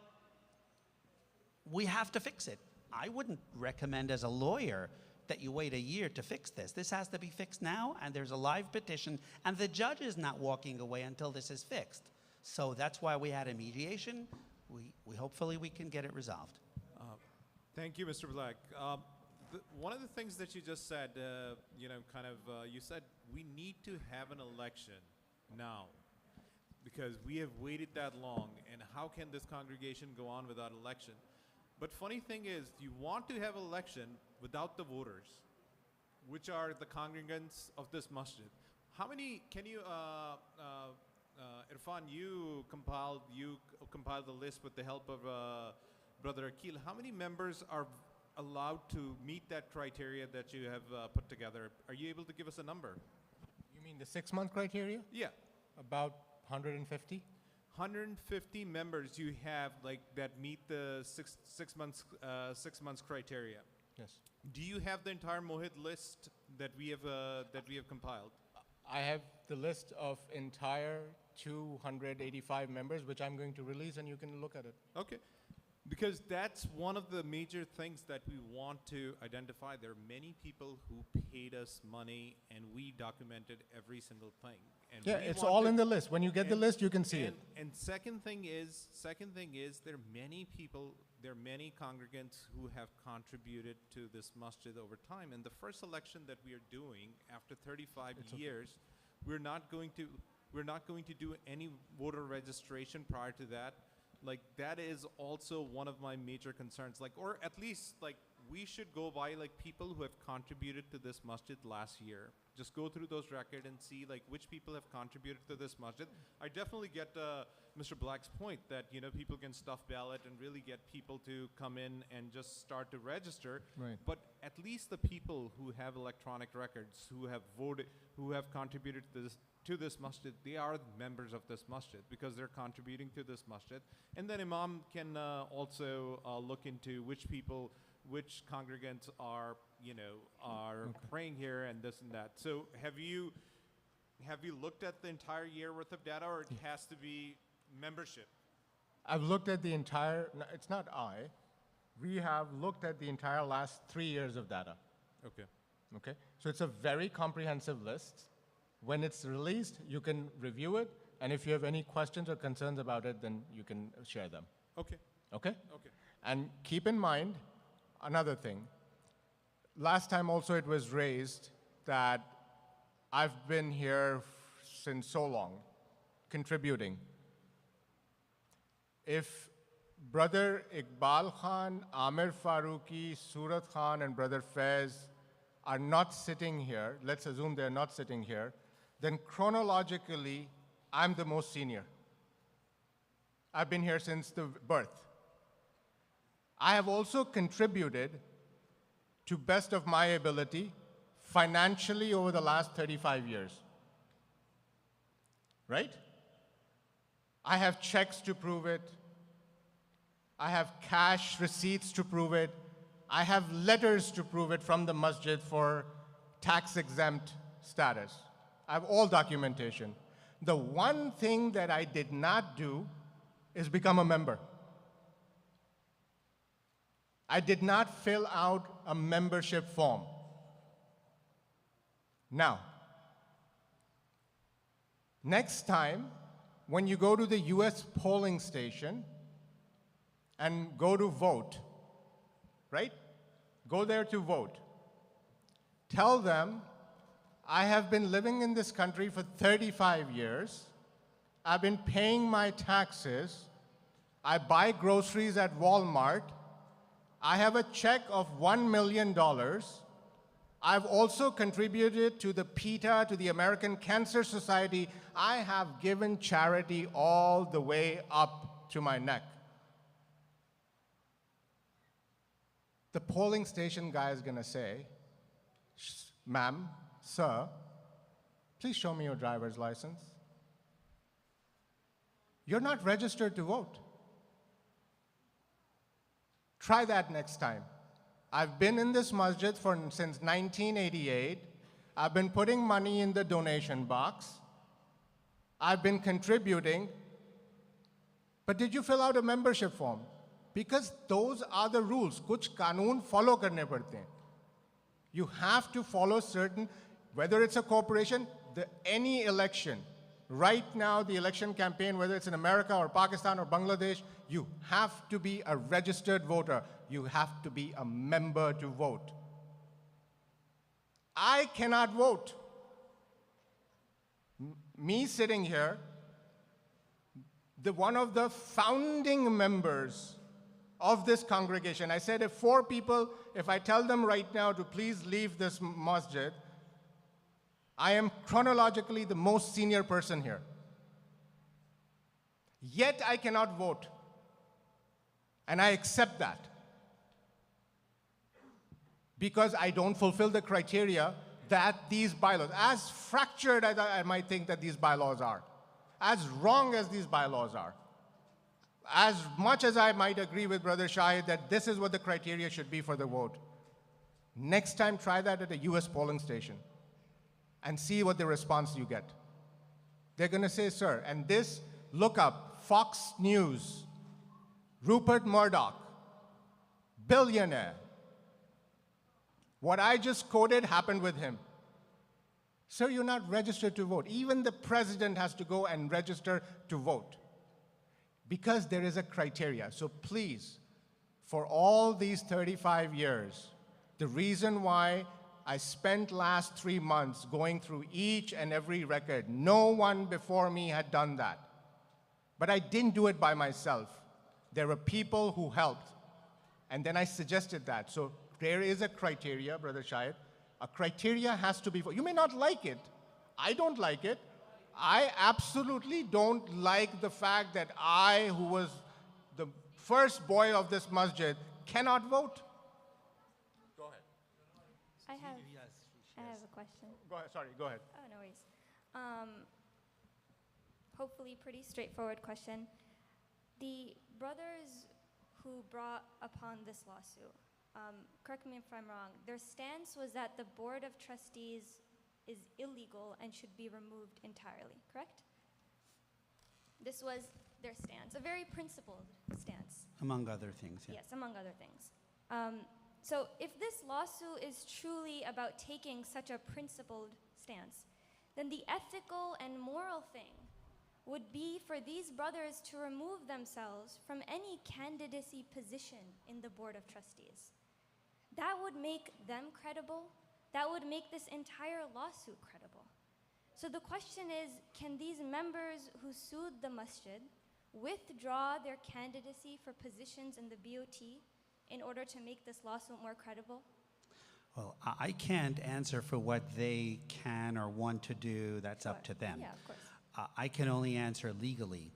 Speaker 3: we have to fix it. I wouldn't recommend as a lawyer that you wait a year to fix this. This has to be fixed now, and there's a live petition, and the judge is not walking away until this is fixed. So that's why we had a mediation. Hopefully we can get it resolved.
Speaker 11: Thank you, Mr. Black. One of the things that you just said, you said we need to have an election now because we have waited that long, and how can this congregation go on without election? But funny thing is, you want to have an election without the voters, which are the congregants of this masjid. How many, can you, Irfan, you compiled the list with the help of Brother Akil. How many members are allowed to meet that criteria that you have put together? Are you able to give us a number?
Speaker 2: You mean the 6-month criteria?
Speaker 11: Yeah.
Speaker 2: About 150?
Speaker 11: 150 members you have that meet the six months criteria.
Speaker 2: Yes.
Speaker 11: Do you have the entire Mohit list that we have compiled?
Speaker 2: I have the list of entire 285 members, which I'm going to release, and you can look at it.
Speaker 11: Okay. Because that's one of the major things that we want to identify. There are many people who paid us money, and we documented every single thing. And
Speaker 2: yeah, it's all in the list. When you get the list, you can see it.
Speaker 11: And second thing is, there are many people, there are many congregants who have contributed to this masjid over time. And the first election that we are doing after 35 years, we're not going to do any voter registration prior to that. That is also one of my major concerns. Or at least we should go by people who have contributed to this masjid last year. Just go through those records and see which people have contributed to this masjid. I definitely get Mr. Black's point that people can stuff ballot and really get people to come in and just start to register.
Speaker 2: Right.
Speaker 11: But at least the people who have electronic records, who have voted, who have contributed to this masjid, they are members of this masjid because they're contributing to this masjid. And then Imam can also look into which congregants are praying here and this and that. So have you looked at the entire year worth of data, or it has to be membership?
Speaker 2: I've looked at the entire, it's not I, we have looked at the entire last 3 years of data.
Speaker 11: Okay.
Speaker 2: Okay, so it's a very comprehensive list. When it's released, you can review it, and if you have any questions or concerns about it, then you can share them.
Speaker 11: Okay.
Speaker 2: Okay?
Speaker 11: Okay.
Speaker 2: And keep in mind another thing. Last time also it was raised that I've been here since so long, contributing. If Brother Iqbal Khan, Amir Farooqi, Surat Khan, and Brother Faiz are not sitting here, let's assume they're not sitting here, then chronologically, I'm the most senior. I've been here since the birth. I have also contributed to best of my ability financially over the last 35 years. Right? I have checks to prove it. I have cash receipts to prove it. I have letters to prove it from the masjid for tax-exempt status. I have all documentation. The one thing that I did not do is become a member. I did not fill out a membership form. Now, next time, when you go to the US polling station and go to vote, right? Go there to vote. Tell them, I have been living in this country for 35 years. I've been paying my taxes. I buy groceries at Walmart. I have a check of $1 million. I've also contributed to the PETA, to the American Cancer Society. I have given charity all the way up to my neck. The polling station guy is going to say, ma'am, sir, please show me your driver's license. You're not registered to vote. Try that next time. I've been in this masjid since 1988. I've been putting money in the donation box. I've been contributing. But did you fill out a membership form? Because those are the rules. Kuch कानून follow करने पड़ते हैं. You have to follow certain, whether it's a corporation, any election. Right now, the election campaign, whether it's in America or Pakistan or Bangladesh, you have to be a registered voter. You have to be a member to vote. I cannot vote. Me sitting here, one of the founding members of this congregation, I said if 4 people, if I tell them right now to please leave this masjid, I am chronologically the most senior person here. Yet I cannot vote. And I accept that. Because I don't fulfill the criteria that these bylaws, as fractured as I might think that these bylaws are, as wrong as these bylaws are, as much as I might agree with Brother Shahid that this is what the criteria should be for the vote, next time try that at a US polling station and see what the response you get. They're going to say, sir, and this, look up Fox News, Rupert Murdoch, billionaire. What I just quoted happened with him. Sir, you're not registered to vote. Even the president has to go and register to vote because there is a criteria. So please, for all these 35 years, the reason why I spent last 3 months going through each and every record, no one before me had done that. But I didn't do it by myself. There were people who helped. And then I suggested that. So there is a criteria, Brother Shahid. A criteria has to be, you may not like it. I don't like it. I absolutely don't like the fact that I, who was the first boy of this masjid, cannot vote. Go ahead.
Speaker 8: I have a question.
Speaker 2: Go ahead, sorry, go ahead.
Speaker 8: Oh, no worries. Hopefully pretty straightforward question. The brothers who brought upon this lawsuit, correct me if I'm wrong, their stance was that the Board of Trustees is illegal and should be removed entirely, correct? This was their stance, a very principled stance.
Speaker 3: Among other things, yeah.
Speaker 8: Yes, among other things. So if this lawsuit is truly about taking such a principled stance, then the ethical and moral thing would be for these brothers to remove themselves from any candidacy position in the Board of Trustees. That would make them credible. That would make this entire lawsuit credible. So the question is, can these members who sued the masjid,
Speaker 13: withdraw their candidacy for positions in the BOT in order to make this lawsuit more credible?
Speaker 3: Well, I can't answer for what they can or want to do. That's up to them.
Speaker 13: Yeah, of course.
Speaker 3: I can only answer legally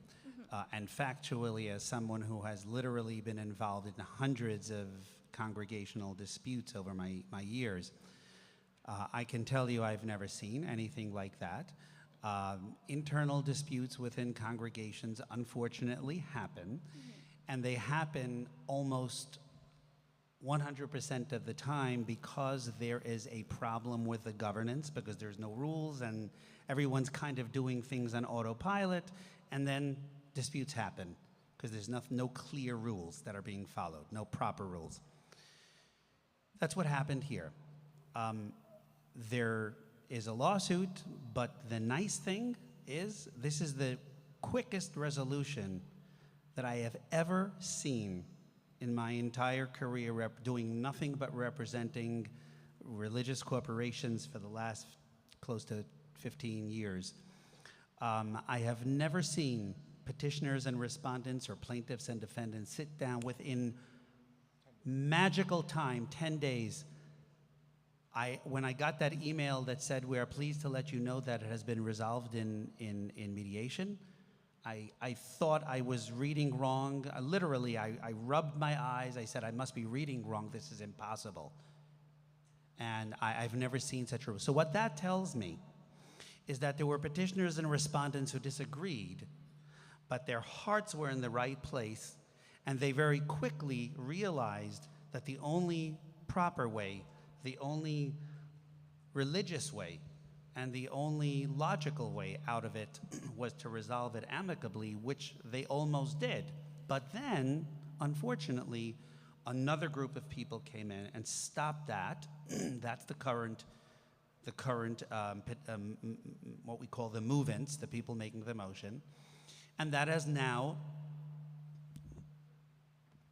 Speaker 3: and factually as someone who has literally been involved in hundreds of congregational disputes over my years. I can tell you I've never seen anything like that. Internal disputes within congregations unfortunately happen, and they happen almost 100% of the time because there is a problem with the governance, because there's no rules and everyone's kind of doing things on autopilot, and then disputes happen because there's no clear rules that are being followed, no proper rules. That's what happened here. There is a lawsuit, but the nice thing is this is the quickest resolution that I have ever seen in my entire career doing nothing but representing religious corporations for the last close to 15 years. I have never seen petitioners and respondents or plaintiffs and defendants sit down within magical time, 10 days. When I got that email that said, "We are pleased to let you know that it has been resolved in mediation," I thought I was reading wrong. Literally, I rubbed my eyes. I said, I must be reading wrong. This is impossible. And I've never seen such a rule. So what that tells me is that there were petitioners and respondents who disagreed, but their hearts were in the right place, and they very quickly realized that the only proper way, the only religious way, and the only logical way out of it was to resolve it amicably, which they almost did. But then, unfortunately, another group of people came in and stopped that. That's the current what we call the movants, the people making the motion. And that has now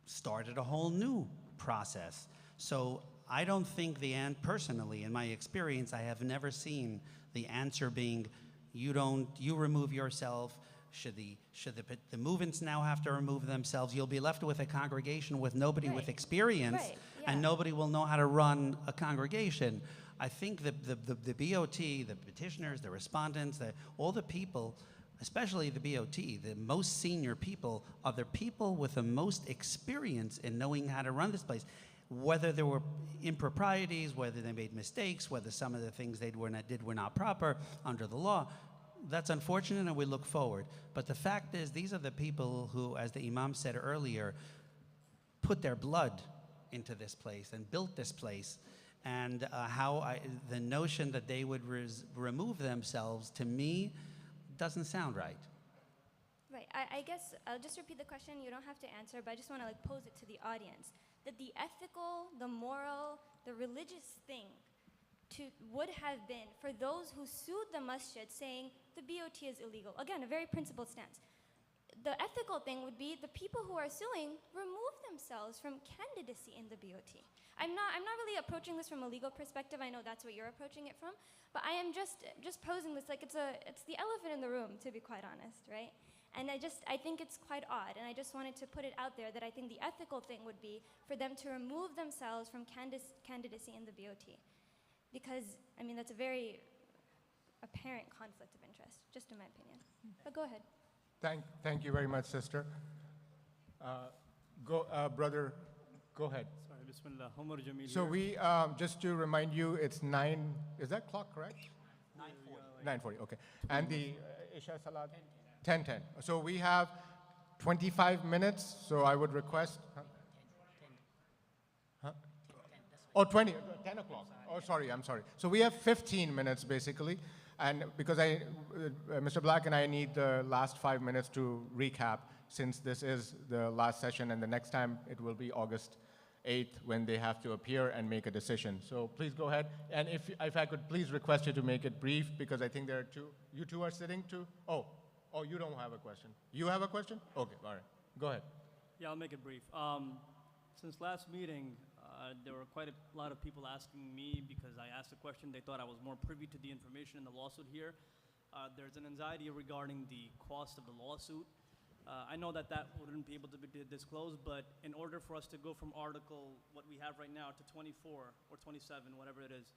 Speaker 3: started a whole new process. So I don't think personally, in my experience, I have never seen the answer being, you remove yourself. Should the movants now have to remove themselves? You'll be left with a congregation with nobody with experience, and nobody will know how to run a congregation. I think the BOT, the petitioners, the respondents, all the people, especially the BOT, the most senior people, are the people with the most experience in knowing how to run this place. Whether there were improprieties, whether they made mistakes, whether some of the things they did were not proper under the law, that's unfortunate, and we look forward. But the fact is, these are the people who, as the Imam said earlier, put their blood into this place and built this place. And the notion that they would remove themselves, to me, doesn't sound right.
Speaker 13: Right. I guess I'll just repeat the question. You don't have to answer, but I just want to pose it to the audience. That the ethical, the moral, the religious thing would have been for those who sued the masjid saying the BOT is illegal. Again, a very principled stance. The ethical thing would be the people who are suing remove themselves from candidacy in the BOT. I'm not really approaching this from a legal perspective. I know that's what you're approaching it from, but I am just posing this like it's the elephant in the room, to be quite honest, right? And I think it's quite odd, and I just wanted to put it out there that I think the ethical thing would be for them to remove themselves from candidacy in the BOT. Because, I mean, that's a very apparent conflict of interest, just in my opinion. But go ahead.
Speaker 2: Thank you very much, sister. Brother, go ahead.
Speaker 14: Sorry, Bismillah. Homer Jamil.
Speaker 2: So we, just to remind you, it's 9, is that clock correct? 9:40, okay. And the Isha Salat? 10:10. So we have 25 minutes, so I would request. Oh, 10 o'clock. Oh, sorry, I'm sorry. So we have 15 minutes, basically. And because Mr. Black and I need the last 5 minutes to recap, since this is the last session, and the next time it will be August 8th when they have to appear and make a decision. So please go ahead. And if I could please request you to make it brief, because I think there are you two are sitting too? Oh, you don't have a question. You have a question? Okay, all right. Go ahead.
Speaker 14: Yeah, I'll make it brief. Since last meeting, there were quite a lot of people asking me because I asked a question. They thought I was more privy to the information in the lawsuit here. There's an anxiety regarding the cost of the lawsuit. I know that that wouldn't be able to be disclosed, but in order for us to go from article, what we have right now, to 24 or 27, whatever it is,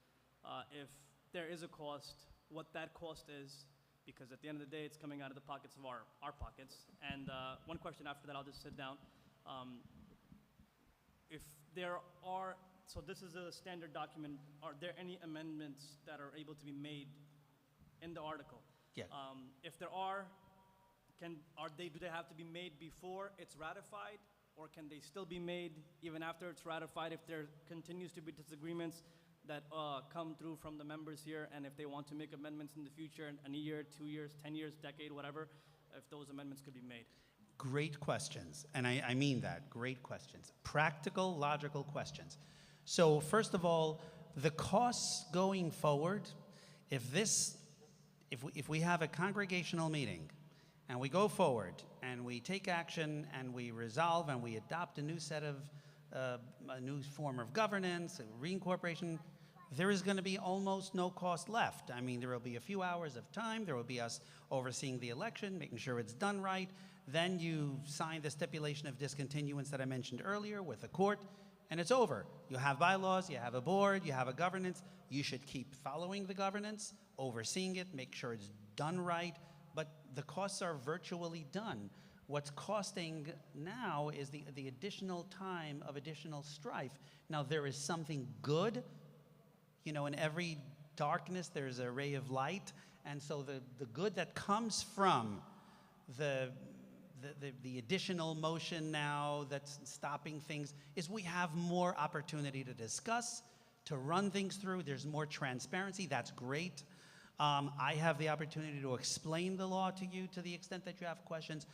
Speaker 14: if there is a cost, what that cost is, because at the end of the day, it's coming out of the pockets of our pockets. And one question after that, I'll just sit down. If there are, so this is a standard document, are there any amendments that are able to be made in the article?
Speaker 3: Yeah.
Speaker 14: If there are, do they have to be made before it's ratified, or can they still be made even after it's ratified if there continues to be disagreements that come through from the members here, and if they want to make amendments in the future, in a year, 2 years, 10 years, decade, whatever, if those amendments could be made?
Speaker 3: Great questions, and I mean that, great questions. Practical, logical questions. So first of all, the costs going forward, if we have a congregational meeting and we go forward and we take action and we resolve and we adopt a new set of, a new form of governance, reincorporation, there is going to be almost no cost left. I mean, there will be a few hours of time. There will be us overseeing the election, making sure it's done right. Then you sign the stipulation of discontinuance that I mentioned earlier with the court, and it's over. You have bylaws, you have a board, you have a governance. You should keep following the governance, overseeing it, make sure it's done right, but the costs are virtually done. What's costing now is the additional time of additional strife. Now, there is something good. You know, in every darkness, there's a ray of light. And so the good that comes from the additional motion now that's stopping things is we have more opportunity to discuss, to run things through. There's more transparency. That's great. I have the opportunity to explain the law to you to the extent that you have questions.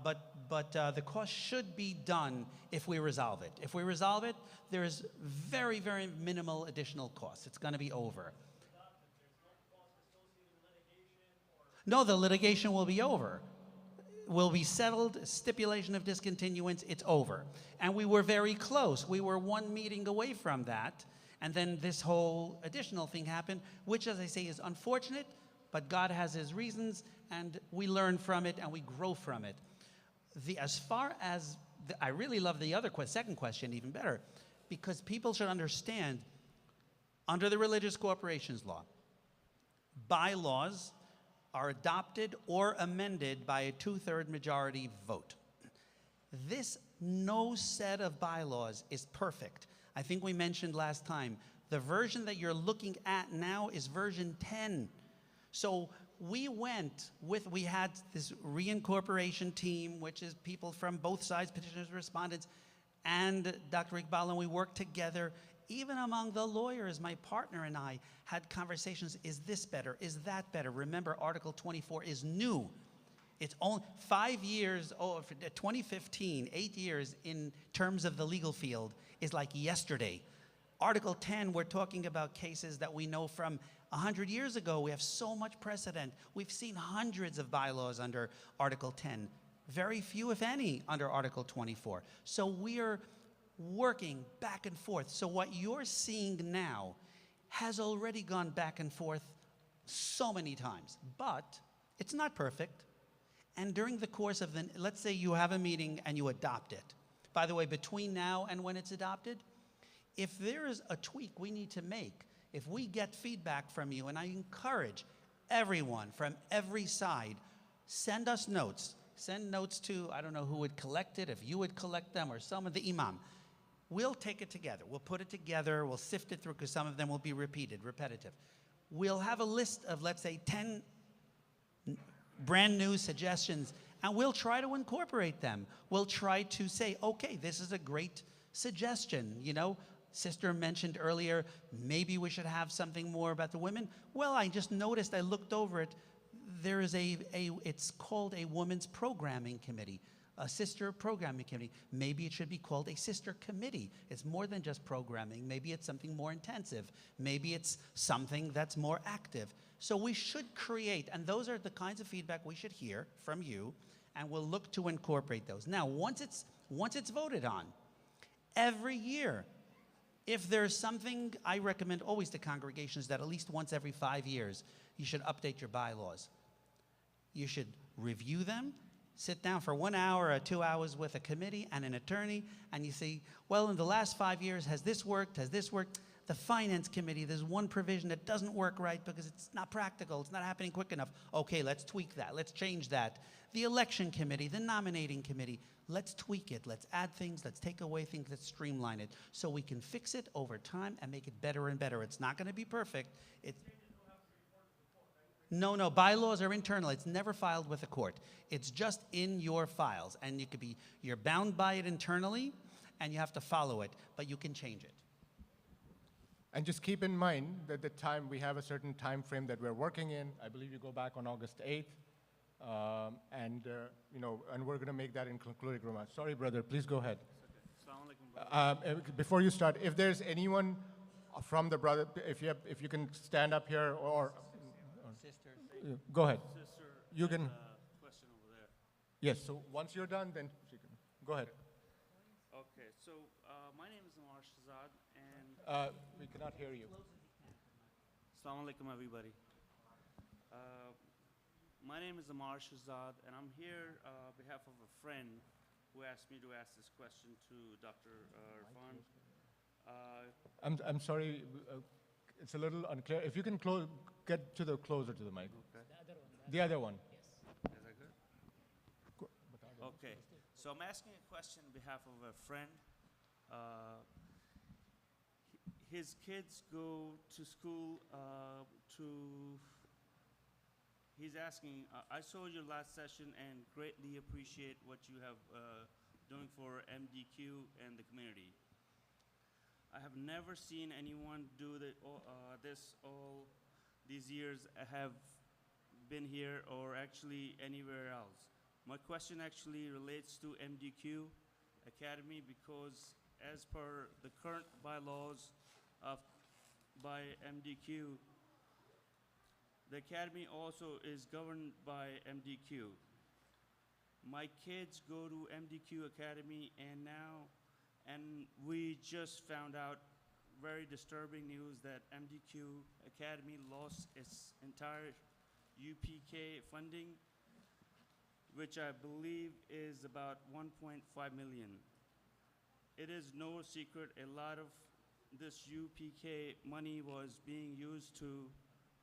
Speaker 3: But the cost should be done if we resolve it. If we resolve it, there is very, very minimal additional cost. It's going to be over. No, the litigation will be over. Will be settled, stipulation of discontinuance, it's over. And we were very close. We were one meeting away from that. And then this whole additional thing happened, which, as I say, is unfortunate, but God has his reasons, and we learn from it, and we grow from it. As far as, I really love the other second question even better, because people should understand, under the Religious Corporations Law, bylaws are adopted or amended by a 2/3 majority vote. No set of bylaws is perfect. I think we mentioned last time, the version that you're looking at now is version 10. So we had this reincorporation team, which is people from both sides, petitioners, respondents, and Dr. Iqbal, and we worked together. Even among the lawyers, my partner and I had conversations. Is this better? Is that better? Remember, Article 24 is new. It's only 5 years, 2015, 8 years in terms of the legal field is like yesterday. Article 10, we're talking about cases that we know from 100 years ago. We have so much precedent. We've seen hundreds of bylaws under Article 10. Very few, if any, under Article 24. So we're working back and forth. So what you're seeing now has already gone back and forth so many times. But it's not perfect. And during the course of let's say you have a meeting and you adopt it. By the way, between now and when it's adopted, if there is a tweak we need to make, if we get feedback from you, and I encourage everyone from every side, send us notes. Send notes to, I don't know who would collect it, if you would collect them or some of the imam. We'll take it together. We'll put it together. We'll sift it through because some of them will be repetitive. We'll have a list of, let's say, 10 brand new suggestions, and we'll try to incorporate them. We'll try to say, okay, this is a great suggestion. You know, Sister mentioned earlier, maybe we should have something more about the women. Well, I just noticed, I looked over it, there is it's called a women's programming committee, a sister programming committee. Maybe it should be called a sister committee. It's more than just programming. Maybe it's something more intensive. Maybe it's something that's more active. So we should create, and those are the kinds of feedback we should hear from you, and we'll look to incorporate those. Now, once it's voted on, every year, if there's something, I recommend always to congregations that at least once every 5 years, you should update your bylaws. You should review them, Sit down for 1 hour or 2 hours with a committee and an attorney, and you say, well, in the last 5 years, has this worked? Has this worked? The finance committee, there's one provision that doesn't work right because it's not practical, it's not happening quick enough. Okay, let's tweak that, let's change that. The election committee, the nominating committee, let's tweak it, let's add things, let's take away things, let's streamline it so we can fix it over time and make it better and better. It's not going to be perfect. No, bylaws are internal. It's never filed with a court. It's just in your files, and you're bound by it internally, and you have to follow it, but you can change it.
Speaker 2: And just keep in mind that we have a certain time frame that we're working in. I believe you go back on August 8th, and we're going to make that in concluding remarks. Sorry, brother, please go ahead. Before you start, if there's anyone from the brother, if you can stand up here or go ahead.
Speaker 15: Sister,
Speaker 2: you can.
Speaker 15: Question over there.
Speaker 2: Yes. So once you're done, then she can go ahead.
Speaker 15: Okay. So my name is Amar Shahzad, and
Speaker 2: we cannot hear you.
Speaker 15: Assalamu alaikum, everybody. My name is Amar Shahzad, and I'm here on behalf of a friend who asked me to ask this question to Dr. Irfan.
Speaker 2: I'm sorry. It's a little unclear. If you can get closer to the mic.
Speaker 15: Okay.
Speaker 2: The other one.
Speaker 15: Yes. Is that good? Okay. So I'm asking a question on behalf of a friend. His kids go to school he's asking, I saw your last session and greatly appreciate what you have doing for MDQ and the community. I have never seen anyone do this all these years I have been here or actually anywhere else. My question actually relates to MDQ Academy because as per the current bylaws by MDQ, the Academy also is governed by MDQ. My kids go to MDQ Academy and we just found out very disturbing news that MDQ Academy lost its entire UPK funding, which I believe is about 1.5 million. It is no secret a lot of this UPK money was being used to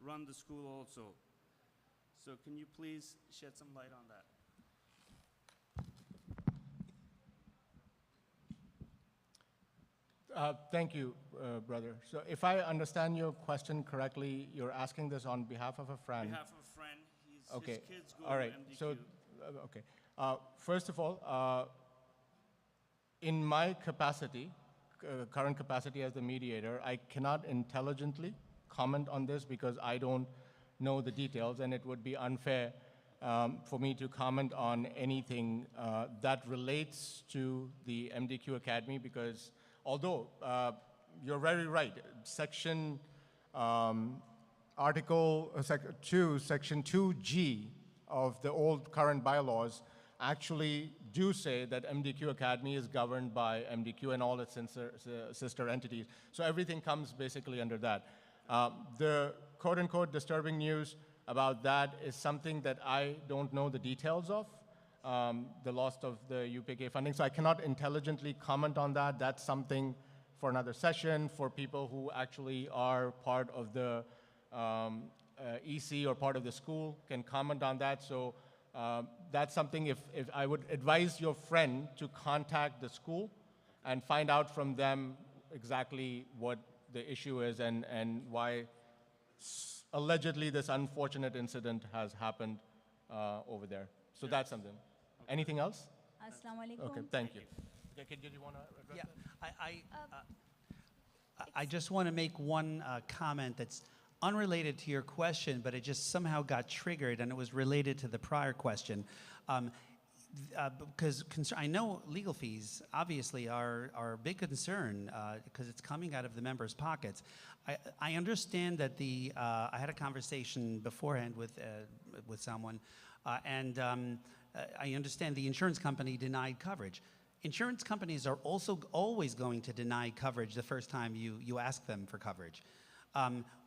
Speaker 15: run the school also. So can you please shed some light on that?
Speaker 2: Thank you, brother. So if I understand your question correctly, you're asking this on behalf of a friend.
Speaker 15: On behalf of a friend,
Speaker 2: okay.
Speaker 15: His kids go
Speaker 2: all right.
Speaker 15: to MDQ.
Speaker 2: So, okay. First of all, in my capacity, current capacity as the mediator, I cannot intelligently comment on this because I don't know the details, and it would be unfair for me to comment on anything that relates to the MDQ Academy because although you're very right, section Article 2, Section 2G of the old current bylaws actually do say that MDQ Academy is governed by MDQ and all its sister entities. So everything comes basically under that. The quote-unquote disturbing news about that is something that I don't know the details of, the loss of the UPK funding. So I cannot intelligently comment on that. That's something for another session for people who actually are part of the EC or part of the school can comment on that. So that's something if I would advise your friend to contact the school and find out from them exactly what the issue is and why allegedly this unfortunate incident has happened over there. So that's something. Anything else?
Speaker 16: Assalamu alaikum.
Speaker 2: Okay, thank you. Did you want to address that?
Speaker 3: I just want to make one comment that's unrelated to your question, but it just somehow got triggered, and it was related to the prior question. Because I know legal fees obviously are a big concern because it's coming out of the members' pockets. I understand that I had a conversation beforehand with someone, and I understand the insurance company denied coverage. Insurance companies are also always going to deny coverage the first time you ask them for coverage.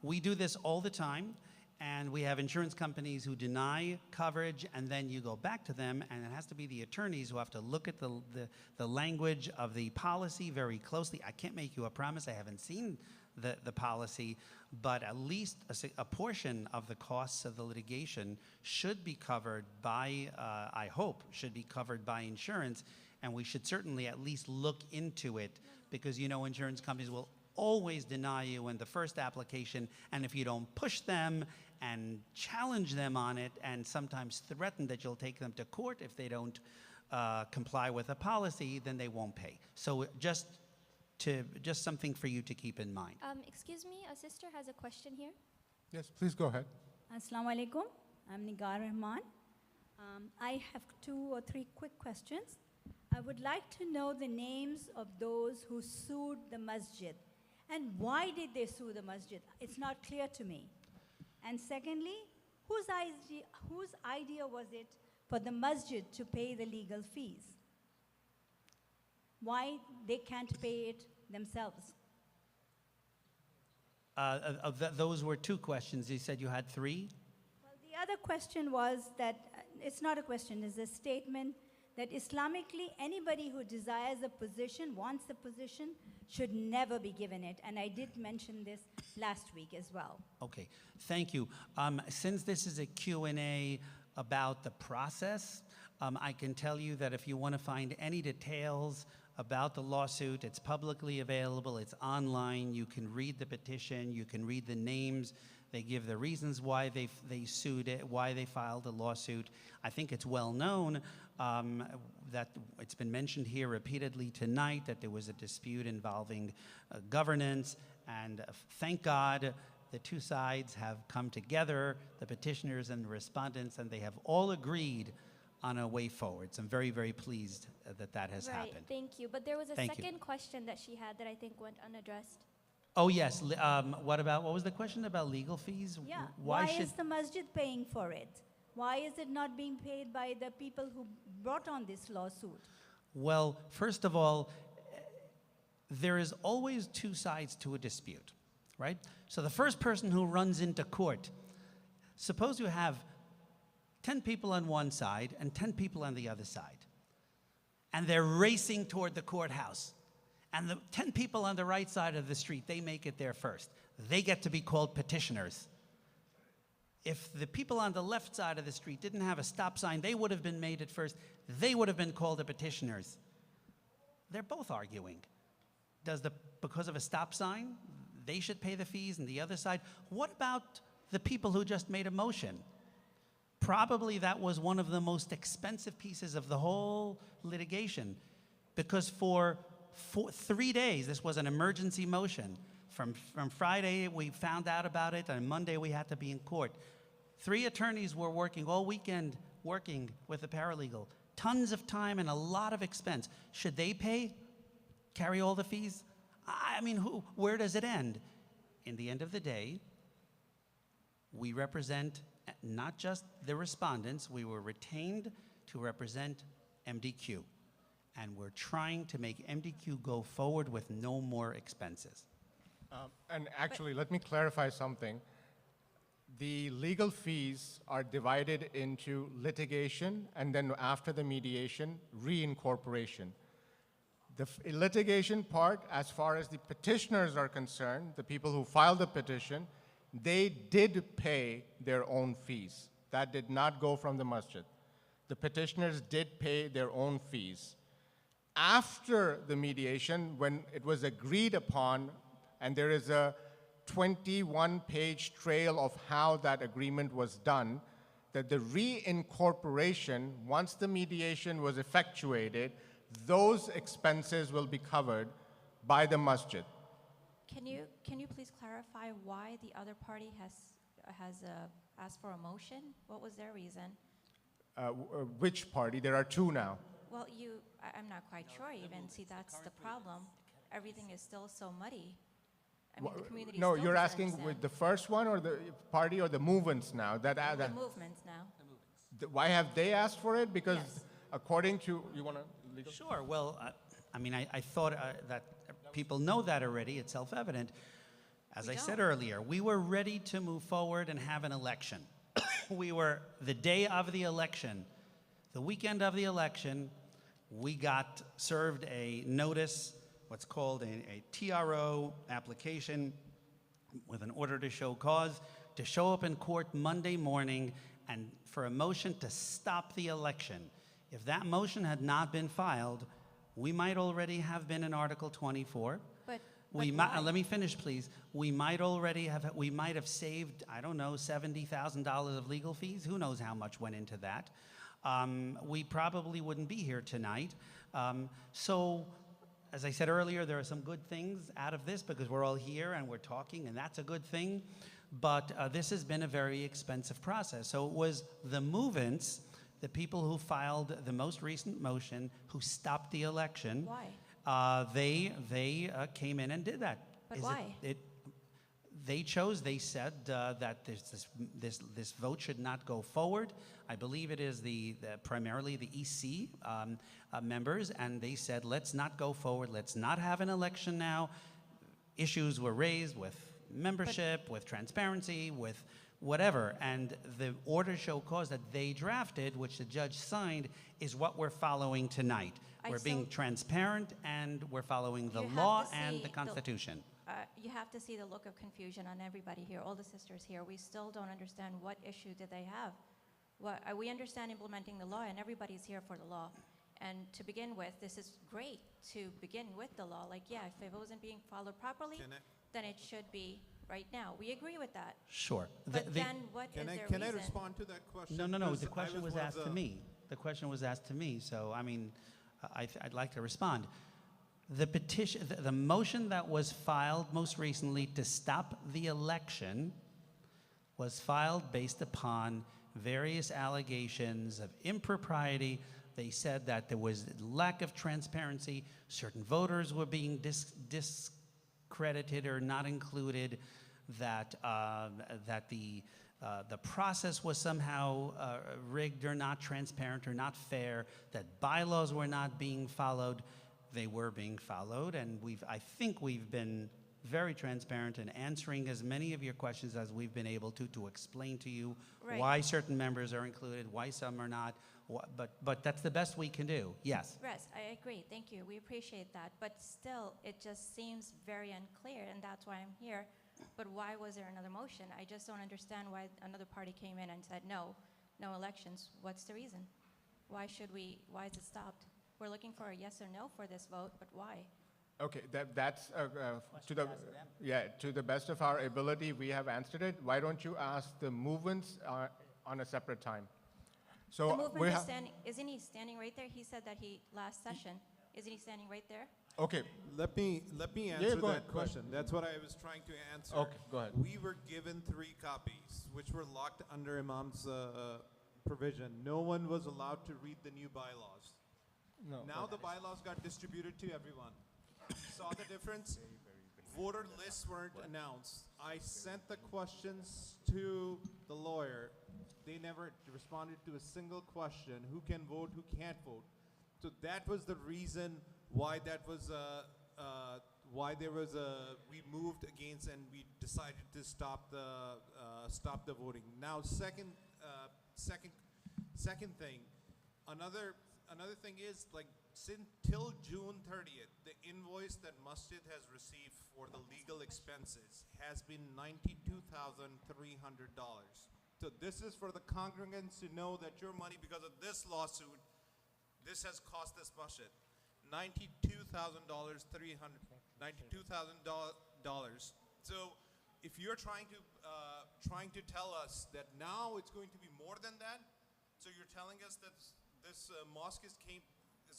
Speaker 3: We do this all the time, and we have insurance companies who deny coverage, and then you go back to them, and it has to be the attorneys who have to look at the language of the policy very closely. I can't make you a promise. I haven't seen the policy, but at least a portion of the costs of the litigation should be covered by, I hope, should be covered by insurance, and we should certainly at least look into it, because you know insurance companies will always deny you in the first application, and if you don't push them and challenge them on it and sometimes threaten that you'll take them to court if they don't comply with a policy, then they won't pay. So just something for you to keep in mind.
Speaker 13: Excuse me, a sister has a question here.
Speaker 2: Yes, please go ahead.
Speaker 16: Assalamu alaikum. I'm Nigar Rahman. I have 2 or 3 quick questions. I would like to know the names of those who sued the masjid, and why did they sue the masjid? It's not clear to me. And secondly, whose idea was it for the masjid to pay the legal fees? Why they can't pay it themselves?
Speaker 3: Those were 2 questions. You said you had 3?
Speaker 16: Well, the other question was that, it's not a question, it's a statement that Islamically, anybody who desires a position, wants a position, should never be given it. And I did mention this last week as well.
Speaker 3: Okay, thank you. Since this is a Q&A about the process, I can tell you that if you want to find any details about the lawsuit, it's publicly available, it's online, you can read the petition, you can read the names, they give the reasons why they sued it, why they filed a lawsuit. I think it's well known that it's been mentioned here repeatedly tonight that there was a dispute involving governance, and thank God the 2 sides have come together, the petitioners and the respondents, and they have all agreed on a way forward. So I'm very, very pleased that has happened.
Speaker 13: Thank you. But there was a
Speaker 3: Thank you.
Speaker 13: second question that she had that I think went unaddressed.
Speaker 3: Oh yes, what was the question about legal fees?
Speaker 16: Yeah,
Speaker 3: Why should
Speaker 16: is the masjid paying for it? Why is it not being paid by the people who brought on this lawsuit?
Speaker 3: Well, first of all, there is always 2 sides to a dispute, right? So the first person who runs into court, suppose you have 10 people on one side and 10 people on the other side, and they're racing toward the courthouse. And the 10 people on the right side of the street, they make it there first. They get to be called petitioners. If the people on the left side of the street didn't have a stop sign, they would have been made it first. They would have been called the petitioners. They're both arguing. Because of a stop sign, they should pay the fees, and the other side? What about the people who just made a motion? Probably that was one of the most expensive pieces of the whole litigation, because for 3 days, this was an emergency motion. From Friday, we found out about it, and Monday we had to be in court. 3 attorneys were working all weekend, working with a paralegal. Tons of time and a lot of expense. Should they carry all the fees? I mean, where does it end? In the end of the day, we represent not just the respondents, we were retained to represent MDQ. And we're trying to make MDQ go forward with no more expenses.
Speaker 2: And actually, let me clarify something. The legal fees are divided into litigation, and then after the mediation, reincorporation. The litigation part, as far as the petitioners are concerned, the people who filed the petition, they did pay their own fees. That did not go from the masjid. The petitioners did pay their own fees. After the mediation, when it was agreed upon, and there is a 21-page trail of how that agreement was done, that the reincorporation, once the mediation was effectuated, those expenses will be covered by the masjid.
Speaker 8: Can you please clarify why the other party has asked for a motion? What was their reason?
Speaker 2: Which party? There are 2 now.
Speaker 8: Well, I'm not quite sure even. See, that's the problem. Everything is still so muddy. I mean, the community
Speaker 2: No,
Speaker 8: still
Speaker 2: you're
Speaker 8: doesn't
Speaker 2: asking
Speaker 8: understand.
Speaker 2: with the first one, or the party, or the movements now?
Speaker 8: The movements now.
Speaker 2: Why have they asked for it? Because
Speaker 8: Yes.
Speaker 2: according to, you want to legal?
Speaker 3: Sure, well, I mean, I thought that people know that already, it's self-evident. As
Speaker 8: We
Speaker 3: I said
Speaker 8: don't.
Speaker 3: earlier, we were ready to move forward and have an election. We were, the day of the election, the weekend of the election, we got served a notice, what's called a TRO application with an order to show cause, to show up in court Monday morning and for a motion to stop the election. If that motion had not been filed, we might already have been in Article 24.
Speaker 8: But
Speaker 3: Let me finish, please. We might have saved, I don't know, $70,000 of legal fees. Who knows how much went into that? We probably wouldn't be here tonight. So, as I said earlier, there are some good things out of this because we're all here and we're talking, and that's a good thing. But this has been a very expensive process. So it was the movants, the people who filed the most recent motion, who stopped the election.
Speaker 8: Why?
Speaker 3: They came in and did that.
Speaker 8: But why?
Speaker 3: They chose. They said that this vote should not go forward. I believe it is primarily the EC members, and they said, let's not go forward. Let's not have an election now. Issues were raised with membership, with transparency, with whatever, and the order show cause that they drafted, which the judge signed, is what we're following tonight. We're being transparent, and we're following the law and the Constitution.
Speaker 8: You have to see the look of confusion on everybody here, all the sisters here. We still don't understand what issue did they have. We understand implementing the law, and everybody's here for the law. And to begin with, this is great to begin with the law. Like, yeah, if it wasn't being followed properly, then it should be right now. We agree with that.
Speaker 3: Sure.
Speaker 8: But then what is their reason?
Speaker 11: Can I respond to that question?
Speaker 3: No.
Speaker 11: Because
Speaker 3: The question was asked to me. The question was asked to me. So, I mean, I'd like to respond. The petition, the motion that was filed most recently to stop the election was filed based upon various allegations of impropriety. They said that there was lack of transparency, certain voters were being discredited or not included, that the process was somehow rigged or not transparent or not fair, that bylaws were not being followed. They were being followed, and I think we've been very transparent in answering as many of your questions as we've been able to explain to you why certain members are included, why some are not, but that's the best we can do. Yes?
Speaker 8: Yes, I agree. Thank you. We appreciate that. But still, it just seems very unclear, and that's why I'm here. But why was there another motion? I just don't understand why another party came in and said, no elections. What's the reason? Why is it stopped? We're looking for a yes or no for this vote, but why?
Speaker 2: Okay, that's to the best of our ability, we have answered it. Why don't you ask the movements on a separate time? So
Speaker 8: the movement is standing. Isn't he standing right there? He said that last session. Isn't he standing right there?
Speaker 2: Okay.
Speaker 11: Let me answer that question. That's what I was trying to answer.
Speaker 2: Okay, go ahead.
Speaker 11: We were given 3 copies, which were locked under Imam's provision. No one was allowed to read the new bylaws.
Speaker 2: No.
Speaker 11: Now the bylaws got distributed to everyone. Saw the difference? Voter lists weren't announced. I sent the questions to the lawyer. They never responded to a single question. Who can vote, who can't vote? So that was the reason why that was we moved against and we decided to stop the voting. Now second thing, another thing is, like, till June 30th, the invoice that Masjid has received for the legal expenses has been $92,300. So this is for the congregants to know that your money, because of this lawsuit, this has cost this Masjid $92,000. So if you're trying to tell us that now it's going to be more than that, so you're telling us that this mosque is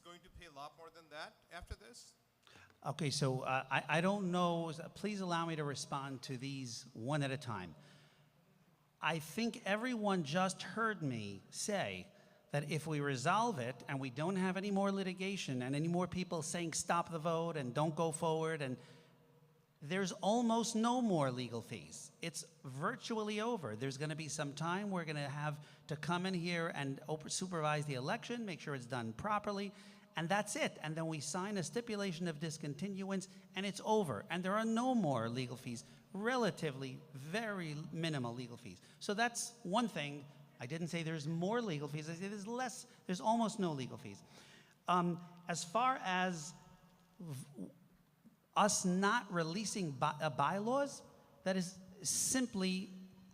Speaker 11: going to pay a lot more than that after this?
Speaker 3: Okay, so I don't know. Please allow me to respond to these one at a time. I think everyone just heard me say that if we resolve it and we don't have any more litigation and any more people saying stop the vote and don't go forward, and there's almost no more legal fees. It's virtually over. There's going to be some time we're going to have to come in here and supervise the election, make sure it's done properly, and that's it. And then we sign a stipulation of discontinuance, and it's over. And there are no more legal fees. relatively very minimal legal fees. So that's one thing. I didn't say there's more legal fees. I said there's less, there's almost no legal fees. As far as us not releasing bylaws, that is simply,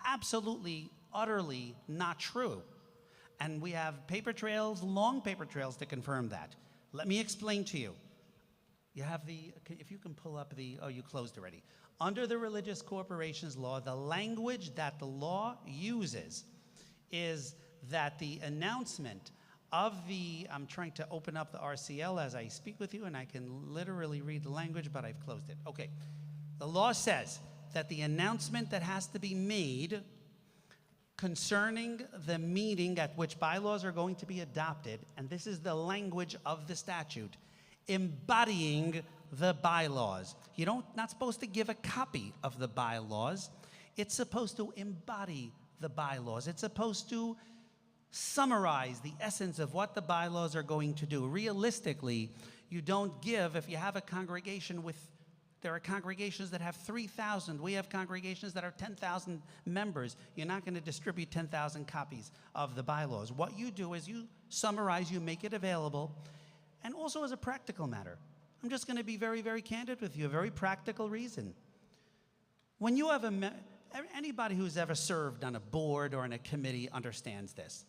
Speaker 3: absolutely, utterly not true. And we have paper trails, long paper trails to confirm that. Let me explain to you. You have the, if you can pull up the, oh, you closed already. Under the Religious Corporations Law, the language that the law uses is that the announcement of the, I'm trying to open up the RCL as I speak with you, and I can literally read the language, but I've closed it. Okay. The law says that the announcement that has to be made concerning the meeting at which bylaws are going to be adopted, and this is the language of the statute, embodying the bylaws. You're not supposed to give a copy of the bylaws. It's supposed to embody the bylaws. It's supposed to summarize the essence of what the bylaws are going to do. Realistically, you don't give, if you have a congregation with, there are congregations that have 3,000. We have congregations that are 10,000 members. You're not going to distribute 10,000 copies of the bylaws. What you do is you summarize, you make it available, and also as a practical matter. I'm just going to be very, very candid with you, a very practical reason. When you have anybody who's ever served on a board or in a committee understands this.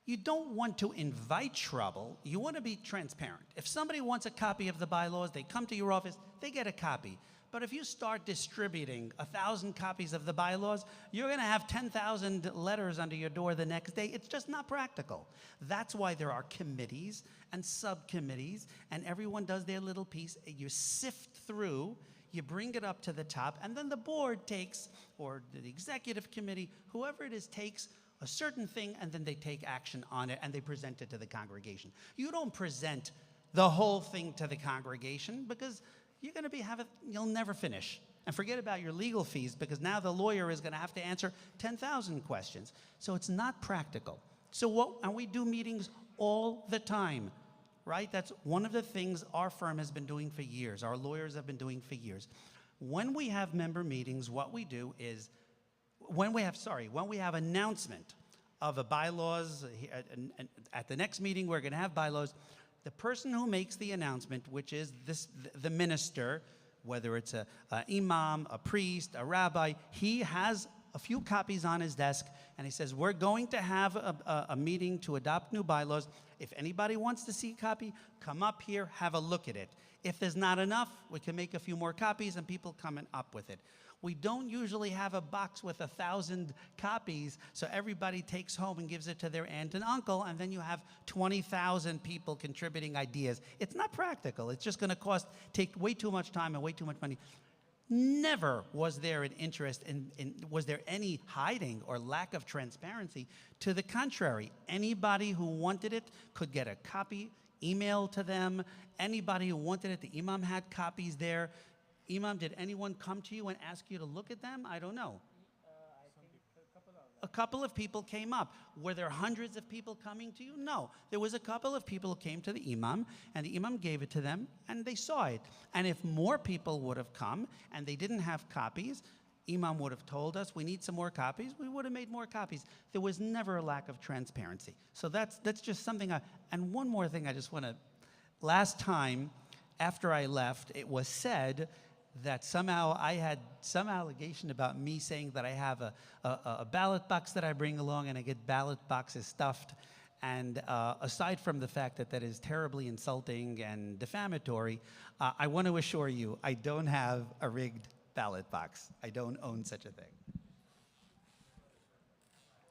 Speaker 3: You don't want to invite trouble. You want to be transparent. If somebody wants a copy of the bylaws, they come to your office, they get a copy. But if you start distributing 1,000 copies of the bylaws, you're going to have 10,000 letters under your door the next day. It's just not practical. That's why there are committees and subcommittees, and everyone does their little piece. You sift through, you bring it up to the top, and then the board takes, or the executive committee, whoever it is, takes a certain thing, and then they take action on it, and they present it to the congregation. You don't present the whole thing to the congregation because you're going to you'll never finish. And forget about your legal fees, because now the lawyer is going to have to answer 10,000 questions. So it's not practical. And we do meetings all the time, right? That's one of the things our firm has been doing for years. Our lawyers have been doing for years. When we have member meetings, what we do is, when we have announcement of a bylaws, at the next meeting we're going to have bylaws, the person who makes the announcement, which is the minister, whether it's an imam, a priest, a rabbi, he has a few copies on his desk, and he says, we're going to have a meeting to adopt new bylaws. If anybody wants to see a copy, come up here, have a look at it. If there's not enough, we can make a few more copies, and people come up with it. We don't usually have a box with 1,000 copies, so everybody takes home and gives it to their aunt and uncle, and then you have 20,000 people contributing ideas. It's not practical. It's just going to take way too much time and way too much money. Never was there an interest was there any hiding or lack of transparency. To the contrary, anybody who wanted it could get a copy emailed to them. Anybody who wanted it, the imam had copies there. Imam, did anyone come to you and ask you to look at them? I don't know. A couple of people came up. Were there hundreds of people coming to you? No. There was a couple of people who came to the imam, and the imam gave it to them, and they saw it. And if more people would have come and they didn't have copies, imam would have told us, we need some more copies. We would have made more copies. There was never a lack of transparency. So that's just something. And one more thing I just want to, last time, after I left, it was said that somehow I had some allegation about me saying that I have a ballot box that I bring along and I get ballot boxes stuffed. And aside from the fact that that is terribly insulting and defamatory, I want to assure you I don't have a rigged ballot box. I don't own such a thing.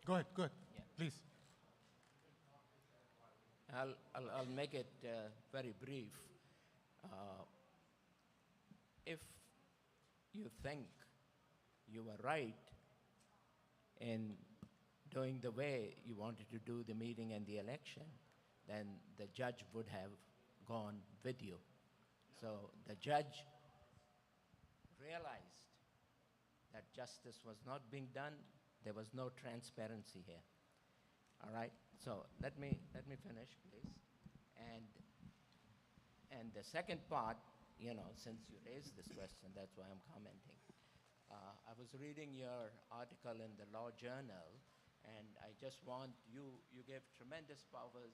Speaker 2: Go ahead, please.
Speaker 17: I'll make it very brief. If you think you were right in doing the way you wanted to do the meeting and the election, then the judge would have gone with you. So the judge realized that justice was not being done. There was no transparency here. All right? So let me finish, please. And the second part, since you raised this question, that's why I'm commenting. I was reading your article in the Law Journal, and I just want you gave tremendous powers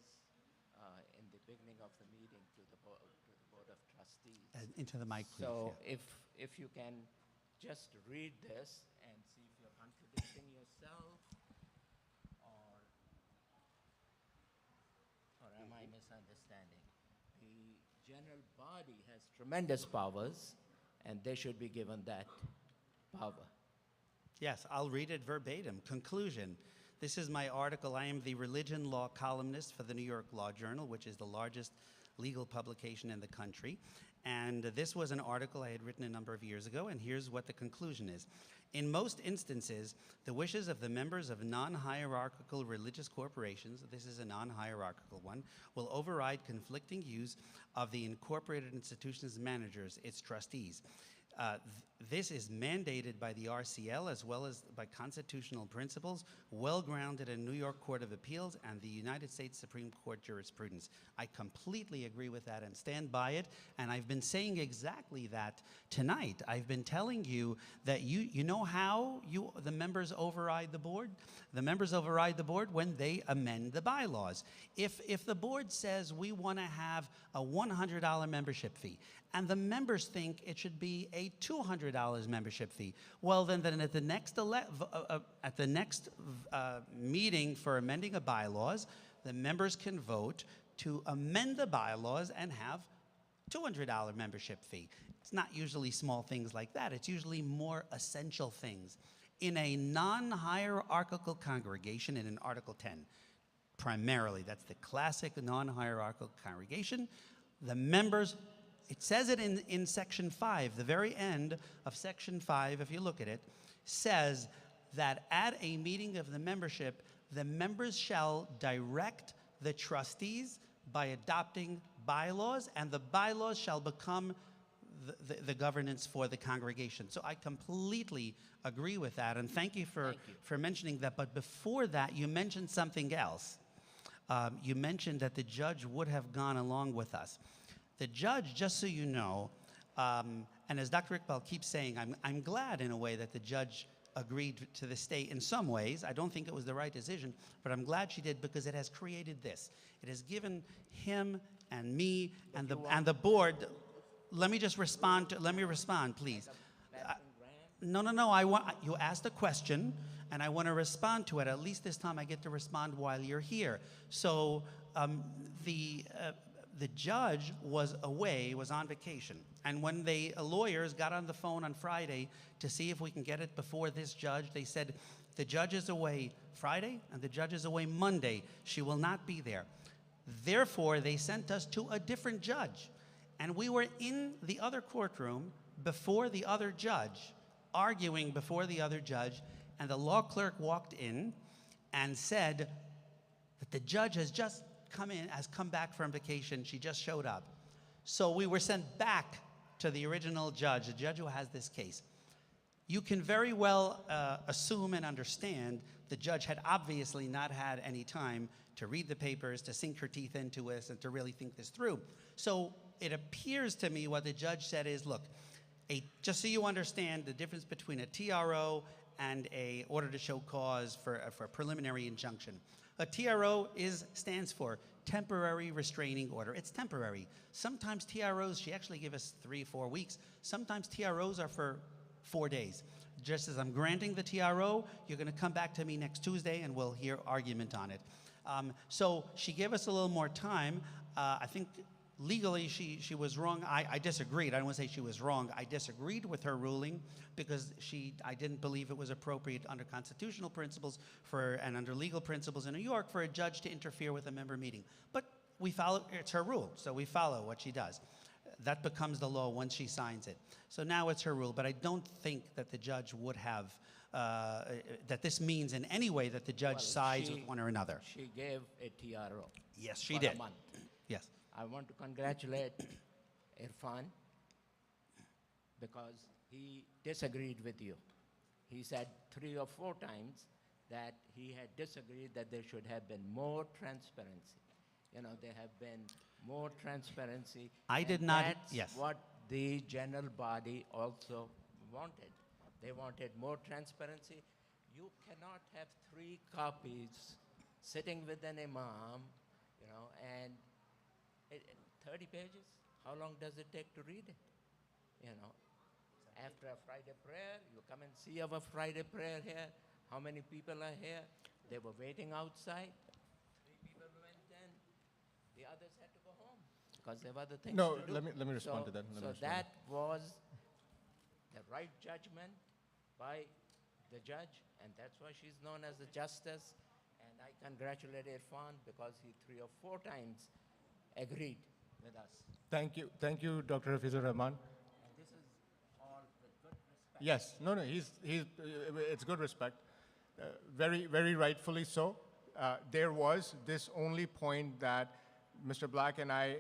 Speaker 17: in the beginning of the meeting to the Board of Trustees.
Speaker 3: Into the mic, please.
Speaker 17: So
Speaker 3: yeah.
Speaker 17: if you can just read this and see if you're contradicting yourself, or am I misunderstanding? The general body has tremendous powers, and they should be given that power.
Speaker 3: Yes, I'll read it verbatim. Conclusion. This is my article. I am the religion law columnist for the New York Law Journal, which is the largest legal publication in the country. And this was an article I had written a number of years ago, and here's what the conclusion is. In most instances, the wishes of the members of non-hierarchical religious corporations, this is a non-hierarchical one, will override conflicting views of the incorporated institution's managers, its trustees. This is mandated by the RCL as well as by constitutional principles, well-grounded in New York Court of Appeals and the United States Supreme Court jurisprudence. I completely agree with that and stand by it, and I've been saying exactly that tonight. I've been telling you that you know how the members override the board? The members override the board when they amend the bylaws. If the board says we want to have a $100 membership fee, and the members think it should be a $200 membership fee, well, then at the next meeting for amending a bylaws, the members can vote to amend the bylaws and have $200 membership fee. It's not usually small things like that. It's usually more essential things. In a non-hierarchical congregation, in an Article 10, primarily, that's the classic non-hierarchical congregation, the members, it says it in Section 5, the very end of Section 5, if you look at it, says that at a meeting of the membership, the members shall direct the trustees by adopting bylaws, and the bylaws shall become the governance for the congregation. So I completely agree with that, and thank you for mentioning that. But before that, you mentioned something else. You mentioned that the judge would have gone along with us. The judge, just so you know, and as Dr. Iqbal keeps saying, I'm glad in a way that the judge agreed to the stay in some ways. I don't think it was the right decision, but I'm glad she did because it has created this. It has given him and me and the board. Let me just respond. Let me respond, please. No. You asked a question, and I want to respond to it. At least this time I get to respond while you're here. So the judge was away, was on vacation. And when the lawyers got on the phone on Friday to see if we can get it before this judge, they said, the judge is away Friday and the judge is away Monday. She will not be there. Therefore, they sent us to a different judge. And we were in the other courtroom before the other judge, arguing before the other judge, and the law clerk walked in and said that the judge has just come back from vacation. She just showed up. So we were sent back to the original judge, the judge who has this case. You can very well assume and understand the judge had obviously not had any time to read the papers, to sink her teeth into us, and to really think this through. So it appears to me what the judge said is, look, just so you understand the difference between a TRO and a order to show cause for a preliminary injunction. A TRO stands for temporary restraining order. It's temporary. Sometimes TROs, she actually gave us 3-4 weeks. Sometimes TROs are for 4 days. Just as I'm granting the TRO, you're going to come back to me next Tuesday and we'll hear argument on it. So she gave us a little more time. I think legally she was wrong. I disagreed. I don't want to say she was wrong. I disagreed with her ruling because I didn't believe it was appropriate under constitutional principles and under legal principles in New York for a judge to interfere with a member meeting. But we follow, it's her rule, so we follow what she does. That becomes the law once she signs it. So now it's her rule, but I don't think that the judge would have, that this means in any way that the judge sides with one or another.
Speaker 17: She gave a TRO.
Speaker 3: Yes, she
Speaker 17: for
Speaker 3: did.
Speaker 17: A month.
Speaker 3: Yes.
Speaker 17: I want to congratulate Irfan because he disagreed with you. He said 3 or 4 times that he had disagreed that there should have been more transparency. You know, there have been more transparency.
Speaker 3: I did not,
Speaker 17: That's
Speaker 3: yes.
Speaker 17: what the general body also wanted. They wanted more transparency. You cannot have 3 copies sitting with an imam, and 30 pages? How long does it take to read it? After a Friday prayer, you come and see our Friday prayer here. How many people are here? They were waiting outside. 3 people went in. The others had to go home because there were other things
Speaker 2: No,
Speaker 17: to do.
Speaker 2: let me respond to that.
Speaker 17: So that was the right judgment by the judge, and that's why she's known as the justice. And I congratulate Irfan because he 3 or 4 times agreed with us.
Speaker 2: Thank you, Dr. Hafizur Rahman.
Speaker 17: And this is all with good respect.
Speaker 2: Yes, no, it's good respect. Very, very rightfully so. There was this only point that Mr. Black and I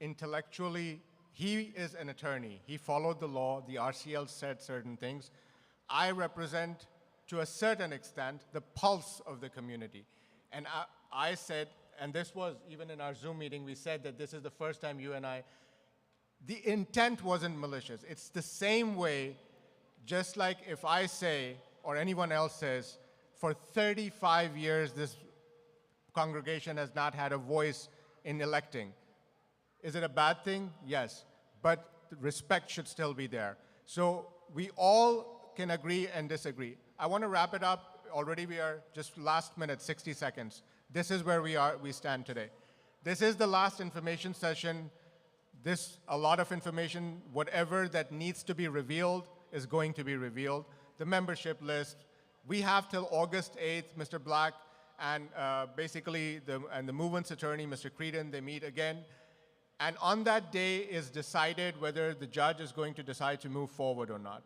Speaker 2: intellectually, he is an attorney. He followed the law. The RCL said certain things. I represent, to a certain extent, the pulse of the community. And I said, and this was even in our Zoom meeting, we said that this is the first time you and I, the intent wasn't malicious. It's the same way, just like if I say, or anyone else says, for 35 years this congregation has not had a voice in electing. Is it a bad thing? Yes, but respect should still be there. So we all can agree and disagree. I want to wrap it up. Already we are just last minute, 60 seconds. This is where we stand today. This is the last information session. A lot of information, whatever that needs to be revealed is going to be revealed. The membership list. We have till August 8th, Mr. Black and basically the movement's attorney, Mr. Creedon, they meet again. And on that day is decided whether the judge is going to decide to move forward or not.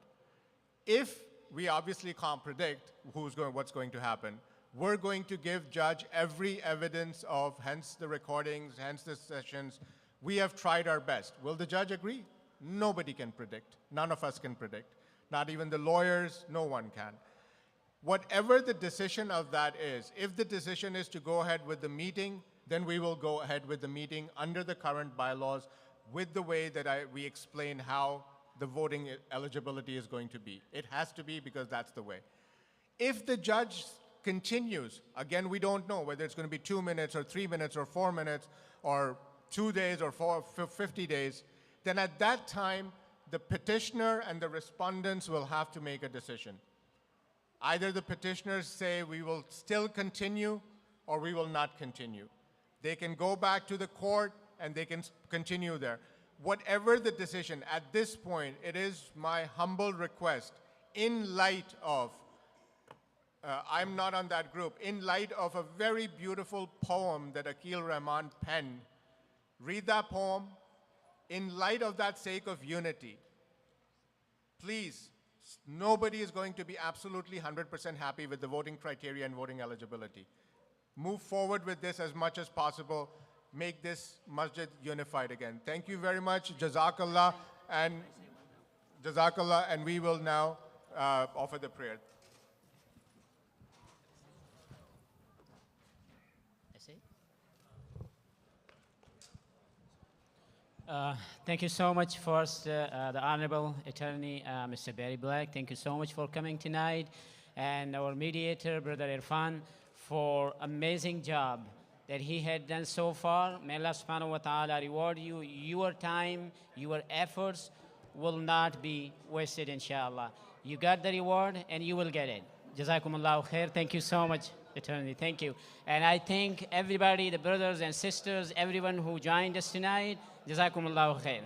Speaker 2: If we obviously can't predict what's going to happen, we're going to give judge every evidence of, hence the recordings, hence the sessions. We have tried our best. Will the judge agree? Nobody can predict. None of us can predict. Not even the lawyers, no one can. Whatever the decision of that is, if the decision is to go ahead with the meeting, then we will go ahead with the meeting under the current bylaws with the way that we explain how the voting eligibility is going to be. It has to be because that's the way. If the judge continues, again, we don't know whether it's going to be 2 minutes or 3 minutes or 4 minutes or 2 days or 50 days, then at that time, the petitioner and the respondents will have to make a decision. Either the petitioners say we will still continue or we will not continue. They can go back to the court and they can continue there. Whatever the decision, at this point, it is my humble request, in light of, I'm not on that group, in light of a very beautiful poem that Akil Rahman penned, read that poem, in light of that sake of unity. Please, nobody is going to be absolutely 100% happy with the voting criteria and voting eligibility. Move forward with this as much as possible. Make this masjid unified again. Thank you very much. Jazakallah. And we will now offer the prayer.
Speaker 5: Thank you so much, first, the Honorable Attorney, Mr. Barry Black. Thank you so much for coming tonight. And our mediator, Brother Irfan, for amazing job that he had done so far. May Allah subhanahu wa ta'ala reward you. Your time, your efforts will not be wasted, inshallah. You got the reward and you will get it. Jazakumullahu khair. Thank you so much, Attorney. Thank you. And I thank everybody, the brothers and sisters, everyone who joined us tonight. Jazakumullahu khair.